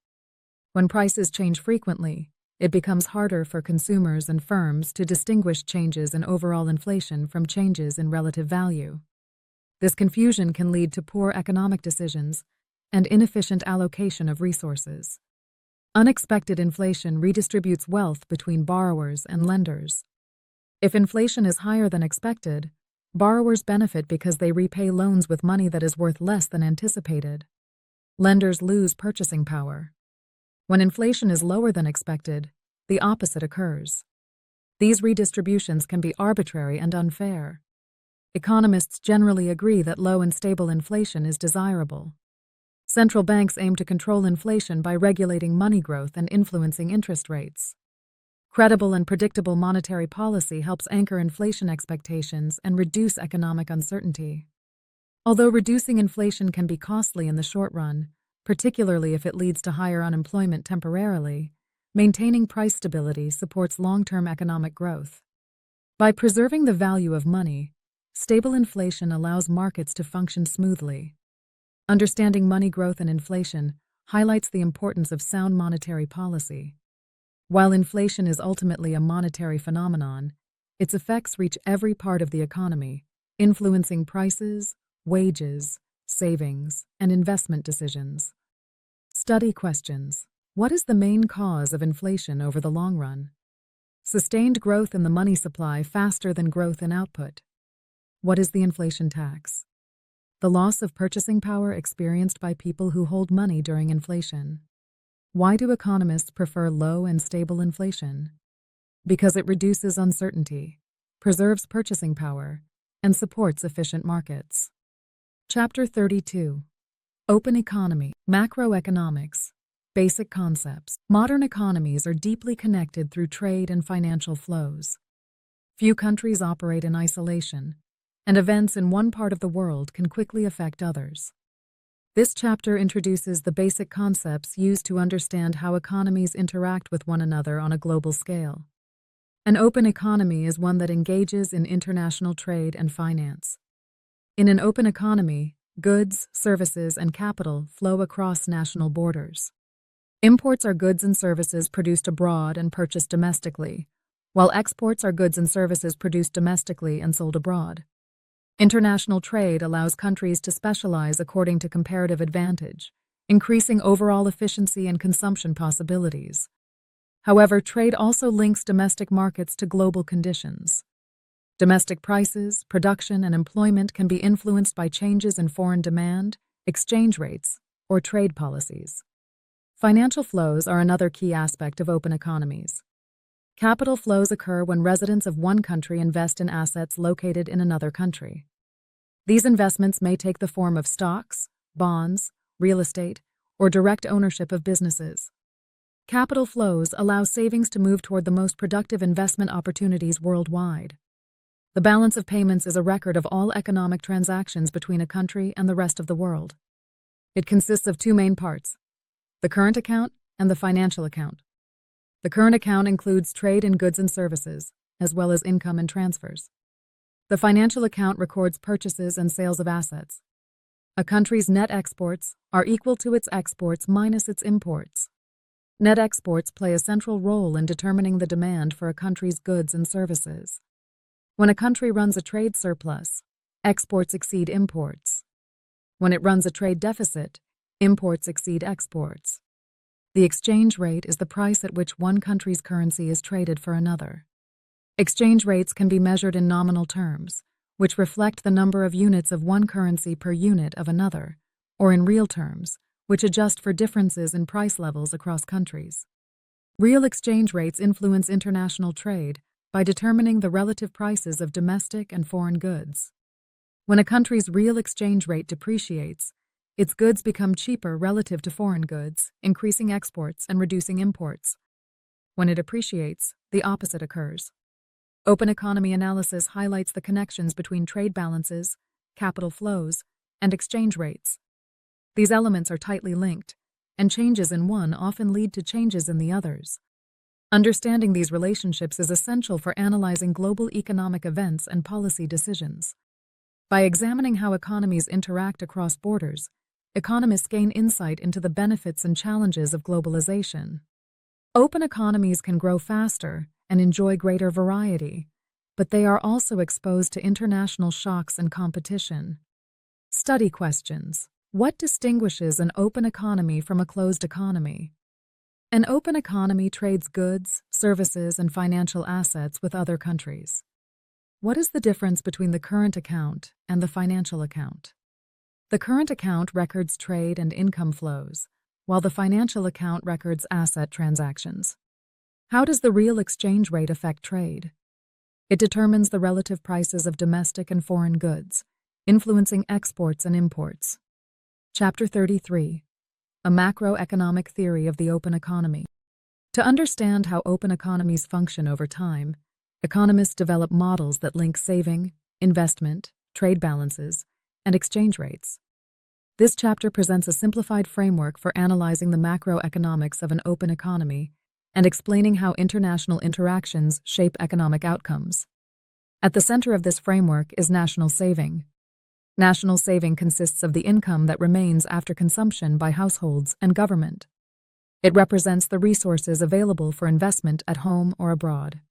When prices change frequently, it becomes harder for consumers and firms to distinguish changes in overall inflation from changes in relative value. This confusion can lead to poor economic decisions and inefficient allocation of resources. Unexpected inflation redistributes wealth between borrowers and lenders. If inflation is higher than expected, borrowers benefit because they repay loans with money that is worth less than anticipated. Lenders lose purchasing power. When inflation is lower than expected, the opposite occurs. These redistributions can be arbitrary and unfair. Economists generally agree that low and stable inflation is desirable. Central banks aim to control inflation by regulating money growth and influencing interest rates. Credible and predictable monetary policy helps anchor inflation expectations and reduce economic uncertainty. Although reducing inflation can be costly in the short run, particularly if it leads to higher unemployment temporarily, maintaining price stability supports long-term economic growth. By preserving the value of money, stable inflation allows markets to function smoothly. Understanding money growth and inflation highlights the importance of sound monetary policy. While inflation is ultimately a monetary phenomenon, its effects reach every part of the economy, influencing prices, wages, savings, and investment decisions. Study questions. What is the main cause of inflation over the long run? Sustained growth in the money supply faster than growth in output. What is the inflation tax? The loss of purchasing power experienced by people who hold money during inflation. Why do economists prefer low and stable inflation? Because it reduces uncertainty, preserves purchasing power, and supports efficient markets. Chapter 32. Open Economy. Macroeconomics. Basic concepts. Modern economies are deeply connected through trade and financial flows. Few countries operate in isolation, and events in one part of the world can quickly affect others. This chapter introduces the basic concepts used to understand how economies interact with one another on a global scale. An open economy is one that engages in international trade and finance. In an open economy, goods, services, and capital flow across national borders. Imports are goods and services produced abroad and purchased domestically, while exports are goods and services produced domestically and sold abroad. International trade allows countries to specialize according to comparative advantage, increasing overall efficiency and consumption possibilities. However, trade also links domestic markets to global conditions. Domestic prices, production, and employment can be influenced by changes in foreign demand, exchange rates, or trade policies. Financial flows are another key aspect of open economies. Capital flows occur when residents of one country invest in assets located in another country. These investments may take the form of stocks, bonds, real estate, or direct ownership of businesses. Capital flows allow savings to move toward the most productive investment opportunities worldwide. The balance of payments is a record of all economic transactions between a country and the rest of the world. It consists of two main parts: the current account and the financial account. The current account includes trade in goods and services, as well as income and transfers. The financial account records purchases and sales of assets. A country's net exports are equal to its exports minus its imports. Net exports play a central role in determining the demand for a country's goods and services. When a country runs a trade surplus, exports exceed imports. When it runs a trade deficit, imports exceed exports. The exchange rate is the price at which one country's currency is traded for another. Exchange rates can be measured in nominal terms, which reflect the number of units of one currency per unit of another, or in real terms, which adjust for differences in price levels across countries. Real exchange rates influence international trade by determining the relative prices of domestic and foreign goods. When a country's real exchange rate depreciates, its goods become cheaper relative to foreign goods, increasing exports and reducing imports. When it appreciates, the opposite occurs. Open economy analysis highlights the connections between trade balances, capital flows, and exchange rates. These elements are tightly linked, and changes in one often lead to changes in the others. Understanding these relationships is essential for analyzing global economic events and policy decisions. By examining how economies interact across borders, economists gain insight into the benefits and challenges of globalization. Open economies can grow faster and enjoy greater variety, but they are also exposed to international shocks and competition. Study questions. What distinguishes an open economy from a closed economy? An open economy trades goods, services, and financial assets with other countries. What is the difference between the current account and the financial account? The current account records trade and income flows, while the financial account records asset transactions. How does the real exchange rate affect trade? It determines the relative prices of domestic and foreign goods, influencing exports and imports. Chapter 33. A macroeconomic theory of the open economy. To understand how open economies function over time, economists develop models that link saving, investment, trade balances, and exchange rates. This chapter presents a simplified framework for analyzing the macroeconomics of an open economy and explaining how international interactions shape economic outcomes. At the center of this framework is national saving. National saving consists of the income that remains after consumption by households and government. It represents the resources available for investment at home or abroad.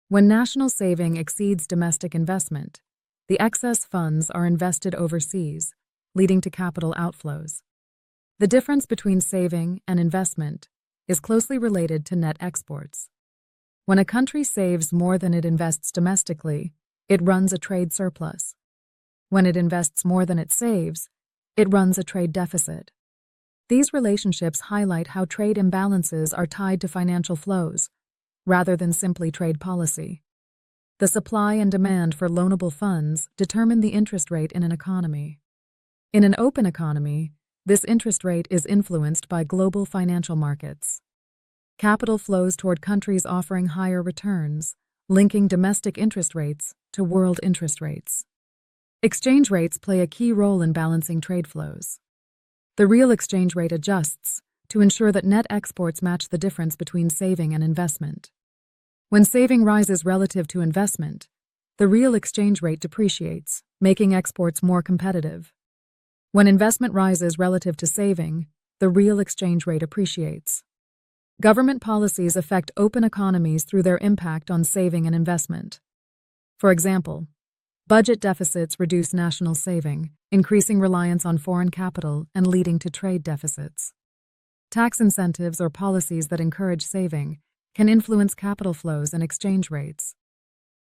When national saving exceeds domestic investment, the excess funds are invested overseas, leading to capital outflows. The difference between saving and investment is closely related to net exports. When a country saves more than it invests domestically, it runs a trade surplus. When it invests more than it saves, it runs a trade deficit. These relationships highlight how trade imbalances are tied to financial flows, rather than simply trade policy. The supply and demand for loanable funds determine the interest rate in an economy. In an open economy, this interest rate is influenced by global financial markets. Capital flows toward countries offering higher returns, linking domestic interest rates to world interest rates. Exchange rates play a key role in balancing trade flows. The real exchange rate adjusts to ensure that net exports match the difference between saving and investment. When saving rises relative to investment, the real exchange rate depreciates, making exports more competitive. When investment rises relative to saving, the real exchange rate appreciates. Government policies affect open economies through their impact on saving and investment. For example, budget deficits reduce national saving, increasing reliance on foreign capital and leading to trade deficits. Tax incentives or policies that encourage saving can influence capital flows and exchange rates.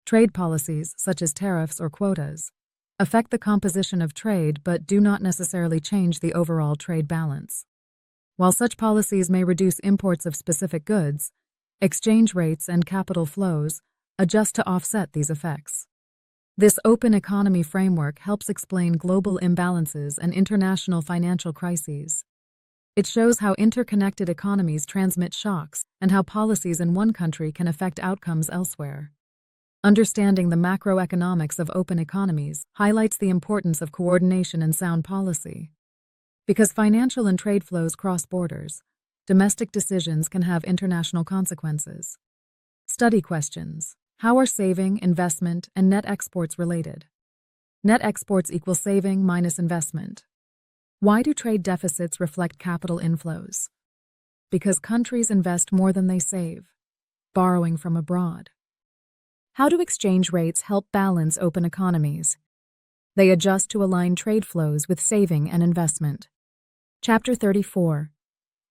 Trade policies, such as tariffs or quotas, affect the composition of trade but do not necessarily change the overall trade balance. While such policies may reduce imports of specific goods, exchange rates and capital flows adjust to offset these effects. This open economy framework helps explain global imbalances and international financial crises. It shows how interconnected economies transmit shocks and how policies in one country can affect outcomes elsewhere. Understanding the macroeconomics of open economies highlights the importance of coordination and sound policy. Because financial and trade flows cross borders, domestic decisions can have international consequences. Study questions. How are saving, investment, and net exports related? Net exports equal saving minus investment. Why do trade deficits reflect capital inflows? Because countries invest more than they save, borrowing from abroad. How do exchange rates help balance open economies? They adjust to align trade flows with saving and investment. Chapter 34.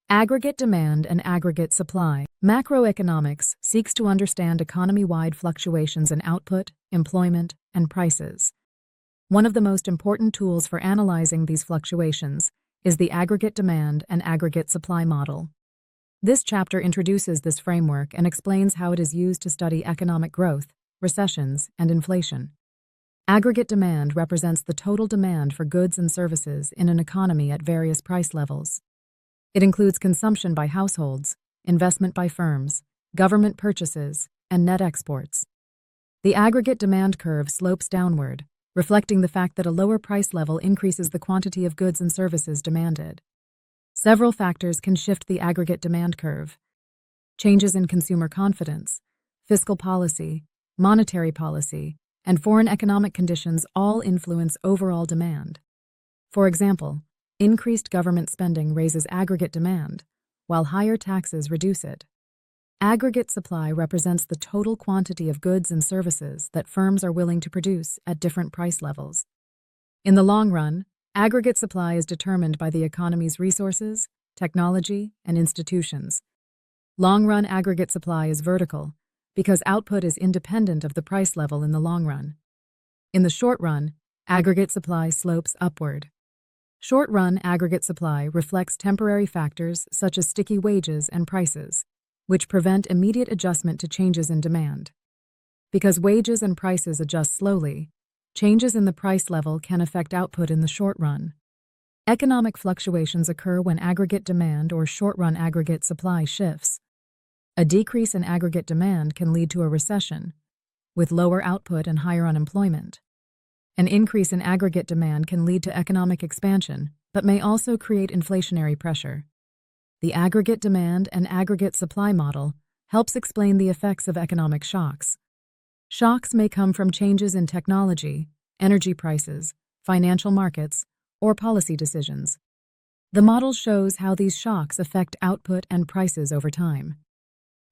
Aggregate demand and aggregate supply. Macroeconomics seeks to understand economy-wide fluctuations in output, employment, and prices. One of the most important tools for analyzing these fluctuations is the aggregate demand and aggregate supply model. This chapter introduces this framework and explains how it is used to study economic growth, recessions, and inflation. Aggregate demand represents the total demand for goods and services in an economy at various price levels. It includes consumption by households, investment by firms, government purchases, and net exports. The aggregate demand curve slopes downward, reflecting the fact that a lower price level increases the quantity of goods and services demanded. Several factors can shift the aggregate demand curve. Changes in consumer confidence, fiscal policy, monetary policy, and foreign economic conditions all influence overall demand. For example, increased government spending raises aggregate demand, while higher taxes reduce it. Aggregate supply represents the total quantity of goods and services that firms are willing to produce at different price levels. In the long run, aggregate supply is determined by the economy's resources, technology, and institutions. Long-run aggregate supply is vertical because output is independent of the price level in the long run. In the short run, aggregate supply slopes upward. Short-run aggregate supply reflects temporary factors such as sticky wages and prices, which prevent immediate adjustment to changes in demand. Because wages and prices adjust slowly, changes in the price level can affect output in the short run. Economic fluctuations occur when aggregate demand or short-run aggregate supply shifts. A decrease in aggregate demand can lead to a recession, with lower output and higher unemployment. An increase in aggregate demand can lead to economic expansion, but may also create inflationary pressure. The aggregate demand and aggregate supply model helps explain the effects of economic shocks. Shocks may come from changes in technology, energy prices, financial markets, or policy decisions. The model shows how these shocks affect output and prices over time.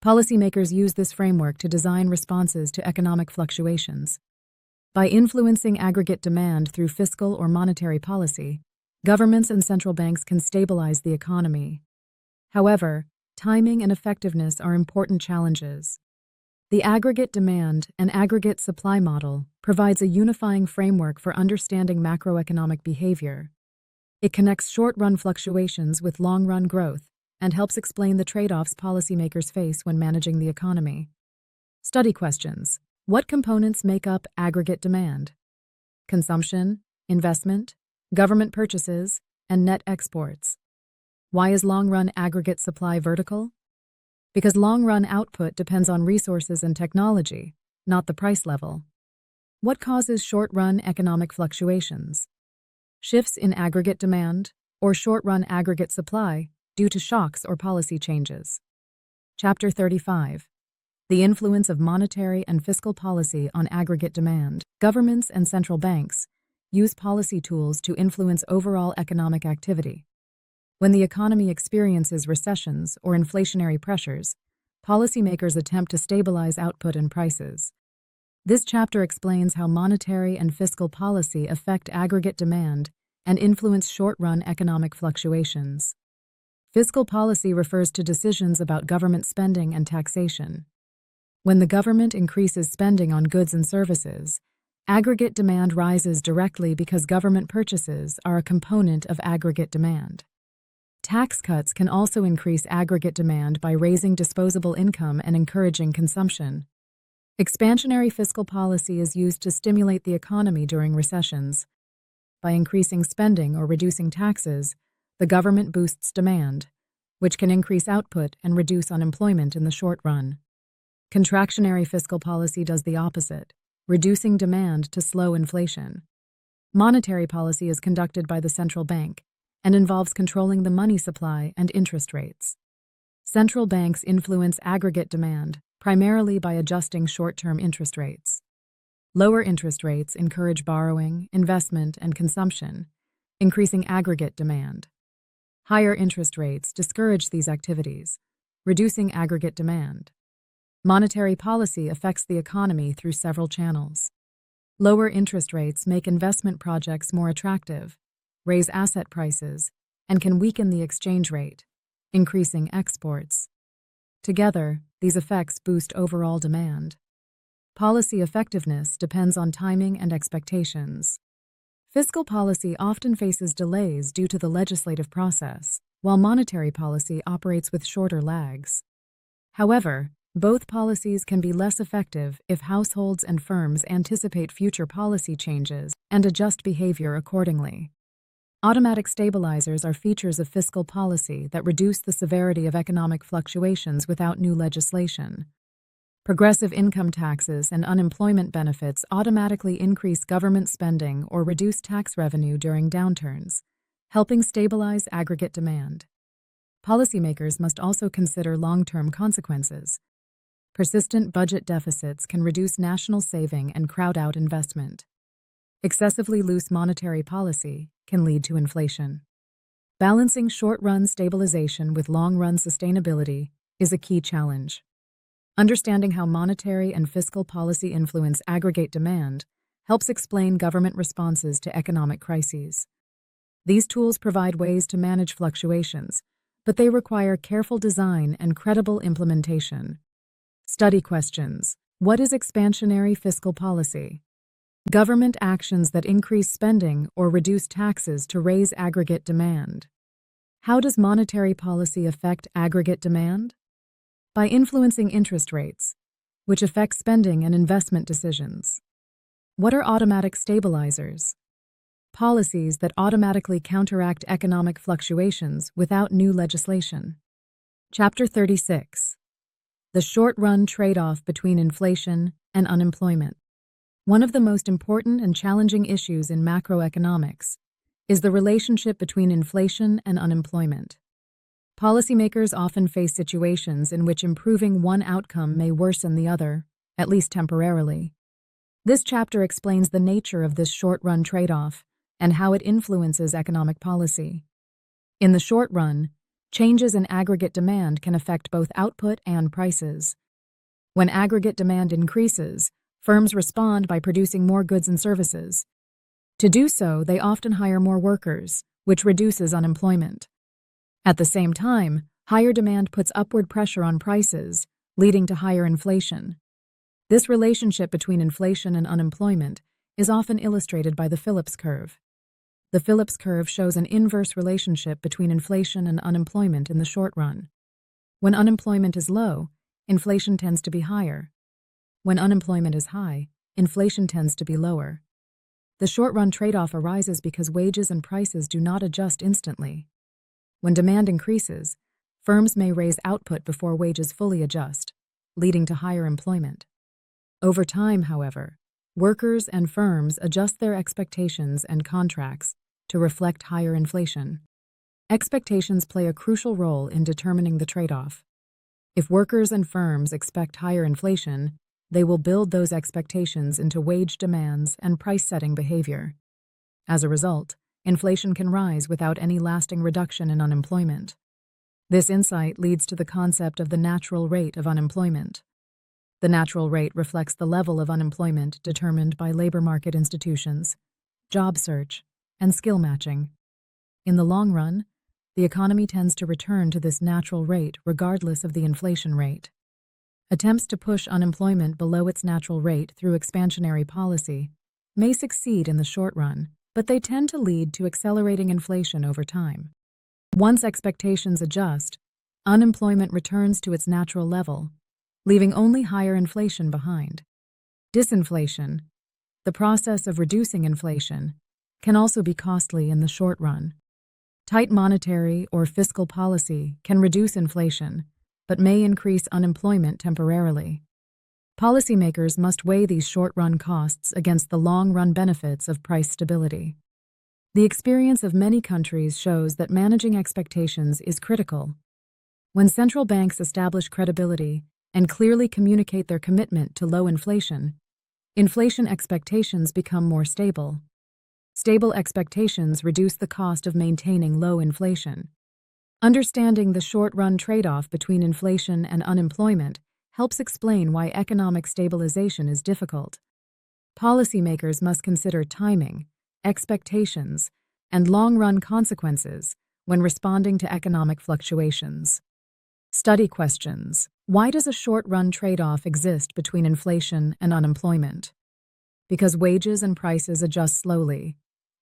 Policymakers use this framework to design responses to economic fluctuations. By influencing aggregate demand through fiscal or monetary policy, governments and central banks can stabilize the economy. However, timing and effectiveness are important challenges. The aggregate demand and aggregate supply model provides a unifying framework for understanding macroeconomic behavior. It connects short-run fluctuations with long-run growth and helps explain the trade-offs policymakers face when managing the economy. Study questions. What components make up aggregate demand? Consumption, investment, government purchases, and net exports. Why is long-run aggregate supply vertical? Because long-run output depends on resources and technology, not the price level. What causes short-run economic fluctuations? Shifts in aggregate demand or short-run aggregate supply due to shocks or policy changes. Chapter 35. The influence of monetary and fiscal policy on aggregate demand. Governments and central banks use policy tools to influence overall economic activity. When the economy experiences recessions or inflationary pressures, policymakers attempt to stabilize output and prices. This chapter explains how monetary and fiscal policy affect aggregate demand and influence short-run economic fluctuations. Fiscal policy refers to decisions about government spending and taxation. When the government increases spending on goods and services, aggregate demand rises directly because government purchases are a component of aggregate demand. Tax cuts can also increase aggregate demand by raising disposable income and encouraging consumption. Expansionary fiscal policy is used to stimulate the economy during recessions. By increasing spending or reducing taxes, the government boosts demand, which can increase output and reduce unemployment in the short run. Contractionary fiscal policy does the opposite, reducing demand to slow inflation. Monetary policy is conducted by the central bank and involves controlling the money supply and interest rates. Central banks influence aggregate demand primarily by adjusting short-term interest rates. Lower interest rates encourage borrowing, investment, and consumption, increasing aggregate demand. Higher interest rates discourage these activities, reducing aggregate demand. Monetary policy affects the economy through several channels. Lower interest rates make investment projects more attractive, raise asset prices, and can weaken the exchange rate, increasing exports. Together, these effects boost overall demand. Policy effectiveness depends on timing and expectations. Fiscal policy often faces delays due to the legislative process, while monetary policy operates with shorter lags. However, Both policies can be less effective if households and firms anticipate future policy changes and adjust behavior accordingly. Automatic stabilizers are features of fiscal policy that reduce the severity of economic fluctuations without new legislation. Progressive income taxes and unemployment benefits automatically increase government spending or reduce tax revenue during downturns, helping stabilize aggregate demand. Policymakers must also consider long-term consequences. Persistent budget deficits can reduce national saving and crowd out investment. Excessively loose monetary policy can lead to inflation. Balancing short-run stabilization with long-run sustainability is a key challenge. Understanding how monetary and fiscal policy influence aggregate demand helps explain government responses to economic crises. These tools provide ways to manage fluctuations, but they require careful design and credible implementation. Study questions. What is expansionary fiscal policy? Government actions that increase spending or reduce taxes to raise aggregate demand. How does monetary policy affect aggregate demand? By influencing interest rates, which affect spending and investment decisions. What are automatic stabilizers? Policies that automatically counteract economic fluctuations without new legislation. Chapter 36. The short-run trade-off between inflation and unemployment. One of the most important and challenging issues in macroeconomics is the relationship between inflation and unemployment. Policymakers often face situations in which improving one outcome may worsen the other, at least temporarily. This chapter explains the nature of this short-run trade-off and how it influences economic policy. In the short run, changes in aggregate demand can affect both output and prices. When aggregate demand increases, firms respond by producing more goods and services. To do so, they often hire more workers, which reduces unemployment. At the same time, higher demand puts upward pressure on prices, leading to higher inflation. This relationship between inflation and unemployment is often illustrated by the Phillips curve. The Phillips curve shows an inverse relationship between inflation and unemployment in the short run. When unemployment is low, inflation tends to be higher. When unemployment is high, inflation tends to be lower. The short-run trade-off arises because wages and prices do not adjust instantly. When demand increases, firms may raise output before wages fully adjust, leading to higher employment. Over time, however, workers and firms adjust their expectations and contracts to reflect higher inflation. Expectations play a crucial role in determining the trade-off. If workers and firms expect higher inflation, they will build those expectations into wage demands and price-setting behavior. As a result, inflation can rise without any lasting reduction in unemployment. This insight leads to the concept of the natural rate of unemployment. The natural rate reflects the level of unemployment determined by labor market institutions, job search, and skill matching. In the long run, the economy tends to return to this natural rate regardless of the inflation rate. Attempts to push unemployment below its natural rate through expansionary policy may succeed in the short run, but they tend to lead to accelerating inflation over time. Once expectations adjust, unemployment returns to its natural level, leaving only higher inflation behind. Disinflation, the process of reducing inflation, can also be costly in the short run. Tight monetary or fiscal policy can reduce inflation, but may increase unemployment temporarily. Policymakers must weigh these short-run costs against the long-run benefits of price stability. The experience of many countries shows that managing expectations is critical. When central banks establish credibility and clearly communicate their commitment to low inflation, inflation expectations become more stable. Stable expectations reduce the cost of maintaining low inflation. Understanding the short-run trade-off between inflation and unemployment helps explain why economic stabilization is difficult. Policymakers must consider timing, expectations, and long-run consequences when responding to economic fluctuations. Study questions. Why does a short-run trade-off exist between inflation and unemployment? Because wages and prices adjust slowly,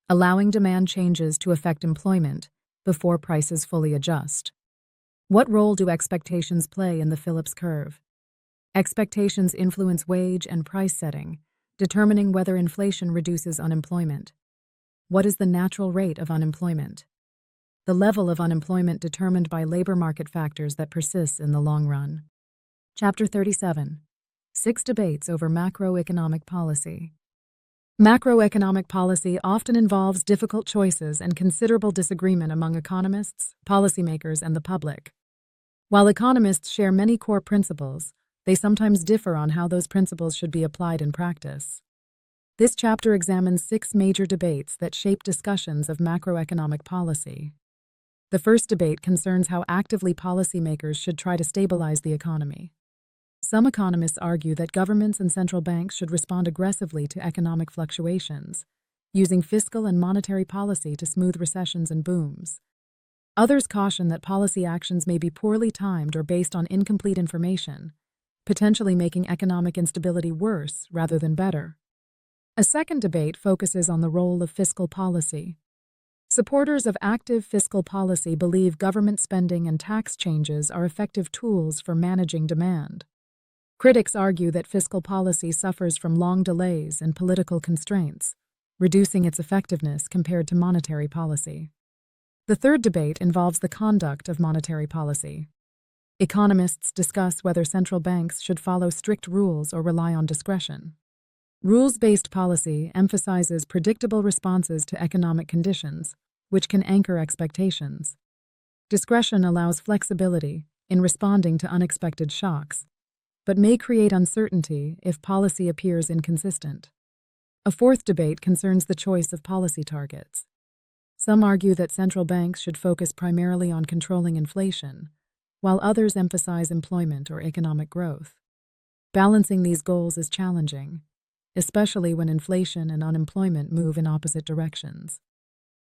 allowing demand changes to affect employment before prices fully adjust. What role do expectations play in the Phillips curve? Expectations influence wage and price setting, determining whether inflation reduces unemployment. What is the natural rate of unemployment? The level of unemployment determined by labor market factors that persists in the long run. Chapter 37. 6 Debates over Macroeconomic Policy. Macroeconomic policy often involves difficult choices and considerable disagreement among economists, policymakers, and the public. While economists share many core principles, they sometimes differ on how those principles should be applied in practice. This chapter examines 6 major debates that shape discussions of macroeconomic policy. The first debate concerns how actively policymakers should try to stabilize the economy. Some economists argue that governments and central banks should respond aggressively to economic fluctuations, using fiscal and monetary policy to smooth recessions and booms. Others caution that policy actions may be poorly timed or based on incomplete information, potentially making economic instability worse rather than better. A second debate focuses on the role of fiscal policy. Supporters of active fiscal policy believe government spending and tax changes are effective tools for managing demand. Critics argue that fiscal policy suffers from long delays and political constraints, reducing its effectiveness compared to monetary policy. The third debate involves the conduct of monetary policy. Economists discuss whether central banks should follow strict rules or rely on discretion. Rules-based policy emphasizes predictable responses to economic conditions, which can anchor expectations. Discretion allows flexibility in responding to unexpected shocks, but may create uncertainty if policy appears inconsistent. A fourth debate concerns the choice of policy targets. Some argue that central banks should focus primarily on controlling inflation, while others emphasize employment or economic growth. Balancing these goals is challenging, especially when inflation and unemployment move in opposite directions.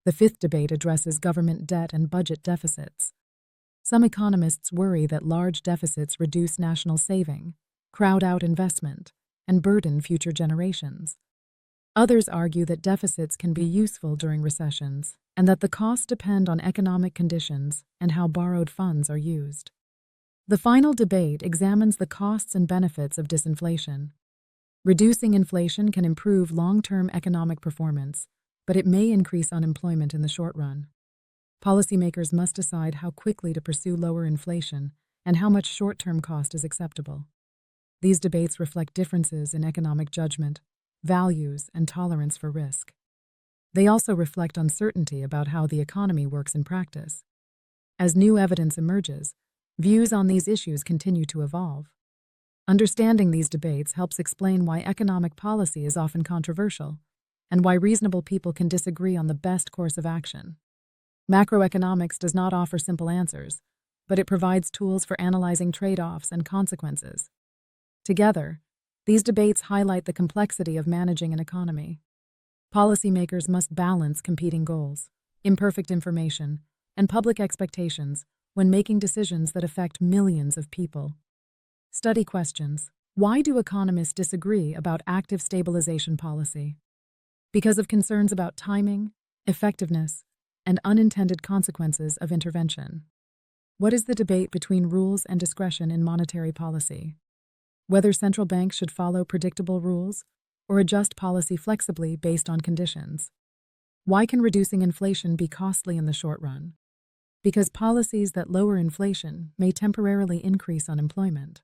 The fifth debate addresses government debt and budget deficits. Some economists worry that large deficits reduce national saving, crowd out investment, and burden future generations. Others argue that deficits can be useful during recessions and that the costs depend on economic conditions and how borrowed funds are used. The final debate examines the costs and benefits of disinflation. Reducing inflation can improve long-term economic performance, but it may increase unemployment in the short run. Policymakers must decide how quickly to pursue lower inflation and how much short-term cost is acceptable. These debates reflect differences in economic judgment, values, and tolerance for risk. They also reflect uncertainty about how the economy works in practice. As new evidence emerges, views on these issues continue to evolve. Understanding these debates helps explain why economic policy is often controversial and why reasonable people can disagree on the best course of action. Macroeconomics does not offer simple answers, but it provides tools for analyzing trade-offs and consequences. Together, these debates highlight the complexity of managing an economy. Policymakers must balance competing goals, imperfect information, and public expectations when making decisions that affect millions of people. Study questions. Why do economists disagree about active stabilization policy? Because of concerns about timing, effectiveness, and unintended consequences of intervention. What is the debate between rules and discretion in monetary policy? Whether central banks should follow predictable rules or adjust policy flexibly based on conditions. Why can reducing inflation be costly in the short run? Because policies that lower inflation may temporarily increase unemployment.